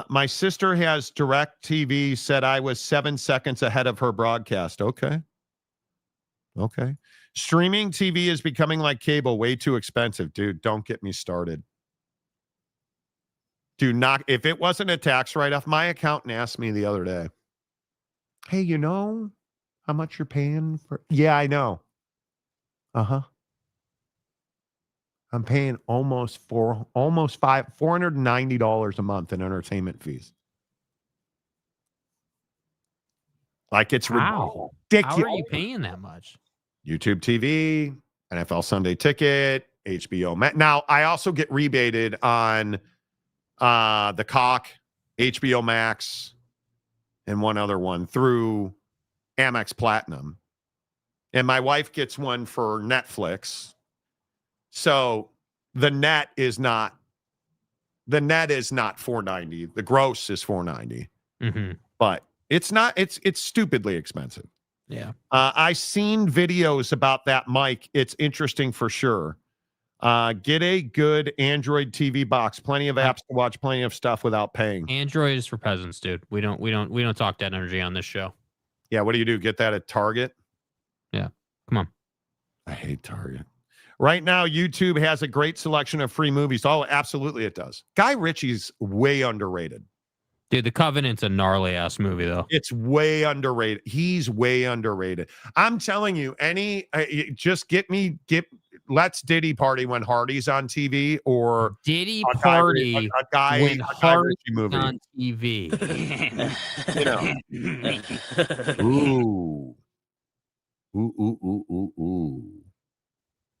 my sister has DirecTV, said I was 7 seconds ahead of her broadcast. Okay. Streaming TV is becoming like cable, way too expensive. Dude, don't get me started. If it wasn't a tax write-off, my accountant asked me the other day, hey, you know how much you're paying for? Yeah, I know. I'm paying almost $490 a month in entertainment fees. Like it's How? ridiculous. How are you paying that much? YouTube TV, NFL Sunday Ticket, HBO Max. Now, I also get rebated on the Cock, HBO Max, and one other one through Amex Platinum. And my wife gets one for Netflix. So the net is not $490. The gross is $490. Mm-hmm. But it's not, it's stupidly expensive. Yeah. I've seen videos about that mic. It's interesting for sure. Get a good Android TV box. Plenty of apps to watch, plenty of stuff without paying. Android is for peasants, dude. We don't talk that energy on this show. Yeah, what do? Get that at Target? Yeah. Come on. I hate Target. Right now, YouTube has a great selection of free movies. Oh, absolutely it does. Guy Ritchie's way underrated. Dude, The Covenant's a gnarly ass movie though. It's way underrated. He's way underrated. I'm telling you, let's Diddy Party when Hardy's on TV, or Diddy Party a guy when Hardy's movie on TV. Ooh.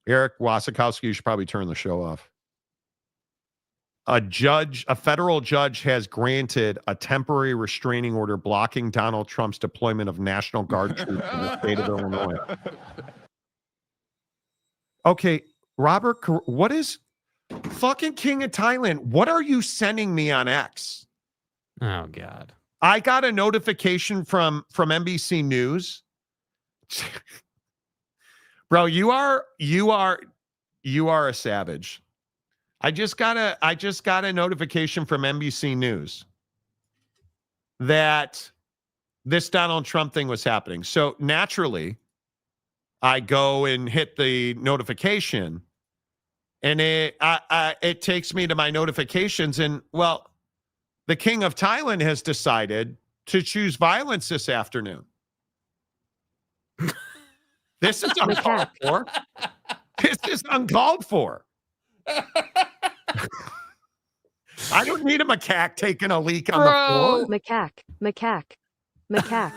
Eric Wasikowski, you should probably turn the show off. A federal judge has granted a temporary restraining order blocking Donald Trump's deployment of National Guard troops in the state of Illinois. Okay, Robert, what is fucking King of Thailand? What are you sending me on X? Oh, God. I got a notification from NBC News. Bro, you are a savage. I just got a notification from NBC News that this Donald Trump thing was happening. So naturally, I go and hit the notification, and it takes me to my notifications, and well, the King of Thailand has decided to choose violence this afternoon. This is uncalled for. This is uncalled for. I don't need a macaque taking a leak on the floor. Macaque.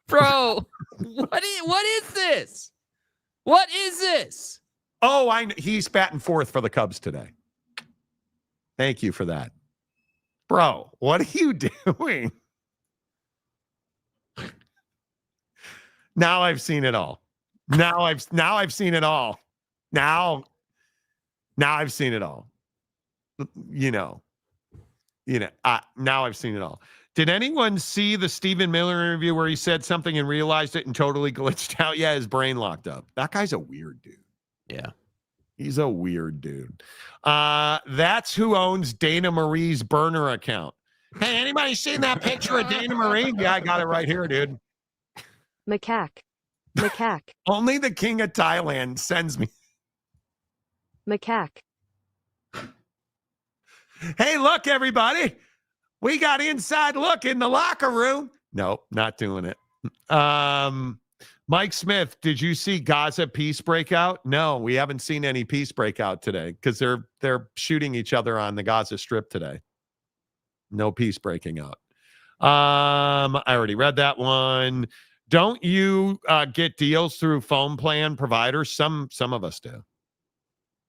Bro, what is this? What is this? Oh, he's batting fourth for the Cubs today. Thank you for that. Bro, what are you doing? Now I've seen it all. Now I've seen it all. Now I've seen it all. Now I've seen it all. Did anyone see the Stephen Miller interview where he said something and realized it and totally glitched out? Yeah, his brain locked up. That guy's a weird dude. Yeah. He's a weird dude. That's who owns Dana Marie's burner account. Hey, anybody seen that picture of Dana Marie? Yeah, I got it right here, dude. Macaque. Only the King of Thailand sends me. Macaque. Hey, look, everybody. We got inside look in the locker room. Nope, not doing it. Mike Smith, did you see Gaza peace breakout? No, we haven't seen any peace breakout today because they're shooting each other on the Gaza Strip today. No peace breaking out. I already read that one. Don't you get deals through phone plan providers? Some of us do.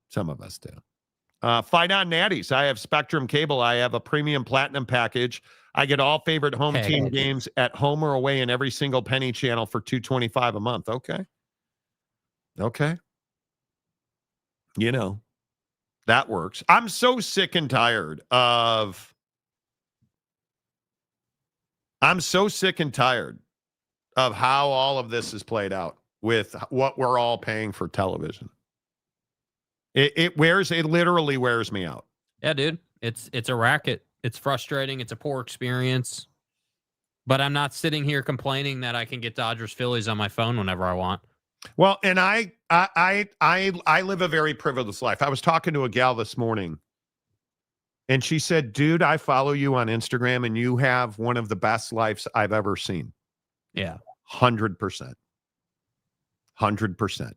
Some of us do. Fight on Natties. I have Spectrum Cable. I have a premium platinum package. I get all favorite home team games at home or away in every single penny channel for $225 a month. Okay. That works. I'm so sick and tired of how all of this is played out with what we're all paying for television. It literally wears me out. Yeah, dude. It's a racket. It's frustrating. It's a poor experience. But I'm not sitting here complaining that I can get Dodgers Phillies on my phone whenever I want. Well, and I live a very privileged life. I was talking to a gal this morning, and she said, dude, I follow you on Instagram, and you have one of the best lives I've ever seen. Yeah. 100%. 100%.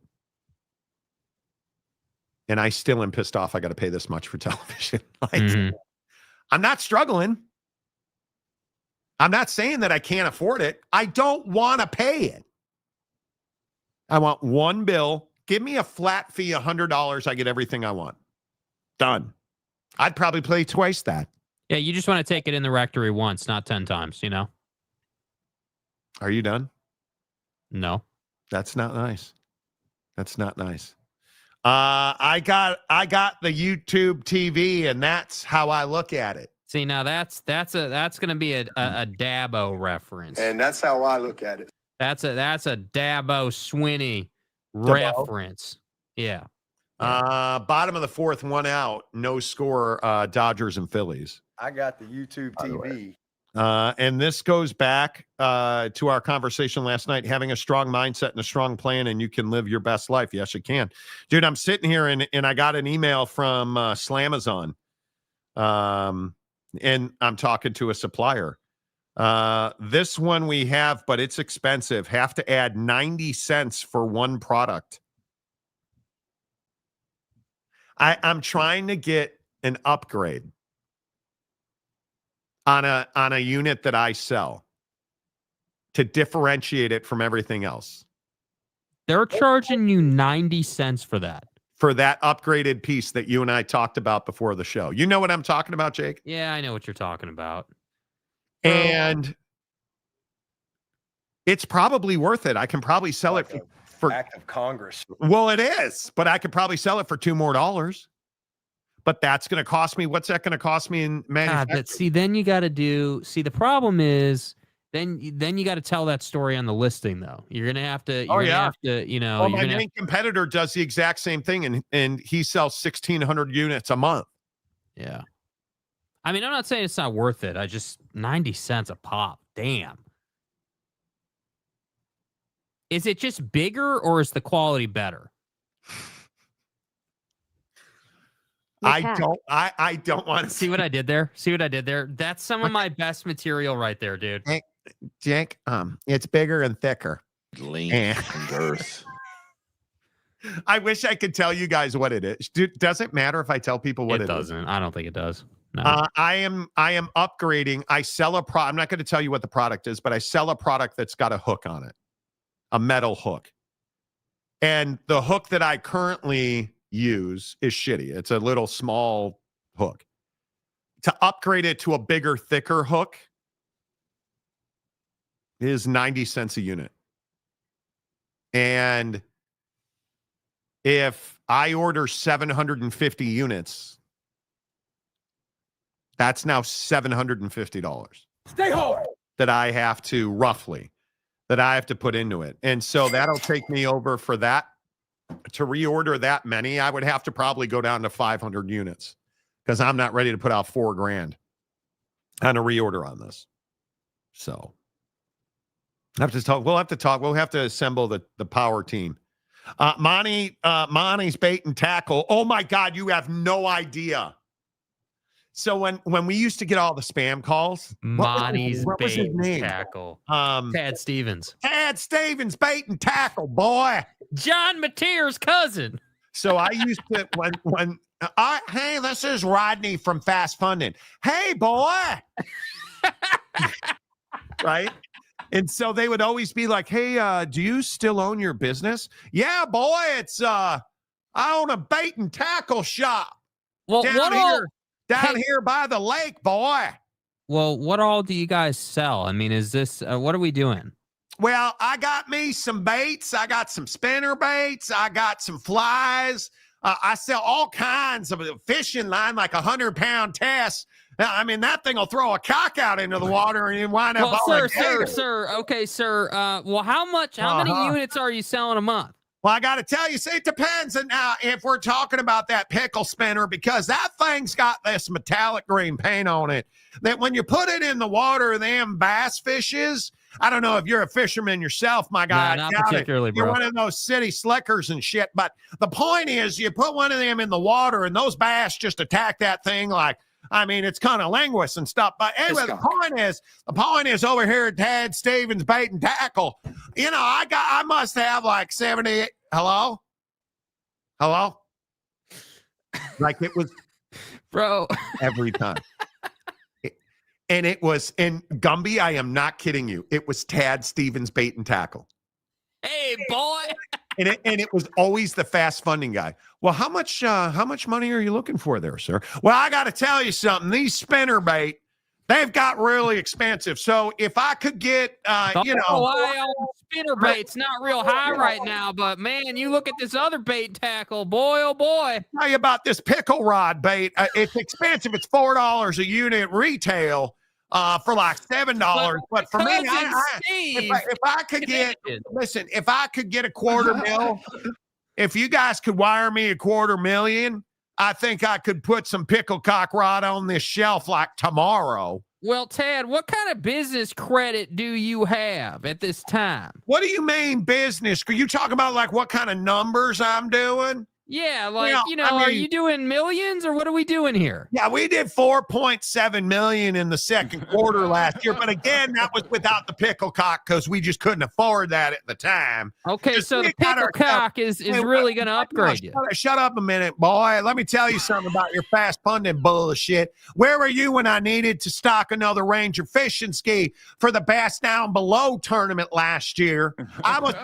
And I still am pissed off I got to pay this much for television. I'm not struggling. I'm not saying that I can't afford it. I don't want to pay it. I want one bill. Give me a flat fee, $100. I get everything I want. Done. I'd probably pay twice that. Yeah, you just want to take it in the rectory once, not 10 times, you know? Are you done? No. That's not nice. That's not nice. I got the YouTube TV, and that's how I look at it. See, now that's going to be a Dabo reference. And that's how I look at it. That's a Dabo Swinney reference. Yeah. Bottom of the fourth, one out, no score, Dodgers and Phillies. I got the YouTube TV. And this goes back to our conversation last night, having a strong mindset and a strong plan, and you can live your best life. Yes, you can. Dude, I'm sitting here, and I got an email from Slamazon, and I'm talking to a supplier. This one we have, but it's expensive. Have to add 90 cents for one product. I'm trying to get an upgrade on a unit that I sell to differentiate it from everything else. They're charging you 90 cents for that. For that upgraded piece that you and I talked about before the show. You know what I'm talking about, Jake? Yeah, I know what you're talking about. And it's probably worth it. I can probably sell it for act of Congress. Well, it is, but I could probably sell it for $2 more. But that's going to cost me. What's that going to cost me in manufacturing? But see, then you got to do. See, the problem is, then you got to tell that story on the listing, though. You're going to have to. You know. Well, my main competitor does the exact same thing, and he sells 1,600 units a month. Yeah. I mean, I'm not saying it's not worth it. I just 90 cents a pop. Damn. Is it just bigger, or is the quality better? I don't want to see what I did there. See what I did there? That's some of my best material right there, dude. Jake, it's bigger and thicker. Lean and girth. I wish I could tell you guys what it is. Does it matter if I tell people what it is? It doesn't. I don't think it does. No. I am upgrading. I sell a product. I'm not going to tell you what the product is, but I sell a product that's got a hook on it, a metal hook. And the hook that I currently use is shitty. It's a little small hook. To upgrade it to a bigger, thicker hook is 90 cents a unit. And if I order 750 units, that's now $750. Stay home. That I have to that I have to put into it. And so that'll take me over for that. To reorder that many, I would have to probably go down to 500 units because I'm not ready to put out $4,000 on a reorder on this. So we'll have to talk. We'll have to assemble the power team. Monty's bait and tackle. Oh my God, you have no idea. So when we used to get all the spam calls, Monty's what was his name? Tackle. Tad Stevens. Tad Stevens, bait and tackle, boy. John Mateer's cousin. So I used to hey, this is Rodney from Fast Funding. Hey, boy. Right? And so they would always be like, hey, do you still own your business? Yeah, boy, it's I own a bait and tackle shop. Well, down here by the lake, boy. Well, what all do you guys sell? I mean, is this what are we doing? Well, I got me some baits. I got some spinner baits. I got some flies. I sell all kinds of fishing line, like 100-pound test. I mean, that thing will throw a cock out into the water and you wind up. Well, sir. Okay, sir. Well, how many units are you selling a month? Well, I got to tell you, see, it depends on if we're talking about that pickle spinner, because that thing's got this metallic green paint on it that when you put it in the water, them bass fishes, I don't know if you're a fisherman yourself, my guy. No, not particularly, You're bro. one of those city slickers and shit. But the point is, you put one of them in the water and those bass just attack that thing like, I mean, it's kind of linguist and stuff. But anyway, the point is over here at Tad Stevens Bait and Tackle, you know, I must have like 78. Hello? Like it was, bro, every time. And it was, and Gumby, I am not kidding you. It was Tad Stevens bait and tackle. Hey, boy. And it was always the fast funding guy. Well, how much money are you looking for there, sir? Well, I got to tell you something. These spinner bait, they've got really expensive. So if I could get, spinner bait's not real high right now, but man, you look at this other bait tackle, boy, oh boy. Tell you about this pickle rod bait. It's expensive. It's $4 a unit retail. For like $7, but for me, if I could get, listen, if I could get $250,000, if you guys could wire me $250,000, I think I could put some pickle cock rod on this shelf like tomorrow. Well, Tad, what kind of business credit do you have at this time? What do you mean business? Are you talking about like what kind of numbers I'm doing? Yeah, like, are you doing millions or what are we doing here? Yeah, we did $4.7 million in the second quarter last year. But again, that was without the pickle cock because we just couldn't afford that at the time. Okay, so the pickle cock is really going to upgrade you. Shut up a minute, boy. Let me tell you something about your fast funding bullshit. Where were you when I needed to stock another Ranger fishing ski for the Bass Down Below tournament last year? I was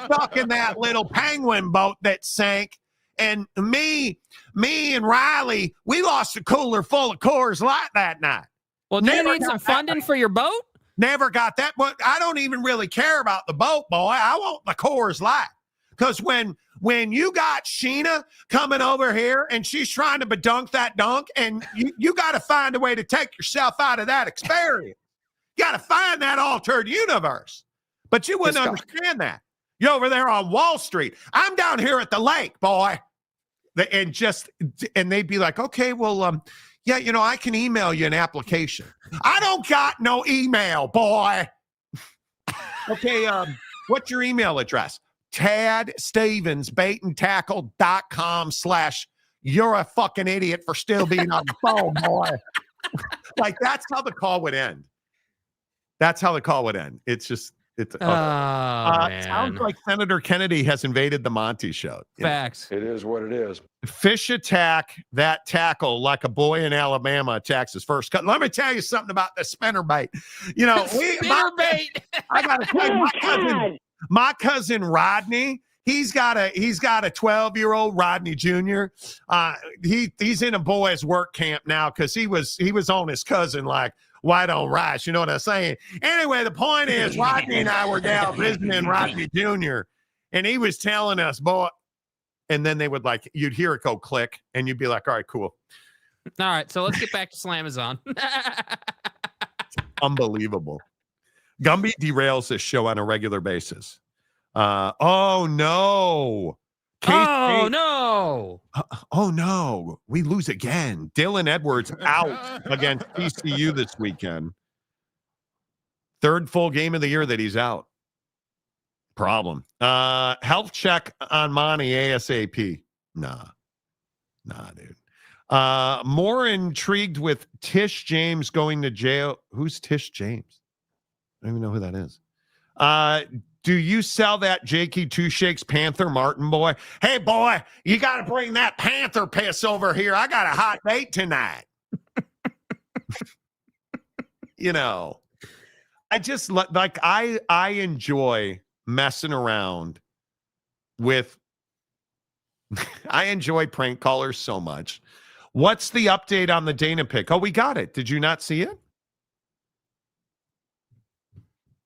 stuck in that little penguin boat that sank. And me and Riley, we lost a cooler full of Coors Light that night. Well, do you need some funding for your boat? Never got that. But I don't even really care about the boat, boy. I want the Coors Light. Because when you got Sheena coming over here and she's trying to bedunk that dunk, and you got to find a way to take yourself out of that experience. You got to find that altered universe. But you wouldn't understand that. You're over there on Wall Street. I'm down here at the lake, boy. And they'd be like, okay, well, I can email you an application. I don't got no email, boy. Okay, what's your email address? TadStevensBaitandTackle.com/you're a fucking idiot for still being on the phone, boy. Like, that's how the call would end. That's how the call would end. It's just, sounds like Senator Kennedy has invaded the Monty show. Facts. It is what it is. Fish attack that tackle like a boy in Alabama attacks his first cut. Let me tell you something about the spinner bait. Spinner bait. I gotta tell you, my cousin Rodney. He's got a 12-year-old Rodney Jr. He's in a boys' work camp now because he was on his cousin like white on rice. You know what I'm saying? Anyway, the point is, Rodney and I were down visiting Rodney Jr. and he was telling us, boy, and then they would you'd hear it go click, and you'd be like, all right, cool. All right, so let's get back to Slamazon. Unbelievable. Gumby derails this show on a regular basis. Oh no. Oh no! Oh no! We lose again. Dylan Edwards out against TCU this weekend. Third full game of the year that he's out. Problem. Health check on Monty ASAP. Nah, dude. More intrigued with Tish James going to jail. Who's Tish James? I don't even know who that is. Do you sell that Jakey Two Shakes Panther Martin boy? Hey, boy, you got to bring that Panther piss over here. I got a hot date tonight. I just I enjoy messing around with, I enjoy prank callers so much. What's the update on the Dana pick? Oh, we got it. Did you not see it?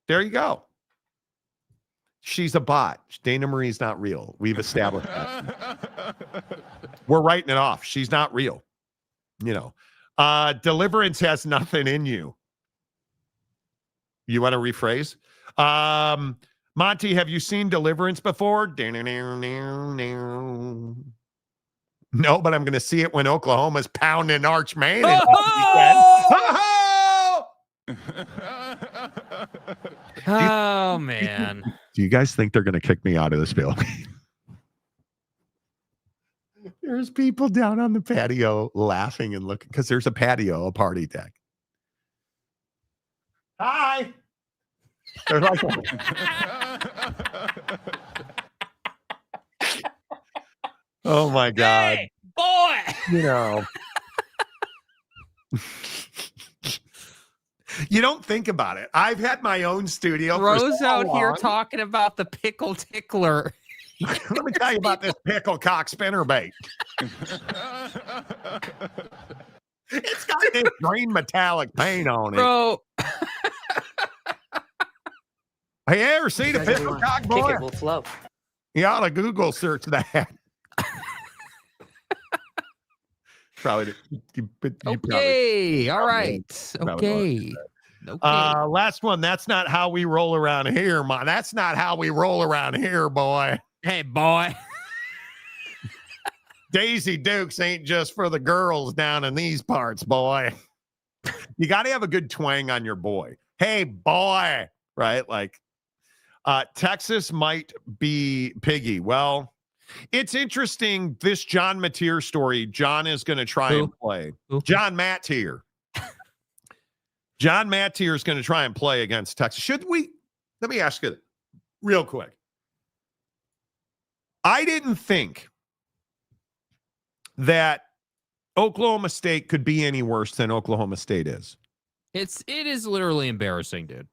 There you go. She's a bot. Dana Marie's not real. We've established that. We're writing it off. She's not real. Deliverance has nothing in you. You want to rephrase? Monty, have you seen Deliverance before? No, but I'm going to see it when Oklahoma's pounding Arch Manning. Oh, man. Do you guys think they're going to kick me out of this building? There's people down on the patio laughing and looking because there's a patio, a party deck. Hi. They're like, oh my God. Hey, boy. You don't think about it. I've had my own studio. Rose for so out here long. talking about the pickle tickler. Let me tell you about this pickle cock spinnerbait. It's got this green metallic paint on it. Bro. Hey, you ever seen a pickle cock, boy? Kick it will flow. You ought to Google search that. Probably. Okay. All right. Okay. Last one. That's not how we roll around here, man. That's not how we roll around here, boy. Hey, boy. Daisy Dukes ain't just for the girls down in these parts, boy. You got to have a good twang on your boy. Hey, boy. Right? Like, Texas might be piggy. Well, it's interesting. This John Mateer story. John is going to try and play. John Mateer. John Mateer is going to try and play against Texas. Should we? Let me ask you real quick. I didn't think that Oklahoma State could be any worse than Oklahoma State is. It is literally embarrassing, dude.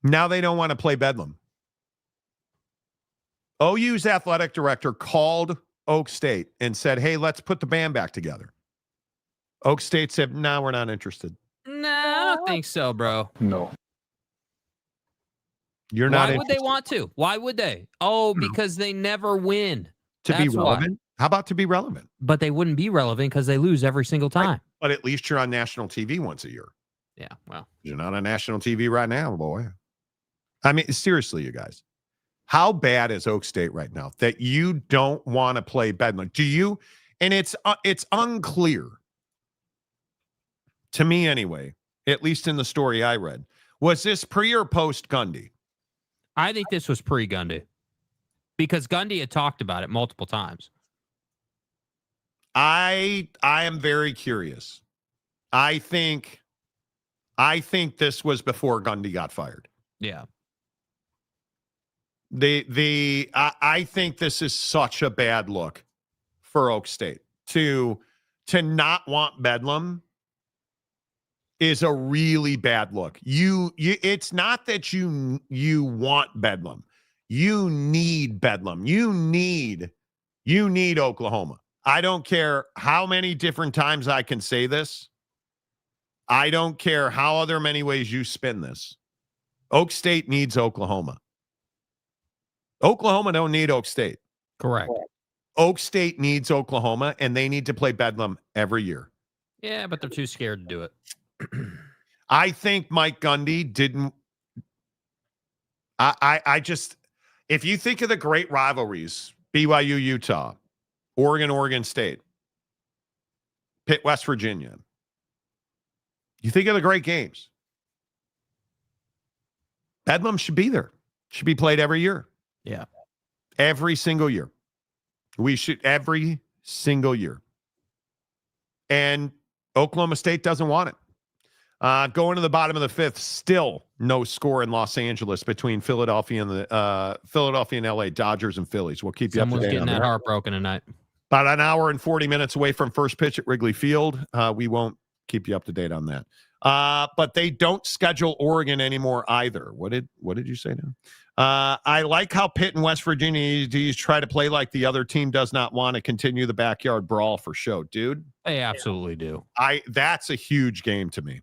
Now they don't want to play Bedlam. OU's athletic director called Oak State and said, hey, let's put the band back together. Oak State said, no, we're not interested. No, I don't think so, bro. No. You're not Why would they want to? Why would they? Oh, because they never win. To be relevant? How about to be relevant? But they wouldn't be relevant because they lose every single time. Right. But at least you're on national TV once a year. Yeah, well. You're not on national TV right now, boy. I mean, seriously, you guys. How bad is Oak State right now that you don't want to play Bedlam? Do you? And it's unclear to me anyway, at least in the story I read. Was this pre or post Gundy? I think this was pre-Gundy because Gundy had talked about it multiple times. I am very curious. I think this was before Gundy got fired. Yeah. I think this is such a bad look for Oak State to not want Bedlam is a really bad look. It's not that you want Bedlam. You need Bedlam. You need Oklahoma. I don't care how many different times I can say this. I don't care how other many ways you spin this. Oak State needs Oklahoma. Oklahoma don't need Oak State. Correct. Oak State needs Oklahoma, and they need to play Bedlam every year. Yeah, but they're too scared to do it. I think Mike Gundy didn't. I just, if you think of the great rivalries, BYU, Utah, Oregon State, Pitt, West Virginia, you think of the great games. Bedlam should be there. Should be played every year. Yeah. Every single year. We should, every single year. And Oklahoma State doesn't want it. Going to the bottom of the fifth, still no score in Los Angeles between Philadelphia and LA, Dodgers and Phillies. We'll keep you up to date. Someone's getting that heartbroken tonight. About an hour and 40 minutes away from first pitch at Wrigley Field. We won't keep you up to date on that. But they don't schedule Oregon anymore either. What did you say now? I like how Pitt and West Virginia try to play like the other team does not want to continue the backyard brawl for show, dude. They absolutely do. That's a huge game to me.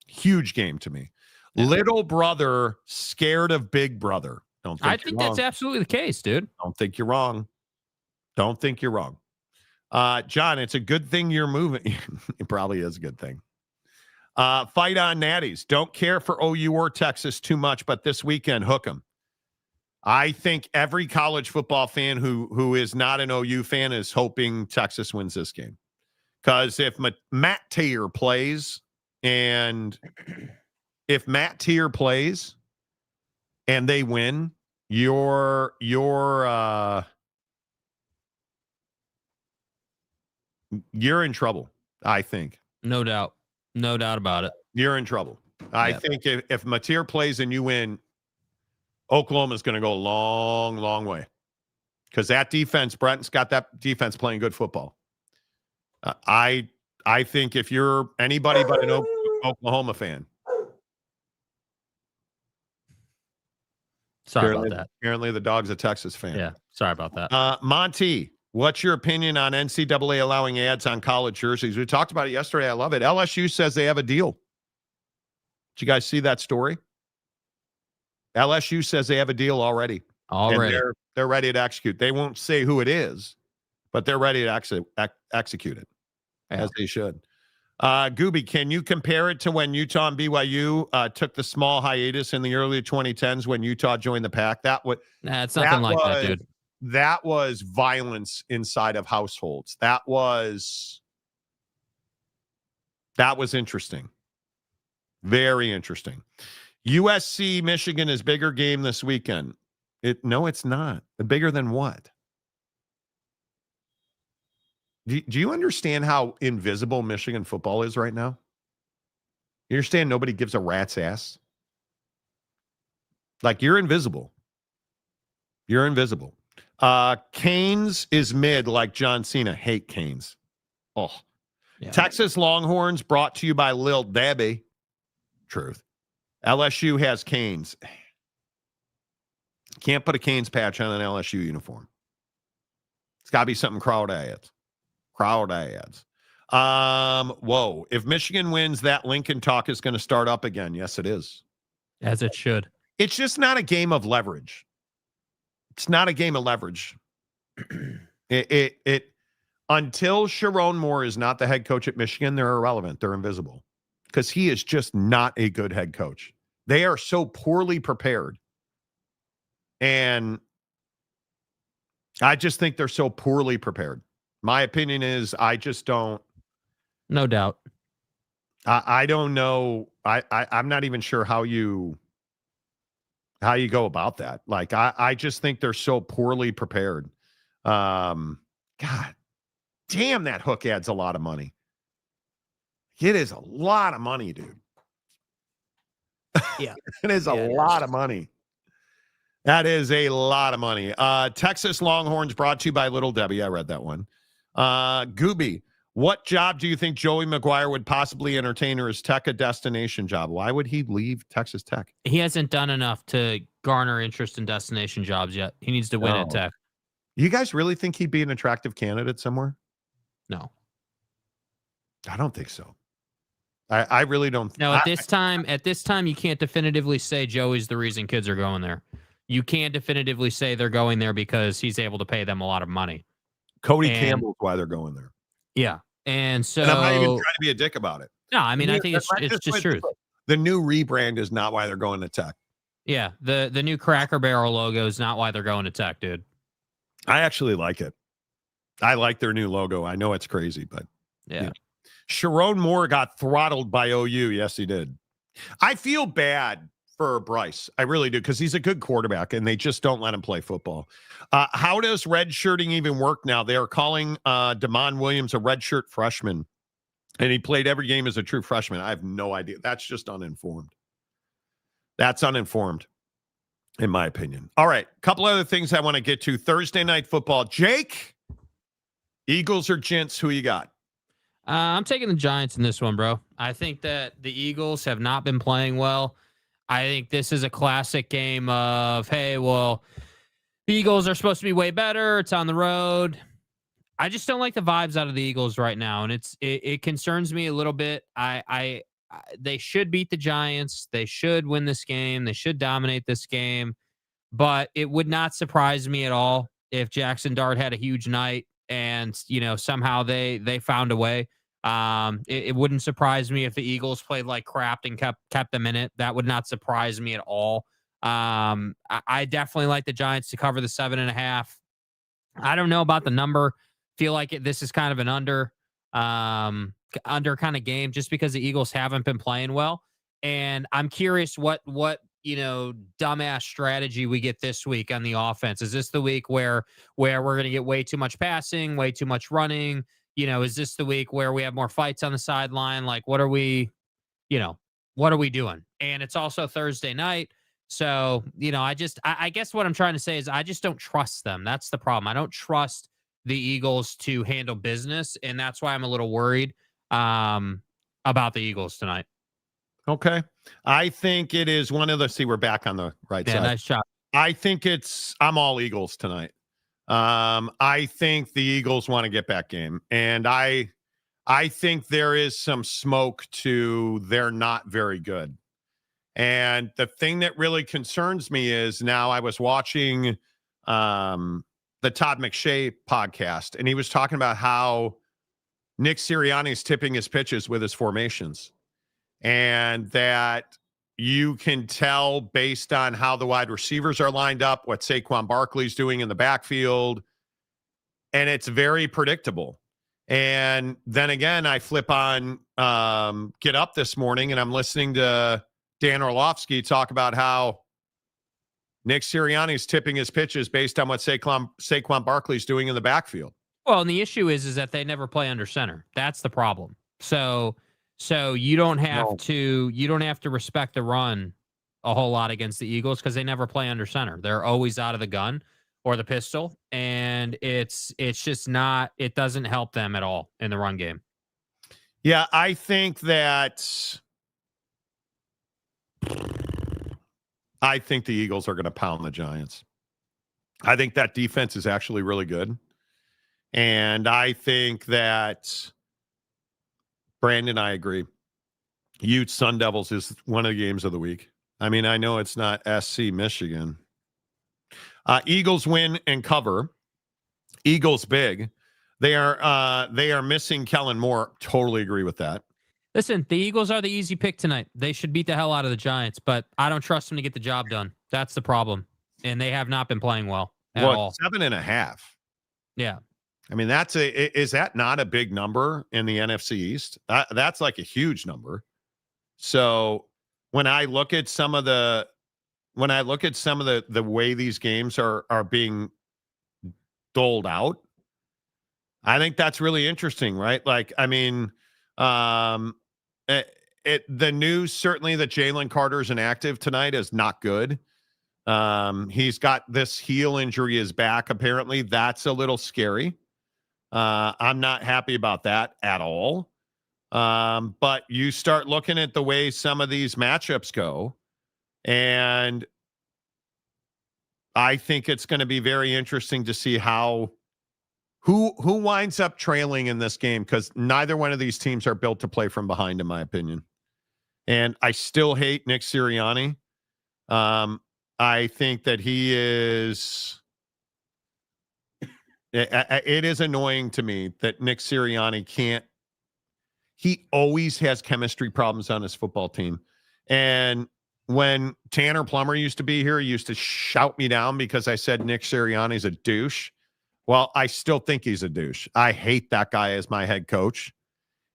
Huge game to me. Yeah. Little brother scared of big brother. I think that's absolutely the case, dude. Don't think you're wrong. Don't think you're wrong. John, it's a good thing you're moving. It probably is a good thing. Fight on Natties. Don't care for OU or Texas too much, but this weekend, hook them. I think every college football fan who is not an OU fan is hoping Texas wins this game. Because if Matt Tier plays and they win, you're in trouble, I think. No doubt. No doubt about it. You're in trouble. I think if Mateer plays and you win, Oklahoma's going to go a long, long way. Because that defense, Brenton's got that defense playing good football. I I think if you're anybody but an Oklahoma fan. Sorry about that. Apparently the dog's a Texas fan. Yeah, sorry about that. Monty, what's your opinion on NCAA allowing ads on college jerseys? We talked about it yesterday. I love it. LSU says they have a deal. Did you guys see that story? LSU says they have a deal already. Already. And they're ready to execute. They won't say who it is, but they're ready to execute it, as they should. Gooby, can you compare it to when Utah and BYU took the small hiatus in the early 2010s when Utah joined the pack? It's nothing like that, dude. That was violence inside of households. That was interesting. Very interesting. USC Michigan is bigger game this weekend. No, it's not. Bigger than what? Do you understand how invisible Michigan football is right now? You understand nobody gives a rat's ass? Like, you're invisible. You're invisible. Canes is mid like John Cena. Hate Canes. Oh. Yeah. Texas Longhorns brought to you by Lil Debbie. Truth. LSU has Canes. Can't put a Canes patch on an LSU uniform. It's got to be something crowd ads. Crowd ads. Whoa. If Michigan wins, that Lincoln talk is going to start up again. Yes, it is. As it should. It's just not a game of leverage. It's not a game of leverage. Until Sharon Moore is not the head coach at Michigan, they're irrelevant. They're invisible. Because he is just not a good head coach. They are so poorly prepared. And I just think they're so poorly prepared. My opinion is I just don't. No doubt. I don't know. I'm not even sure how you go about that. Like, I just think they're so poorly prepared. God damn, that hook adds a lot of money. It is a lot of money, dude. Yeah. It is a lot of money. That is a lot of money. Texas Longhorns brought to you by Little Debbie. I read that one. Gooby, what job do you think Joey McGuire would possibly entertain, or is Tech a destination job? Why would he leave Texas Tech? He hasn't done enough to garner interest in destination jobs yet. He needs to win at Tech. You guys really think he'd be an attractive candidate somewhere? No. I don't think so. I really don't. No, at this time, you can't definitively say Joey's the reason kids are going there. You can't definitively say they're going there because he's able to pay them a lot of money. Cody Campbell's why they're going there. Yeah. And so. And I'm not even trying to be a dick about it. No, I mean, I think it's just truth. The new rebrand is not why they're going to Tech. Yeah. The new Cracker Barrel logo is not why they're going to Tech, dude. I actually like it. I like their new logo. I know it's crazy, but yeah. Sharon Moore got throttled by OU. Yes, he did. I feel bad for Bryce. I really do, because he's a good quarterback, and they just don't let him play football. How does redshirting even work now? They are calling Damon Williams a redshirt freshman, and he played every game as a true freshman. I have no idea. That's just uninformed. That's uninformed, in my opinion. All right, a couple other things I want to get to. Thursday night football. Jake, Eagles or Gents, who you got? I'm taking the Giants in this one, bro. I think that the Eagles have not been playing well. I think this is a classic game of, hey, well, the Eagles are supposed to be way better. It's on the road. I just don't like the vibes out of the Eagles right now, and it concerns me a little bit. They should beat the Giants. They should win this game. They should dominate this game. But it would not surprise me at all if Jackson Dart had a huge night and, somehow they found a way. It wouldn't surprise me if the Eagles played like crap and kept them in it. That would not surprise me at all. I definitely like the Giants to cover the 7.5. I don't know about the number. Feel like this is kind of an under kind of game, just because the Eagles haven't been playing well. And I'm curious what dumbass strategy we get this week on the offense. Is this the week where we're going to get way too much passing, way too much running? Is this the week where we have more fights on the sideline? Like, what are we doing? And it's also Thursday night. So, I guess what I'm trying to say is I just don't trust them. That's the problem. I don't trust the Eagles to handle business. And that's why I'm a little worried. about the Eagles tonight. Okay. I think it is one of the, see, we're back on the right side. Nice job. I think I'm all Eagles tonight. I think the Eagles want to get back game. And I think there is some smoke to they're not very good. And the thing that really concerns me is now I was watching the Todd McShay podcast, and he was talking about how Nick Sirianni is tipping his pitches with his formations. And that you can tell based on how the wide receivers are lined up, what Saquon Barkley's doing in the backfield, and it's very predictable. And then again, I flip on Get Up this morning, and I'm listening to Dan Orlovsky talk about how Nick Sirianni is tipping his pitches based on what Saquon Barkley's doing in the backfield. Well, and the issue is that they never play under center. That's the problem. So you don't have to respect the run a whole lot against the Eagles because they never play under center. They're always out of the gun or the pistol, and it's just not. It doesn't help them at all in the run game. Yeah, I think that. I think the Eagles are going to pound the Giants. I think that defense is actually really good, and I think that. Brandon, I agree. Ute Sun Devils is one of the games of the week. I mean, I know it's not SC Michigan. Eagles win and cover. Eagles big. They are missing Kellen Moore. Totally agree with that. Listen, the Eagles are the easy pick tonight. They should beat the hell out of the Giants, but I don't trust them to get the job done. That's the problem. And they have not been playing well at all. 7.5. Yeah. I mean, is that not a big number in the NFC East? That's like a huge number. So when I look at some of the way these games are being doled out, I think that's really interesting, right? Like, I mean, the news certainly that Jalen Carter's inactive tonight is not good. He's got this heel injury in his back. Apparently, that's a little scary. I'm not happy about that at all. But you start looking at the way some of these matchups go, and I think it's going to be very interesting to see who winds up trailing in this game, because neither one of these teams are built to play from behind, in my opinion. And I still hate Nick Sirianni. I think that he is. It is annoying to me that Nick Sirianni can't. He always has chemistry problems on his football team. And when Tanner Plummer used to be here, he used to shout me down because I said Nick Sirianni's a douche. Well, I still think he's a douche. I hate that guy as my head coach.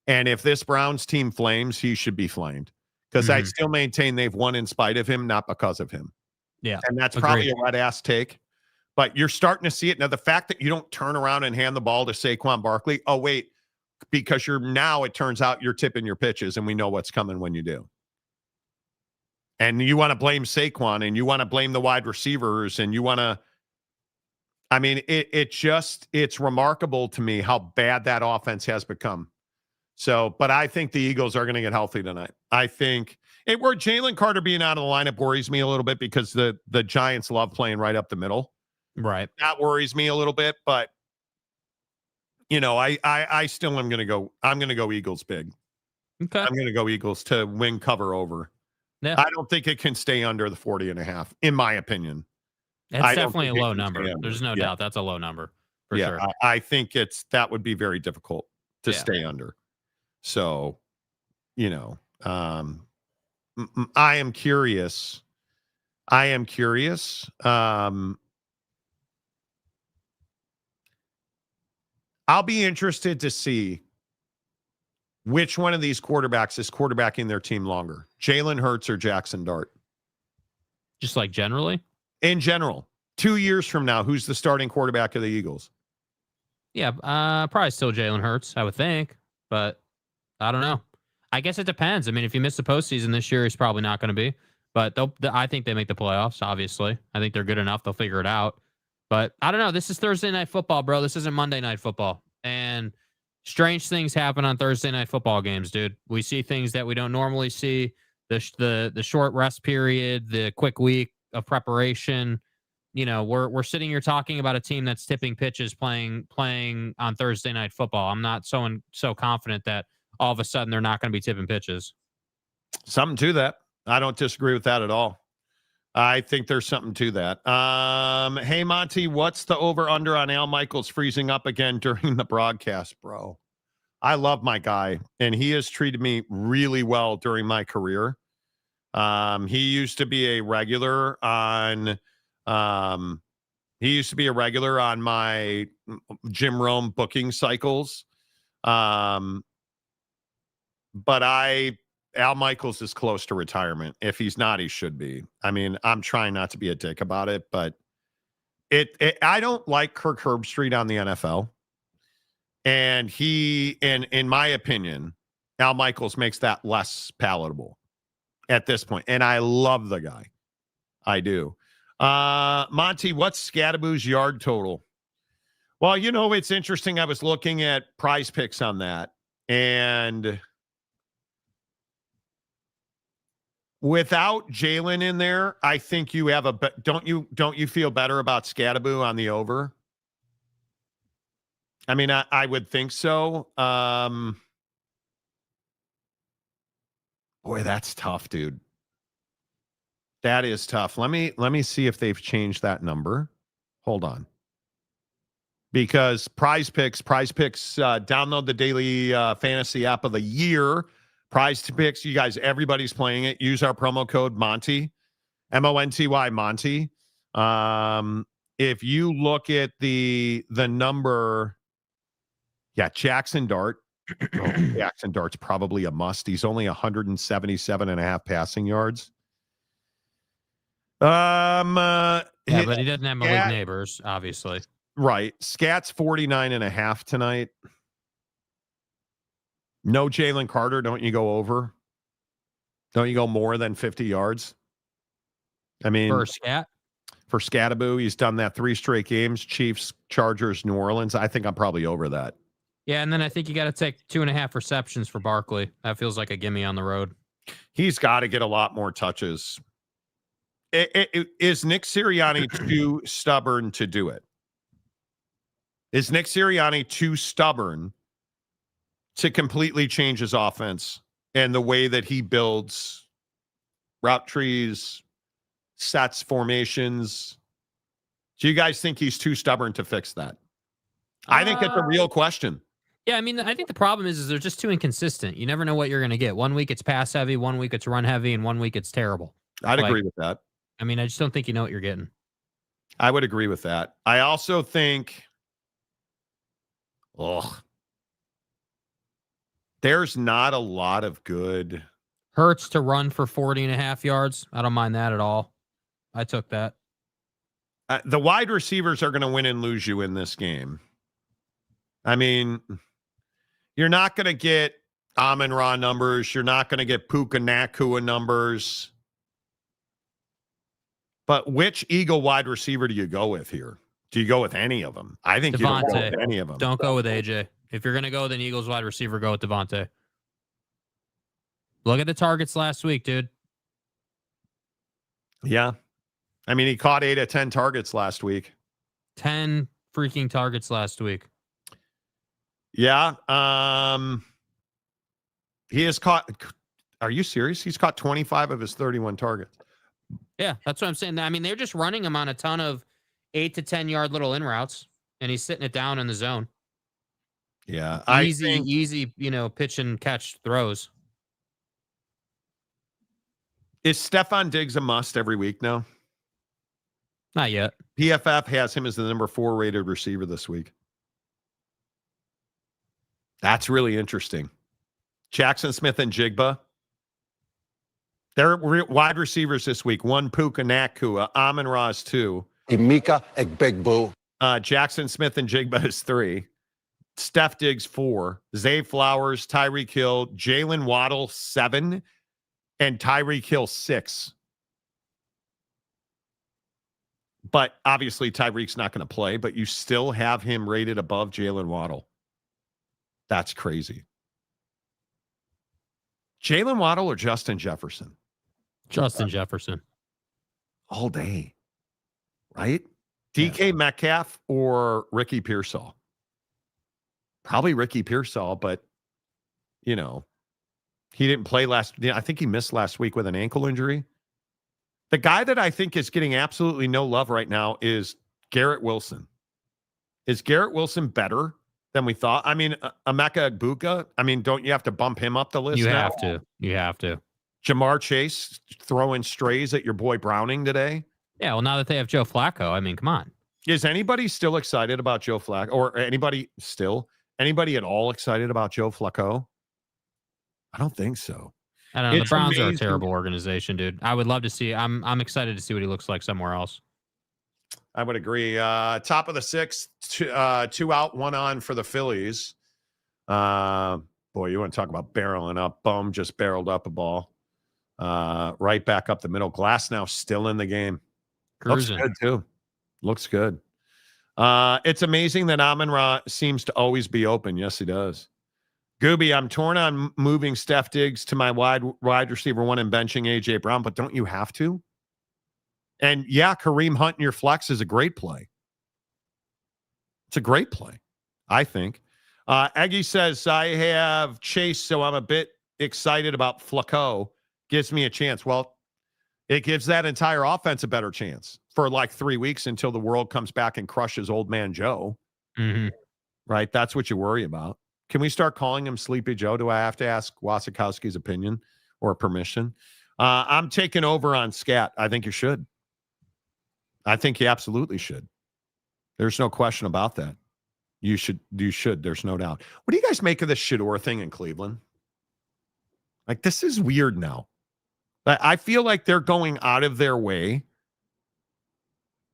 And if this Browns team flames, he should be flamed, because I still maintain they've won in spite of him, not because of him. Yeah. And that's probably a red ass take. But you're starting to see it. Now, the fact that you don't turn around and hand the ball to Saquon Barkley, oh, wait, because it turns out you're tipping your pitches, and we know what's coming when you do. And you want to blame Saquon, and you want to blame the wide receivers, and you want to, I mean, it's remarkable to me how bad that offense has become. So, but I think the Eagles are going to get healthy tonight. I think where Jalen Carter being out of the lineup worries me a little bit, because the Giants love playing right up the middle. Right. That worries me a little bit, but I still am going to go. I'm going to go Eagles big. Okay. I'm going to go Eagles to win cover over. Yeah. I don't think it can stay under the 40.5, in my opinion. That's definitely a low number. There's no doubt that's a low number for sure. I think that would be very difficult to stay under. So, I am curious. I'll be interested to see which one of these quarterbacks is quarterbacking their team longer, Jalen Hurts or Jackson Dart. Just like generally? In general, 2 years from now, who's the starting quarterback of the Eagles? Yeah, probably still Jalen Hurts, I would think, but I don't know. I guess it depends. I mean, if you miss the postseason this year, he's probably not going to be. But I think they make the playoffs, obviously. I think they're good enough. They'll figure it out. But I don't know. This is Thursday Night Football, bro. This isn't Monday Night Football. And Strange things happen on Thursday night football games, dude. We see things that we don't normally see. The short rest period, the quick week of preparation. You know, we're sitting here talking about a team that's tipping pitches playing on Thursday night football. I'm not so confident that all of a sudden they're not going to be tipping pitches. Something to that. I don't disagree with that at all. I think there's something to that. Hey, Monty, what's the over-under on Al Michaels freezing up again during the broadcast, bro? I love my guy, and he has treated me really well during my career. He used to be a regular on my Jim Rome booking cycles. But Al Michaels is close to retirement. If he's not, he should be. I mean, I'm trying not to be a dick about it, but I don't like Kirk Herbstreit on the NFL. And in my opinion, Al Michaels makes that less palatable at this point. And I love the guy. I do. Monty, what's Scadaboo's yard total? Well, you know, it's interesting. I was looking at Prize Picks on that, and without Jalen in there, I think you have don't you feel better about Scadaboo on the over? I mean, I would think so. Boy, that's tough, dude. That is tough. Let me see if they've changed that number. Hold on. Because Prize Picks, download the daily fantasy app of the year. Prize Picks, you guys, everybody's playing it. Use our promo code Monty, Monty, Monty. If you look at the number, yeah, Jackson Dart. Jackson Dart's probably a must. He's only 177.5 passing yards. Yeah, but he doesn't have Malik Neighbors, obviously. Right. Scat's 49.5 tonight. No Jalen Carter. Don't you go over? Don't you go more than 50 yards? I mean, for Scat? For Scadaboo, he's done that 3 straight games. Chiefs, Chargers, New Orleans. I think I'm probably over that. Yeah, and then I think you got to take 2.5 receptions for Barkley. That feels like a gimme on the road. He's got to get a lot more touches. Is Nick Sirianni too stubborn to do it? Is Nick Sirianni too stubborn to completely change his offense and the way that he builds route trees, sets, formations? Do you guys think he's too stubborn to fix that? I think that's a real question. Yeah, I mean, I think the problem is they're just too inconsistent. You never know what you're going to get. 1 week it's pass heavy, 1 week it's run heavy, and 1 week it's terrible. I'd agree with that. I mean, I just don't think you know what you're getting. I would agree with that. I also think, there's not a lot of good. Hurts to run for 40.5 yards. I don't mind that at all. I took that. The wide receivers are going to win and lose you in this game. I mean, you're not going to get Amon-Ra numbers. You're not going to get Puka Nacua numbers. But which Eagle wide receiver do you go with here? Do you go with any of them? I think you don't go with any of them. Don't go with AJ. If you're going to go with an Eagles wide receiver, go with Devontae. Look at the targets last week, dude. Yeah. I mean, he caught 8 of 10 targets last week. 10 freaking targets last week. Yeah. He has caught. Are you serious? He's caught 25 of his 31 targets. Yeah, that's what I'm saying. I mean, they're just running him on a ton of 8 to 10 yard little in routes, and he's sitting it down in the zone. Yeah. Easy, pitch and catch throws. Is Stephon Diggs a must every week now? Not yet. PFF has him as the number 4 rated receiver this week. That's really interesting. Jackson Smith and Jigba. They're wide receivers this week. 1 Puka Nacua. Amon-Ra is 2. Emeka Egbegbu. Jackson Smith and Jigba is 3. Steph Diggs 4. Zay Flowers, Tyreek Hill, Jalen Waddle 7, and Tyreek Hill 6. But obviously Tyreek's not going to play, but you still have him rated above Jalen Waddle. That's crazy. Jalen Waddle or Justin Jefferson? Justin Jefferson. All day, right? DK Metcalf or Ricky Pearsall? Probably Ricky Pearsall, but, you know, he didn't play I think he missed last week with an ankle injury. The guy that I think is getting absolutely no love right now is Garrett Wilson. Is Garrett Wilson better than we thought? I mean, Emeka Egbuka, I mean, don't you have to bump him up the list You now? have to. You have to. Jamar Chase throwing strays at your boy Browning today. Yeah, well, now that they have Joe Flacco, I mean, come on. Is anybody still excited about Joe Flacco? Or anybody at all excited about Joe Flacco? I don't think so. I don't know. It's The Browns are a amazing. terrible organization, dude. I would love to see. I'm excited to see what he looks like somewhere else. I would agree. Top of the sixth, two out, one on for the Phillies. Boy, you want to talk about barreling up. Bum just barreled up a ball. Right back up the middle. Glass now still in the game. Cruising. Looks good, too. Looks good. It's amazing that Amon-Ra seems to always be open. Yes, he does. Gooby, I'm torn on moving Steph Diggs to my wide receiver one and benching A.J. Brown, but don't you have to? And yeah, Kareem Hunt in your flex is a great play. It's a great play, I think. Eggy says, I have Chase, so I'm a bit excited about Flacco. Gives me a chance. Well, it gives that entire offense a better chance for like 3 weeks until the world comes back and crushes old man Joe. Mm-hmm. Right? That's what you worry about. Can we start calling him Sleepy Joe? Do I have to ask Wasikowski's opinion or permission? I'm taking over on Scat. I think you should. I think you absolutely should. There's no question about that. You should. There's no doubt. What do you guys make of this Shador thing in Cleveland? Like, this is weird now. I feel like they're going out of their way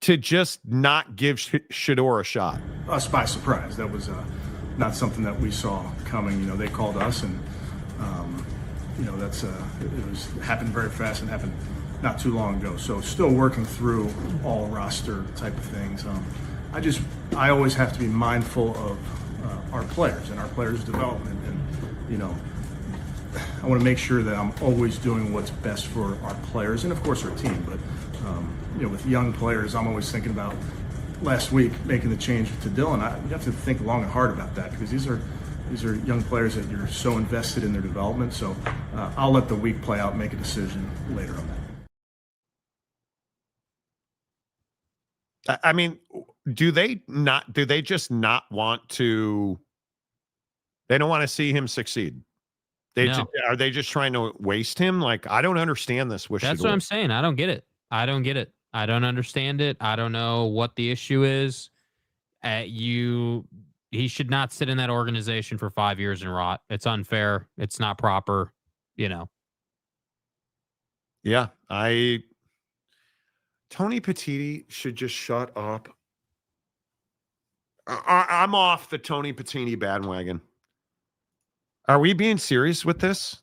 to just not give Shador a shot. Us by surprise. That was not something that we saw coming. You know, they called us, and you know, it happened very fast and happened not too long ago. So still working through all roster type of things. I always have to be mindful of our players and our players' development, and you know, I want to make sure that I'm always doing what's best for our players and of course our team. But you know, with young players, I'm always thinking about last week making the change to Dylan. You have to think long and hard about that, because these are young players that you're so invested in their development. So I'll let the week play out and make a decision later on that. I mean, do they just not want to? They don't want to see him succeed. Are they just trying to waste him? Like, I don't understand this. That's what I'm saying. I don't get it. I don't understand it. I don't know what the issue is. He should not sit in that organization for 5 years and rot. It's unfair. It's not proper, you know. Yeah, Tony Petitti should just shut up. I'm off the Tony Petitti bandwagon. Are we being serious with this?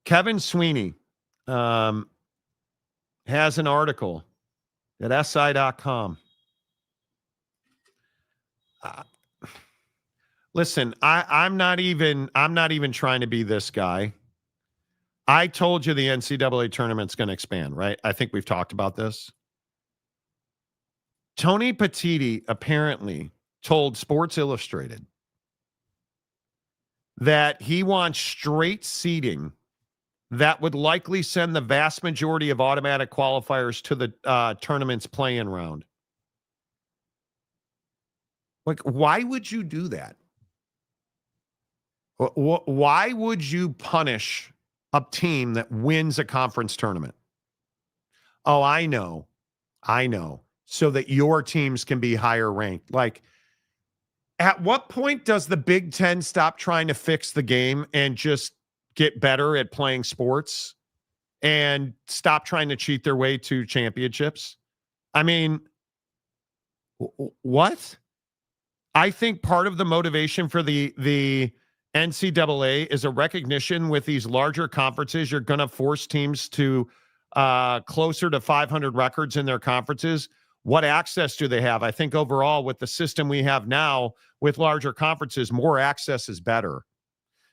Kevin Sweeney has an article at SI.com. Listen, I'm not even trying to be this guy. I told you the NCAA tournament's going to expand, right? I think we've talked about this. Tony Petitti apparently told Sports Illustrated that he wants straight seeding that would likely send the vast majority of automatic qualifiers to the tournament's play-in round. Like, why would you do that? Why would you punish a team that wins a conference tournament? Oh, I know. So that your teams can be higher ranked. Like, at what point does the Big Ten stop trying to fix the game and just get better at playing sports and stop trying to cheat their way to championships? I mean, what? I think part of the motivation for the NCAA is a recognition with these larger conferences. You're going to force teams to closer to 500 records in their conferences. what access do they have? I think overall with the system we have now with larger conferences, more access is better.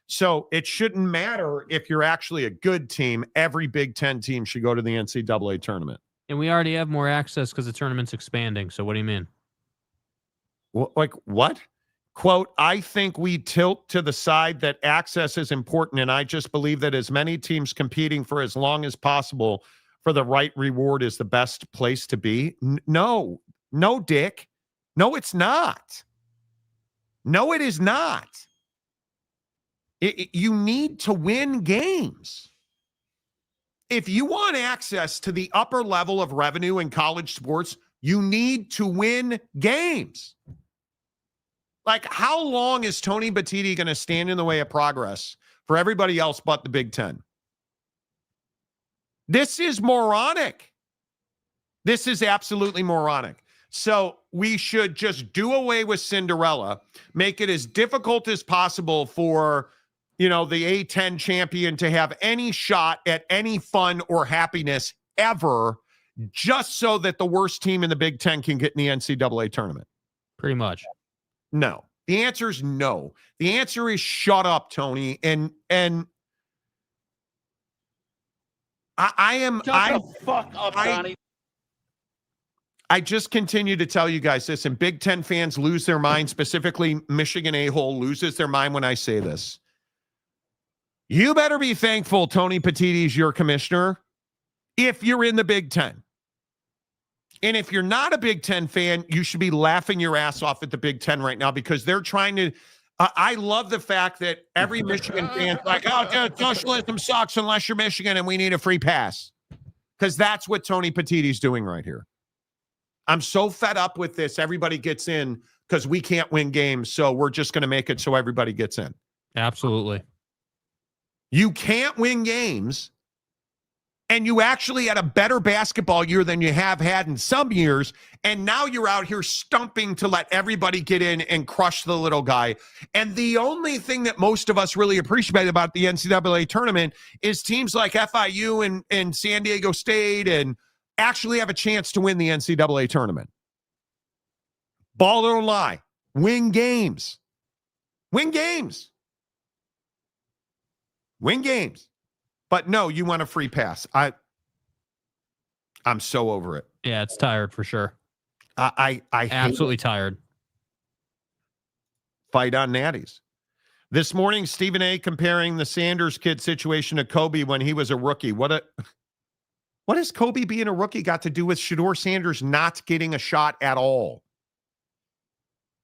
So it shouldn't matter if you're actually a good team. Every Big Ten team should go to the NCAA tournament. And we already have more access because the tournament's expanding. So what do you mean? Like what? Quote, I think we tilt to the side that access is important, and I just believe that as many teams competing for as long as possible for the right reward is the best place to be. No, Dick. No, it's not. No, it is not. You need to win games. If you want access to the upper level of revenue in college sports, you need to win games. Like, how long is Tony Batiti going to stand in the way of progress for everybody else but the Big Ten? This is moronic. This is absolutely moronic. So we should just do away with Cinderella, make it as difficult as possible for, the A10 champion to have any shot at any fun or happiness ever, just so that the worst team in the Big Ten can get in the NCAA tournament. Pretty much. No. The answer is no. The answer is shut up, Tony. And I am. Shut the fuck up, Donnie. I just continue to tell you guys this, and Big Ten fans lose their mind, specifically Michigan a-hole loses their mind when I say this. You better be thankful Tony Petitti's your commissioner if you're in the Big Ten. And if you're not a Big Ten fan, you should be laughing your ass off at the Big Ten right now because they're trying to I love the fact that every Michigan fan's like, oh, socialism sucks unless you're Michigan and we need a free pass. Because that's what Tony Petitti's doing right here. I'm so fed up with this. Everybody gets in because we can't win games, so we're just going to make it so everybody gets in. Absolutely. You can't win games, and you actually had a better basketball year than you have had in some years, and now you're out here stumping to let everybody get in and crush the little guy. And the only thing that most of us really appreciate about the NCAA tournament is teams like FIU and San Diego State and actually have a chance to win the NCAA tournament. Ball don't lie. Win games. Win games. Win games. But no, you want a free pass. I'm so over it. Yeah, it's tired for sure. I absolutely tired. Fight on natties. This morning, Stephen A. comparing the Sanders kid situation to Kobe when he was a rookie. What has Kobe being a rookie got to do with Shedeur Sanders not getting a shot at all?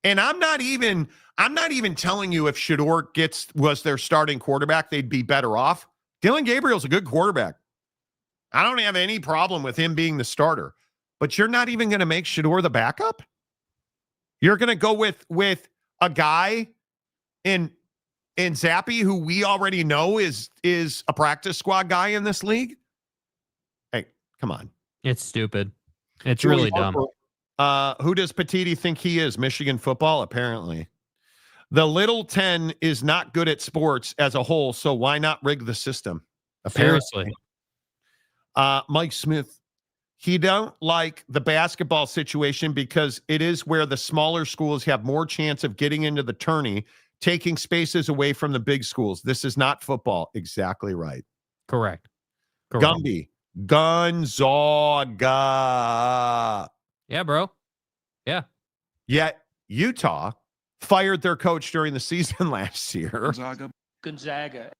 And I'm not even telling you if Shedeur was their starting quarterback, they'd be better off. Dylan Gabriel's a good quarterback. I don't have any problem with him being the starter. But you're not even going to make Shedeur the backup? You're going to go with a guy in Zappy who we already know is a practice squad guy in this league? Hey, come on. It's stupid. It's really dumb. Who does Petitti think he is? Michigan football? Apparently. The Little 10 is not good at sports as a whole, so why not rig the system? Seriously. Mike Smith, he don't like the basketball situation because it is where the smaller schools have more chance of getting into the tourney, taking spaces away from the big schools. This is not football. Exactly right. Correct. Gumby. Gonzaga. Yeah, bro. Yeah. Yet Utah fired their coach during the season last year. Gonzaga.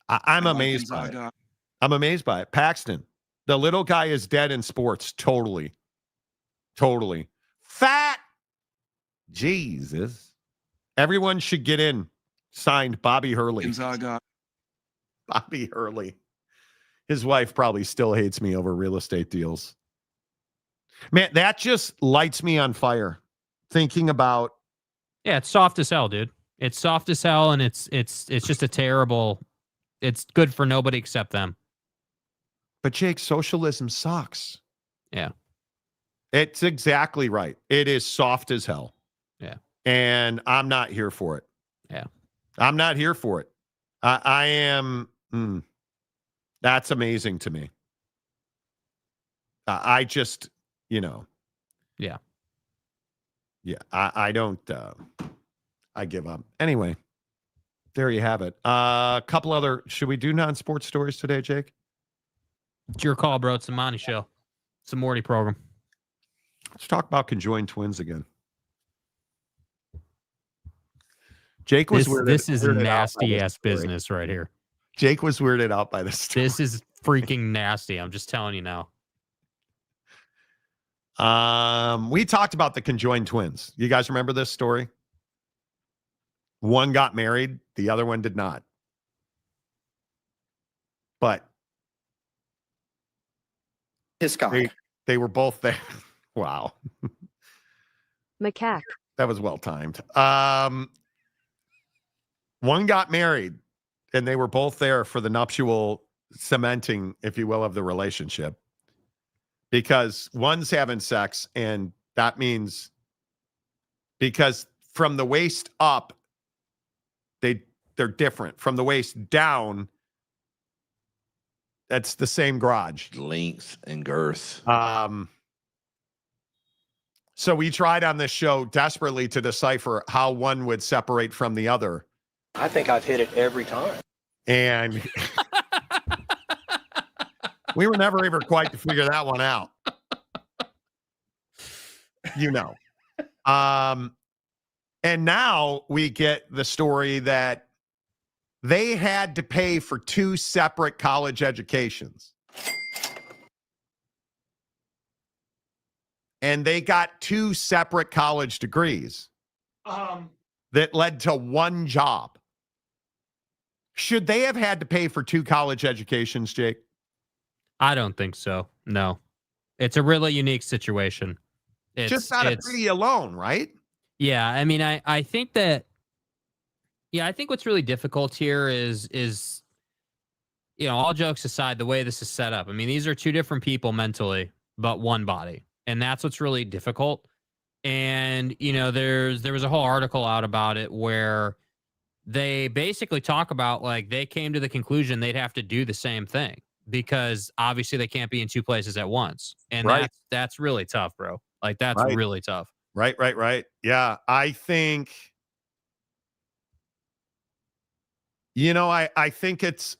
I'm amazed by it. I'm amazed by it. Paxton, the little guy is dead in sports. Totally. Fat. Jesus. Everyone should get in. Signed, Bobby Hurley. Gonzaga. Bobby Hurley. His wife probably still hates me over real estate deals. Man, that just lights me on fire. Thinking about. Yeah, it's soft as hell, dude. It's soft as hell, and it's just a terrible. It's good for nobody except them. But Jake, socialism sucks. Yeah. It's exactly right. It is soft as hell. Yeah. And I'm not here for it. Yeah. I'm not here for it. I am. That's amazing to me. I just, Yeah. Yeah, I don't. I give up. Anyway, there you have it. A couple other. Should we do non-sports stories today, Jake? It's your call, bro. It's the Monty Show. It's a Morty program. Let's talk about conjoined twins again. Jake was weirded. This is nasty ass business right here. Jake was weirded out by this story. This is freaking nasty. I'm just telling you now. We talked about the conjoined twins. You guys remember this story? One got married, the other one did not. But they were both there. Wow. Macaque. That was well timed. One got married, and they were both there for the nuptial cementing, if you will, of the relationship. Because one's having sex, and that means because from the waist up, they're different. From the waist down, that's the same garage. Length and girth. So we tried on this show desperately to decipher how one would separate from the other. I think I've hit it every time. And we were never ever quite to figure that one out. And now we get the story that they had to pay for 2 separate college educations. And they got 2 separate college degrees that led to one job. Should they have had to pay for 2 college educations, Jake? I don't think so. No. It's a really unique situation. It's just out of pity alone, right? Yeah, I mean, I think that, I think what's really difficult here is, all jokes aside, the way this is set up. I mean, these are 2 different people mentally, but one body. And that's what's really difficult. And, there was a whole article out about it where they basically talk about, like, they came to the conclusion they'd have to do the same thing because obviously they can't be in 2 places at once. And that's really tough, bro. Like, that's really tough. Right. Yeah, I think, I think it's,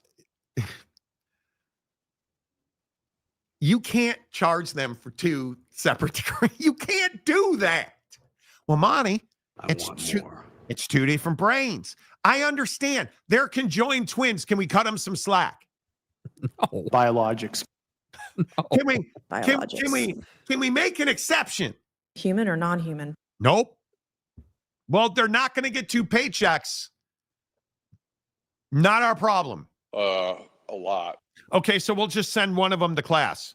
you can't charge them for 2 separate degrees. You can't do that. Well, Monty, it's 2 different brains. I understand. They're conjoined twins. Can we cut them some slack? No. Biologics. No. Can we make an exception? Human or non-human? Nope. Well, they're not going to get 2 paychecks. Not our problem. A lot. Okay, so we'll just send one of them to class.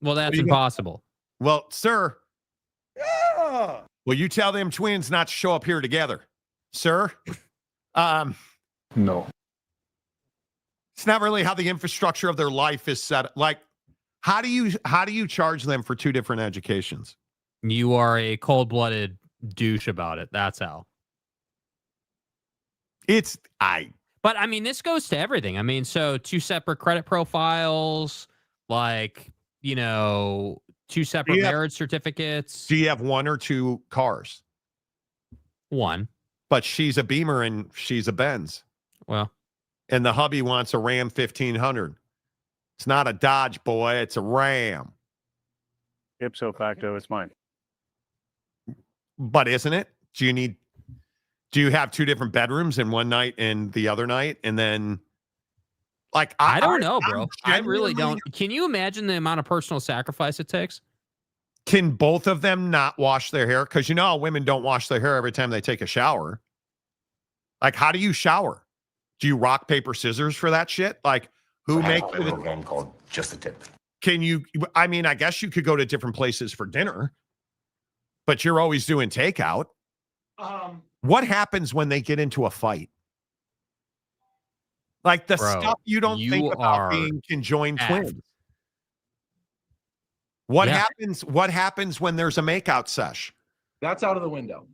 Well, that's impossible. Well, sir. Yeah. Well, you tell them twins not to show up here together, sir. No. It's not really how the infrastructure of their life is set. Like, how do you charge them for 2 different educations? You are a cold-blooded douche about it. That's how. But I mean, this goes to everything. I mean, so 2 separate credit profiles, like, 2 separate marriage certificates. Do you have 1 or 2 cars? 1. But she's a Beamer and she's a Benz. Well. And the hubby wants a Ram 1500. It's not a Dodge, boy. It's a Ram. Ipso facto, it's mine. But isn't it? Do you have 2 different bedrooms in one night and the other night? And then, like, I don't know, bro. I really don't. Can you imagine the amount of personal sacrifice it takes? Can both of them not wash their hair? Because how women don't wash their hair every time they take a shower. Like, how do you shower? Do you rock, paper, scissors for that shit? Like, who makes a little game called Just the Tip. Can you, I mean, I guess you could go to different places for dinner, but you're always doing takeout. What happens when they get into a fight? Like the stuff you don't think about being conjoined twins. What happens when there's a makeout sesh? That's out of the window.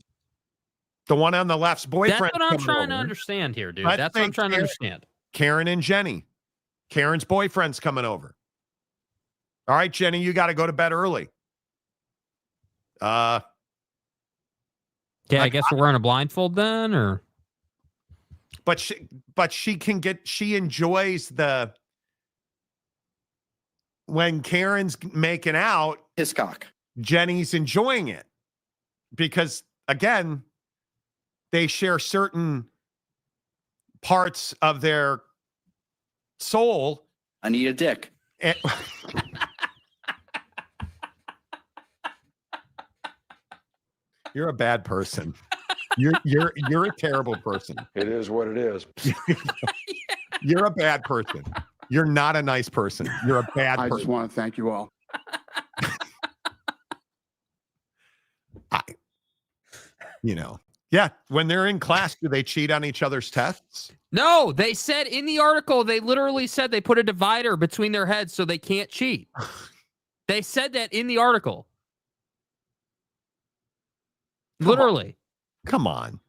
The one on the left's boyfriend. That's what I'm trying to understand here, dude. That's what I'm trying to understand. Karen and Jenny. Karen's boyfriend's coming over. All right, Jenny, you got to go to bed early. Yeah, I guess we're wearing a blindfold then, or. But she enjoys when Karen's making out. His cock. Jenny's enjoying it because, again, they share certain parts of their soul. I need a dick. You're a bad person. You're a terrible person. It is what it is. You're a bad person. You're not a nice person. You're a bad person. I just want to thank you all. Yeah. When they're in class, do they cheat on each other's tests? No, they said in the article, they literally said they put a divider between their heads so they can't cheat. They said that in the article. Literally. Come on.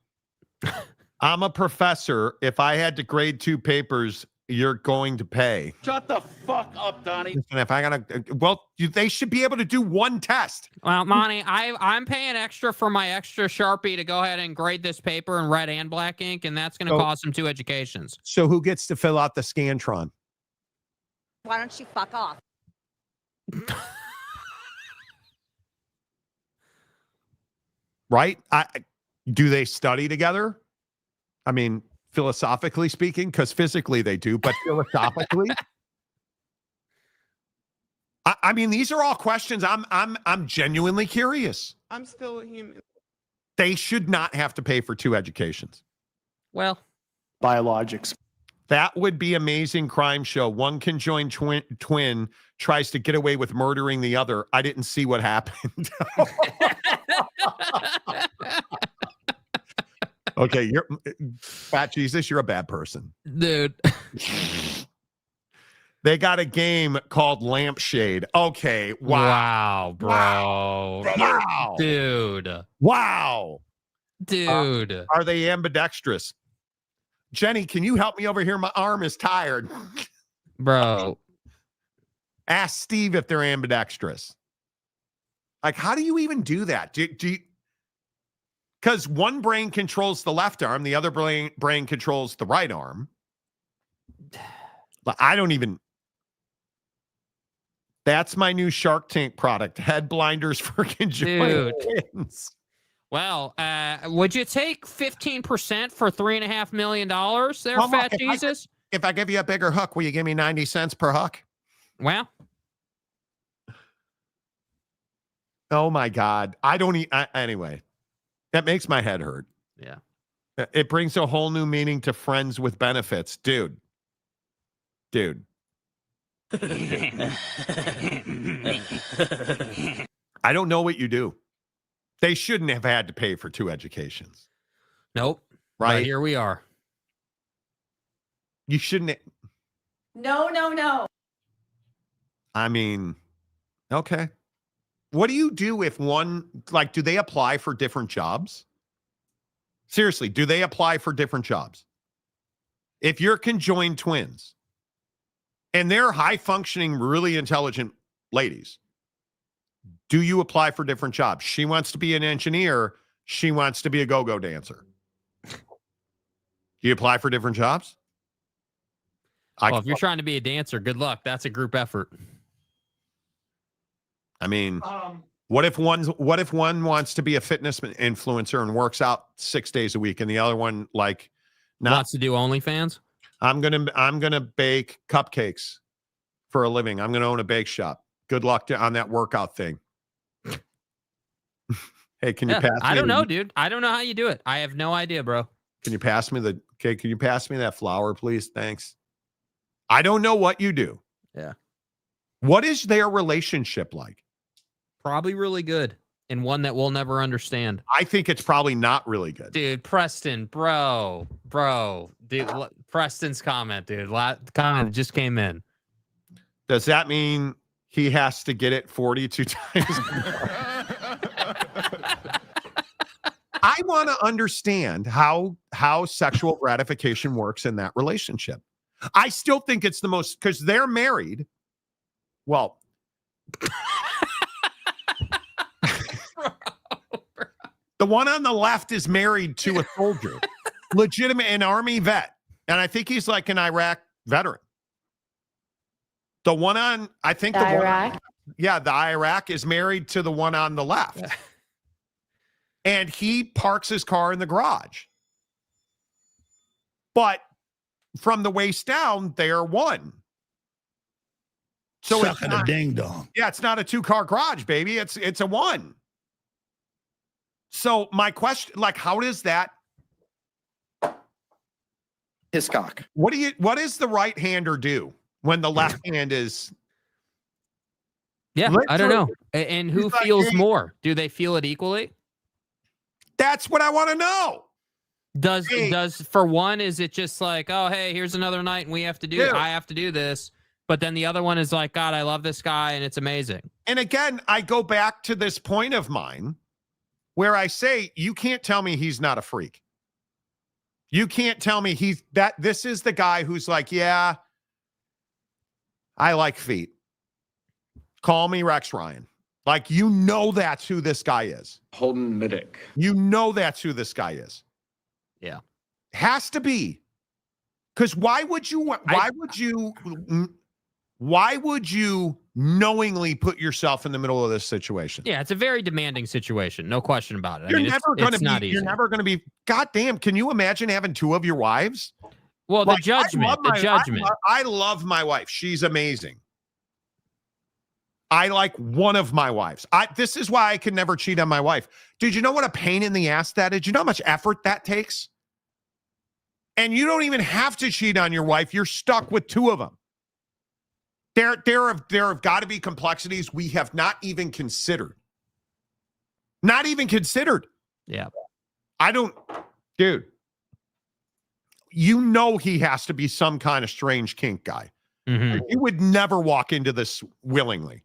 I'm a professor. If I had to grade 2 papers, you're going to pay. Shut the fuck up, Donnie. And if I gotta, they should be able to do 1 test. Well, Monty, I'm paying extra for my extra Sharpie to go ahead and grade this paper in red and black ink, and that's going to cost them 2 educations. So who gets to fill out the Scantron? Why don't you fuck off? Right? Do they study together? I mean, philosophically speaking, because physically they do, but philosophically, I mean, these are all questions. I'm genuinely curious. I'm still a human. They should not have to pay for 2 educations. Well, biologics. That would be amazing crime show. One conjoined twin tries to get away with murdering the other. I didn't see what happened. Okay, you're Fat Jesus, you're a bad person. Dude. They got a game called Lampshade. Okay, wow. Bro. Wow. Dude. Wow. Dude. Are they ambidextrous? Jenny, can you help me over here? My arm is tired. Bro. Ask Steve if they're ambidextrous. Like, how do you even do that? Do you, because one brain controls the left arm, the other brain controls the right arm. But I don't even. That's my new Shark Tank product. Head blinders for conjoined twins. Well, would you take 15% for $3.5 million there, Fat Jesus? If I give you a bigger hook, will you give me 90 cents per hook? Well. Oh, my God. I don't anyway. That makes my head hurt. Yeah. It brings a whole new meaning to friends with benefits. Dude. I don't know what you do. They shouldn't have had to pay for 2 educations. Nope. Right? But here we are. You shouldn't. No. I mean, okay. What do you do if one, like, do they apply for different jobs? Seriously, do they apply for different jobs? If you're conjoined twins and they're high functioning, really intelligent ladies, do you apply for different jobs? She wants to be an engineer. She wants to be a go-go dancer. Do you apply for different jobs? Well, if you're trying to be a dancer, good luck. That's a group effort. I mean, what if one wants to be a fitness influencer and works out 6 days a week, and the other one wants to do OnlyFans? I'm gonna bake cupcakes for a living. I'm gonna own a bake shop. Good luck on that workout thing. Hey, can you pass me? I don't know, dude. I don't know how you do it. I have no idea, bro. Can you pass me that flour, please? Thanks. I don't know what you do. Yeah. What is their relationship like? Probably really good, and one that we'll never understand. I think it's probably not really good. Dude, Preston, bro. Dude, Preston's comment, dude. Comment just came in. Does that mean he has to get it 42 times? I want to understand how sexual gratification works in that relationship. I still think it's the most, because they're married. Well, The one on the left is married to a soldier, legitimate, an Army vet. And I think he's like an Iraq veteran. The one on, I think the Iraq? The Iraq is married to the one on the left. And he parks his car in the garage. But from the waist down, they're one. So Sucking a ding dong. Yeah, it's not a 2-car garage, baby. It's a one. So my question, like, how does that? His cock. What does the right hander do when the left hand is? Yeah, I don't know. And who feels more? Do they feel it equally? That's what I want to know. Does for one, is it just like, oh, hey, here's another night and we have to do I have to do this. But then the other one is like, God, I love this guy and it's amazing. And again, I go back to this point of mine where I say, you can't tell me he's not a freak. You can't tell me this is the guy who's like, yeah, I like feet. Call me Rex Ryan. Like, you know, that's who this guy is. Holden Middick. You know, that's who this guy is. Yeah. Has to be. Because why would you knowingly put yourself in the middle of this situation? Yeah, it's a very demanding situation. No question about it. You're never going to be, goddamn, can you imagine having 2 of your wives? Well, the judgment. I love my wife. She's amazing. I like one of my wives. This is why I can never cheat on my wife. Did you know what a pain in the ass that is? Did you know how much effort that takes? And you don't even have to cheat on your wife. You're stuck with 2 of them. There have got to be complexities we have not even considered. Not even considered. Yeah. Dude. You know he has to be some kind of strange kink guy. Mm-hmm. You would never walk into this willingly.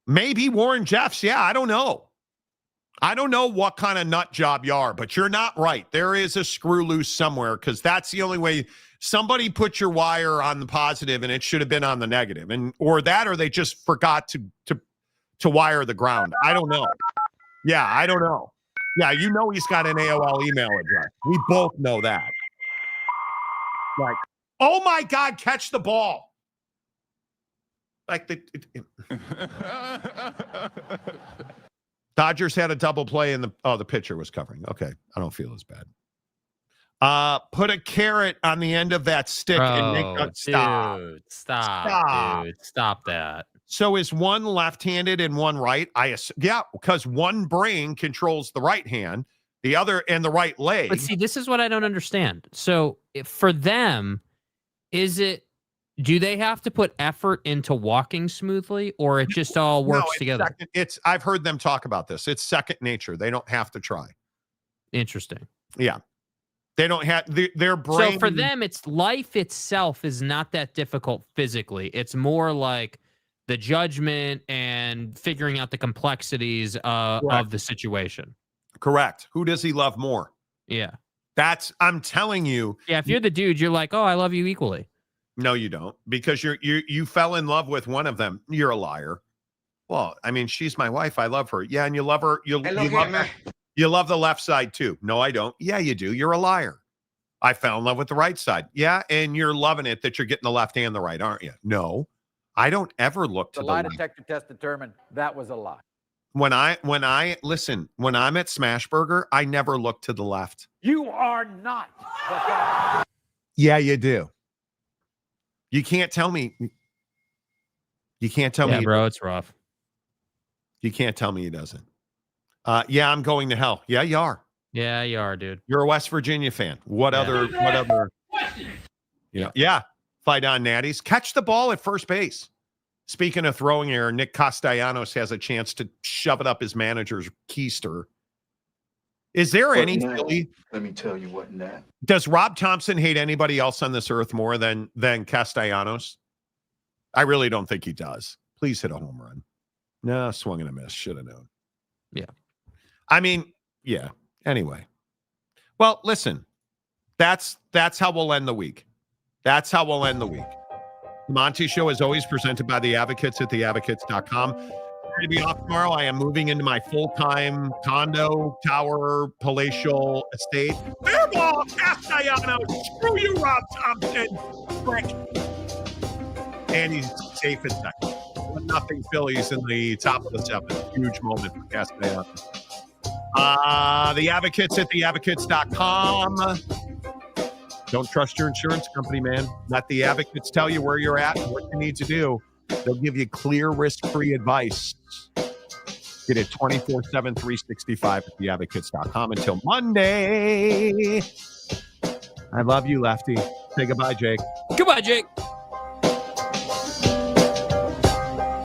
Maybe Warren Jeffs. Yeah, I don't know. I don't know what kind of nut job you are, but you're not right. There is a screw loose somewhere because that's the only way. Somebody put your wire on the positive and it should have been on the negative, or they just forgot to wire the ground. I don't know. Yeah, I don't know. Yeah, you know he's got an AOL email address. We both know that. Like, oh my God, catch the ball. Like Dodgers had a double play and the pitcher was covering. Okay, I don't feel as bad. Put a carrot on the end of that stick and make stop. Dude, stop that. So is one left-handed and one right? Yeah, because one brain controls the right hand, the other and the right leg. But see, this is what I don't understand. So for them, do they have to put effort into walking smoothly, or it just all works together? I've heard them talk about this. It's second nature. They don't have to try. Interesting. Yeah. They don't have their brain. So for them, it's life itself is not that difficult physically. It's more like the judgment and figuring out the complexities of the situation. Correct. Who does he love more? Yeah. I'm telling you. Yeah. If you're the dude, you're like, oh, I love you equally. No, you don't, because you fell in love with one of them. You're a liar. Well, I mean, she's my wife. I love her. Yeah, and you love her. You love the left side too. No, I don't. Yeah, you do. You're a liar. I fell in love with the right side. Yeah, and you're loving it that you're getting the left and the right, aren't you? No, I don't ever look to the lie left. detector test determined that was a lie. When I'm at Smashburger, I never look to the left. You are not the guy. Yeah, you do. You can't tell me. You can't tell me. Yeah, bro, it's rough. You can't tell me he doesn't. Yeah, I'm going to hell. Yeah, you are. Yeah, you are, dude. You're a West Virginia fan. What other? Yeah. Fight on, Natties. Catch the ball at first base. Speaking of throwing error, Nick Castellanos has a chance to shove it up his manager's keister. Is there any Philly? Let me tell you what now. Does Rob Thompson hate anybody else on this earth more than Castellanos? I really don't think he does. Please hit a home run. No, swung and a miss. Should have known. Yeah. I mean, yeah. Anyway. Well, listen. That's how we'll end the week. That's how we'll end the week. The Monty Show is always presented by the Advocates at theadvocates.com. I'm going to be off tomorrow. I am moving into my full-time condo, tower, palatial estate. Airball, Castellano, screw you, Rob Thompson, frick. And he's safe at second. 1-0 Phillies in the top of the seventh. Huge moment for Castellanos. The Advocates at theadvocates.com. Don't trust your insurance company, man. Let the Advocates tell you where you're at and what you need to do. They'll give you clear, risk-free advice. Get it 24/7, 365 at theadvocates.com. Until Monday. I love you, Lefty. Say goodbye, Jake. Goodbye, Jake.